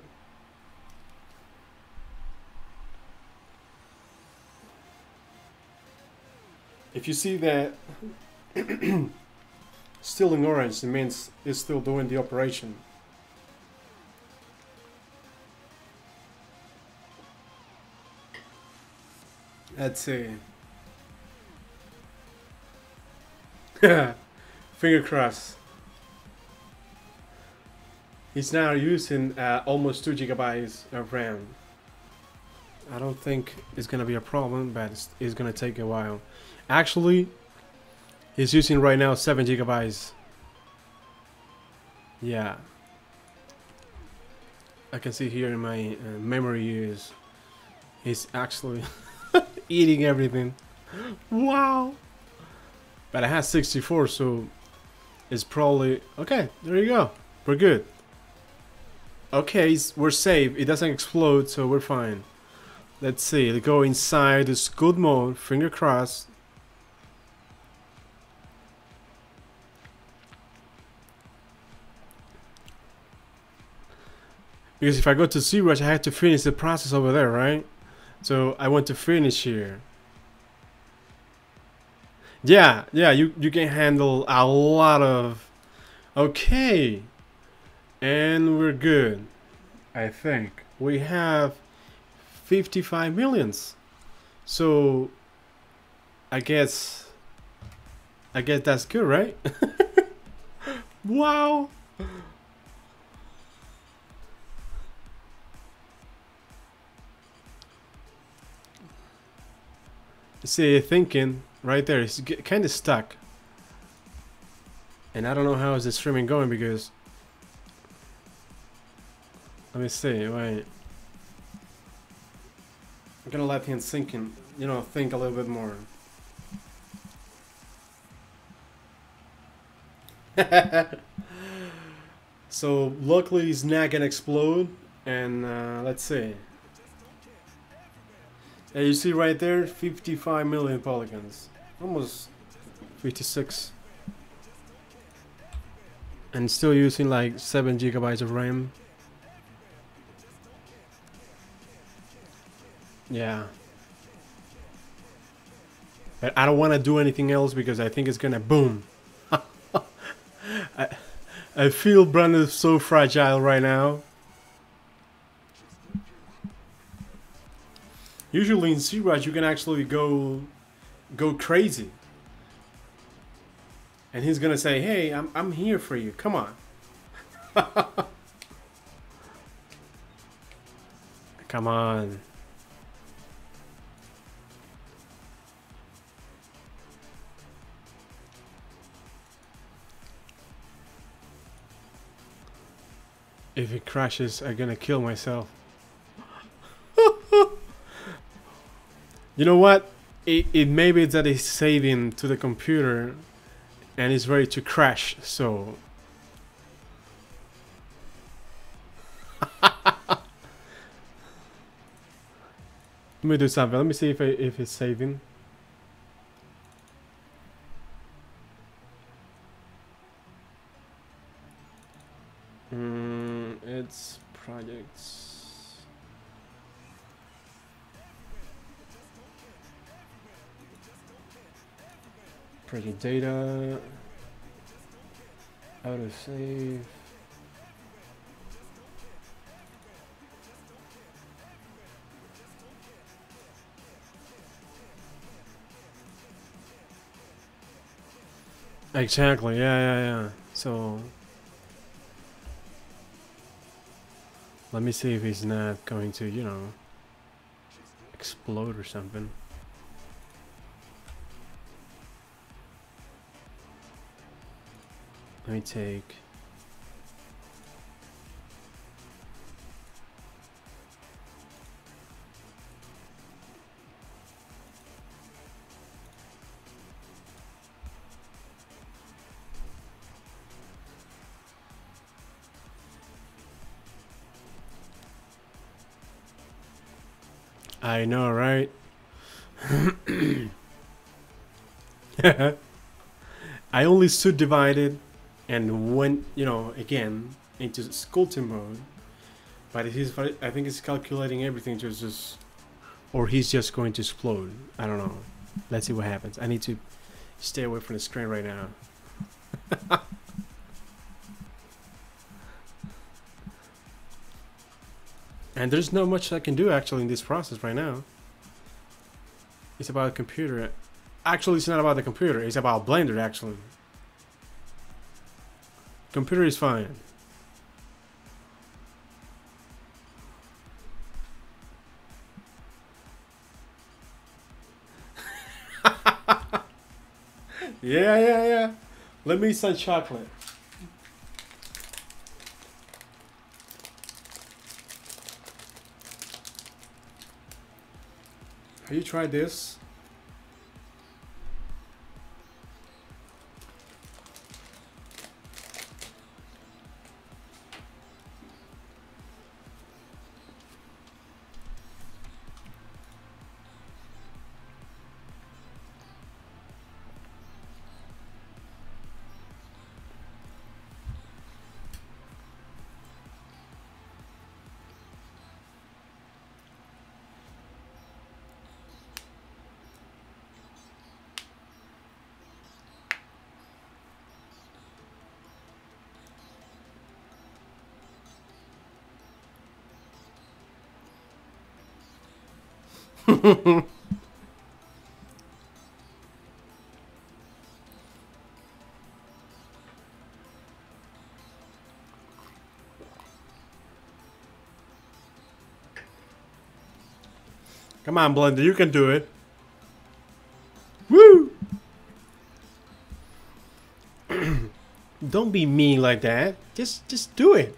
Speaker 1: If you see that still in orange, it means it's still doing the operation. Let's see. Finger crossed. He's now using almost 2 GB of RAM. I don't think it's gonna be a problem, but it's gonna take a while. Actually, he's using right now 7 GB. Yeah, I can see here in my memory use, he's actually eating everything. Wow! But I have 64, so it's probably okay. There you go. We're good. Okay, we're safe. It doesn't explode, so we're fine. Let's see. Let's go inside the good mode. Finger crossed. Because if I go to ZBrush, I have to finish the process over there, right? So I want to finish here. Yeah, you can handle a lot of... Okay. And we're good. I think. We have 55 millions. So I guess that's good, right? Wow. See, thinking right there, it's kind of stuck, and I don't know how is the streaming going because let me see. Wait, I'm gonna let him think a little bit more. So luckily it's not gonna explode, and let's see. Yeah, you see right there, 55 million polygons, almost 56, and still using like 7 GB of RAM. Yeah, but I don't want to do anything else because I think it's gonna boom. I feel Blender is so fragile right now. Usually in ZBrush you can actually go crazy, and he's gonna say, "Hey, I'm here for you. Come on." Come on. If it crashes, I'm gonna kill myself. You know what? It maybe that it's saving to the computer and it's ready to crash, so let me do something. Let me see if it's saving. It's projects. Project data, auto save. Exactly, yeah. So let me see if he's not going to, explode or something. Let me take... I know, right? I only subdivided and went, you know, again into sculpting mode. But I think he's calculating everything to just, or he's just going to explode. I don't know. Let's see what happens. I need to stay away from the screen right now. And there's not much I can do actually in this process right now. It's about the computer. Actually, it's not about the computer. It's about Blender actually. Computer is fine. Yeah. Let me eat some chocolate. Have you tried this? Come on, Blender, you can do it. Woo! Don't be mean like that. Just do it.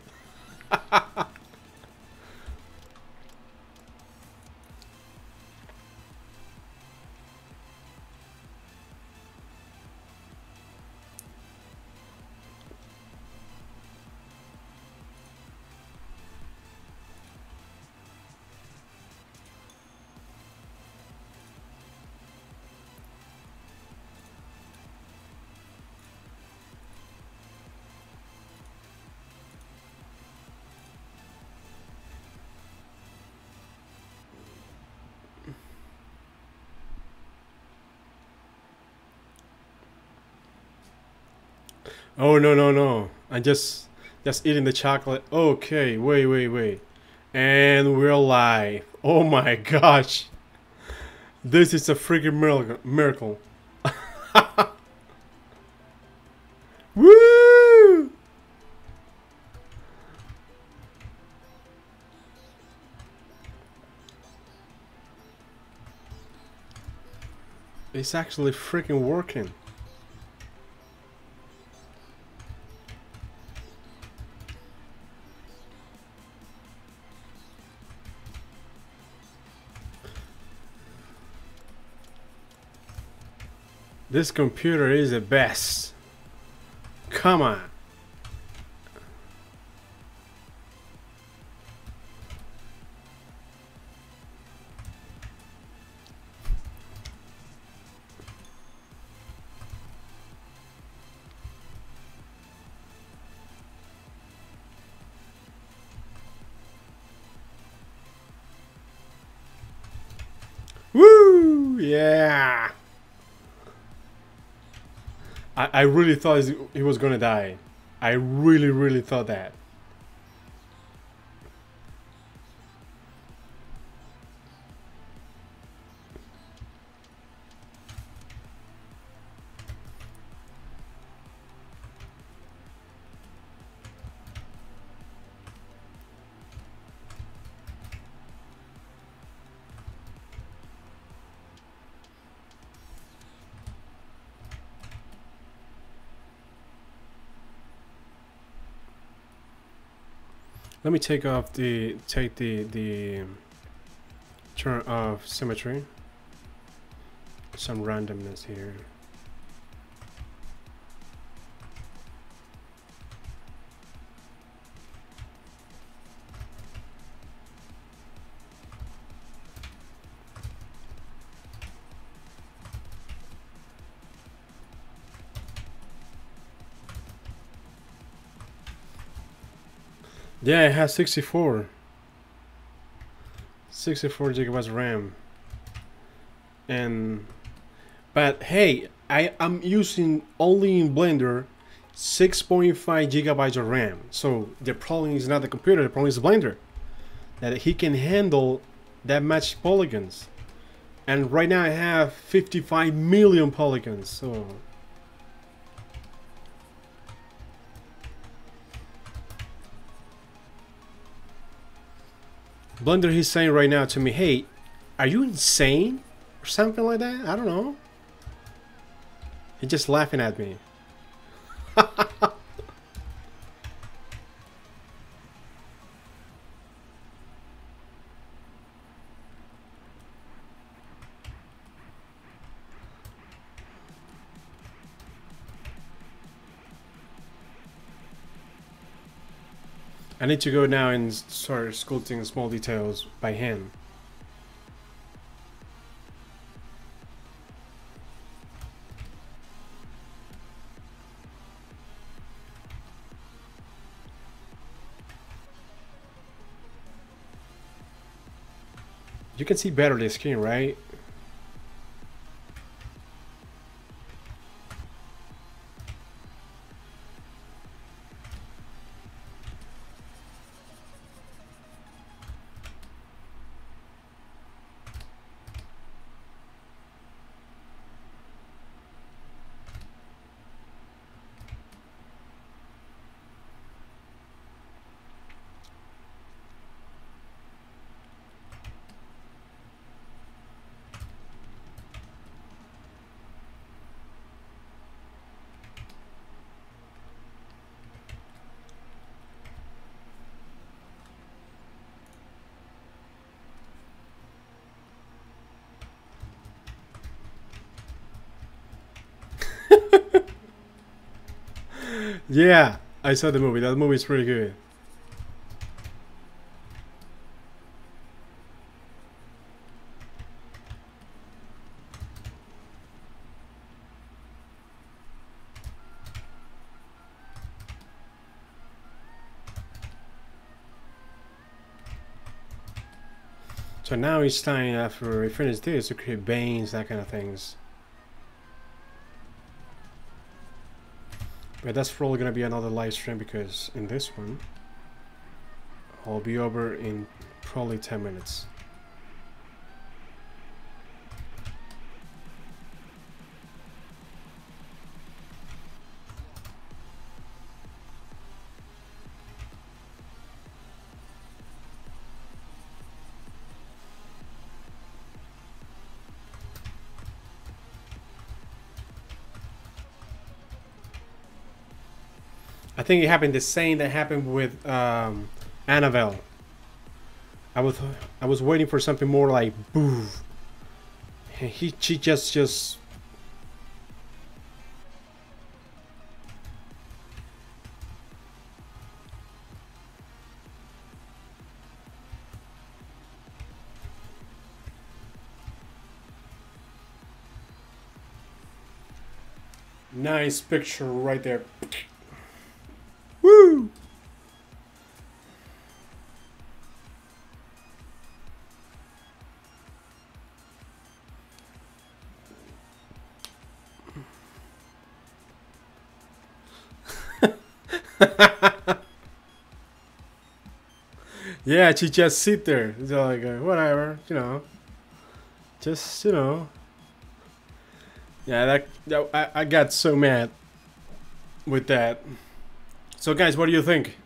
Speaker 1: Oh no. I just eating the chocolate. Okay, wait. And we're live. Oh my gosh. This is a freaking miracle. Woo! It's actually freaking working. This computer is the best. Come on. Woo! Yeah. I really thought he was gonna die. I really thought that. Let me take the turn off symmetry. Some randomness here. Yeah, it has 64 gigabytes RAM. And but hey, I'm using only in Blender 6.5 gigabytes of RAM. So the problem is not the computer, the problem is Blender, that he can handle that much polygons. And right now I have 55 million polygons. So Blender, he's saying right now to me, hey, are you insane? Or something like that? I don't know. He's just laughing at me. I need to go now and start sculpting small details by hand. You can see better the screen, right? Yeah, I saw the movie. That movie is pretty good. So now it's time, after we finish this, to create veins, that kind of things. But that's probably gonna be another live stream, because in this one I'll be over in probably 10 minutes. I think it happened the same that happened with Annabelle. I was waiting for something more like boo. And she just nice picture right there. Woo! Yeah, she just sit there. It's like whatever, you know. Just, you know. Yeah, I got so mad with that. So guys, what do you think?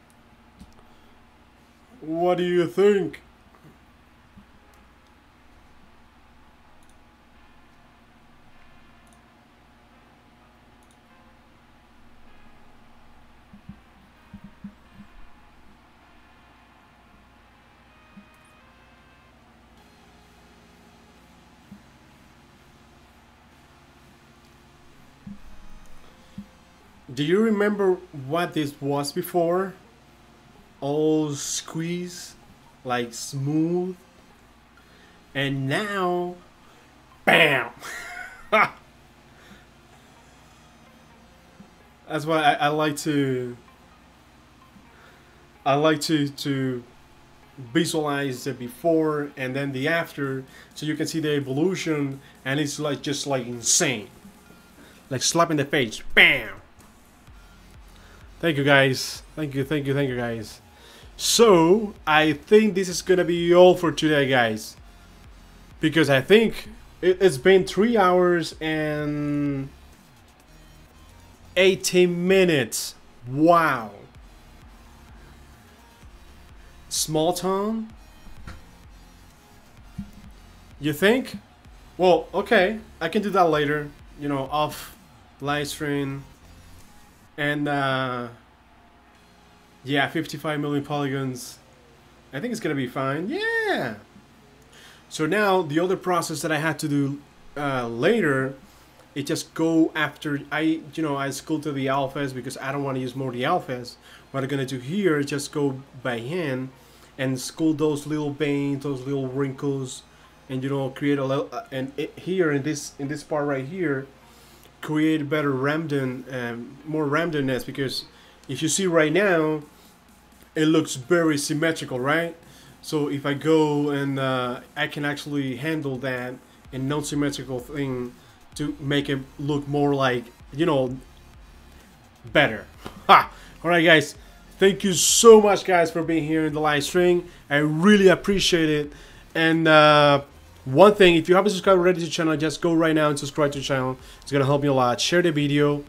Speaker 1: What do you think? Do you remember what this was before? All squeeze, like smooth. And now, bam! That's why I like to I like to visualize the before and then the after, so you can see the evolution, and it's like just like insane, like slap in the face, bam. Thank you guys, thank you guys. So I think this is gonna be all for today, guys, because I think it's been 3 hours and 18 minutes. Wow. Small town? You think? Well, okay, I can do that later, you know, off live stream. And yeah, 55 million polygons. I think it's gonna be fine. Yeah. So now the other process that I had to do later, it just go after I sculpted the alphas, because I don't want to use more the alphas. What I'm gonna do here is just go by hand and sculpt those little veins, those little wrinkles, and create a little here in this part right here, create better more randomness, because if you see right now, it looks very symmetrical, right? So if I go and I can actually handle that in non-symmetrical thing to make it look more like, better. Ha! Alright guys, thank you so much guys for being here in the live stream. I really appreciate it. And one thing, if you haven't subscribed already to the channel, just go right now and subscribe to the channel. It's gonna help me a lot. Share the video,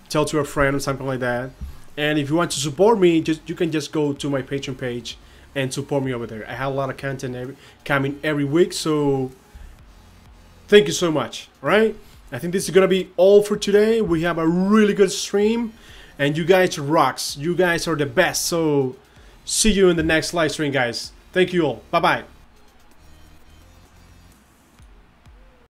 Speaker 1: tell to a friend or something like that. And if you want to support me, you can just go to my Patreon page and support me over there. I have a lot of content coming every week, so thank you so much. All right, I think this is gonna be all for today. We have a really good stream, and you guys rocks. You guys are the best. So see you in the next live stream, guys. Thank you all. Bye bye.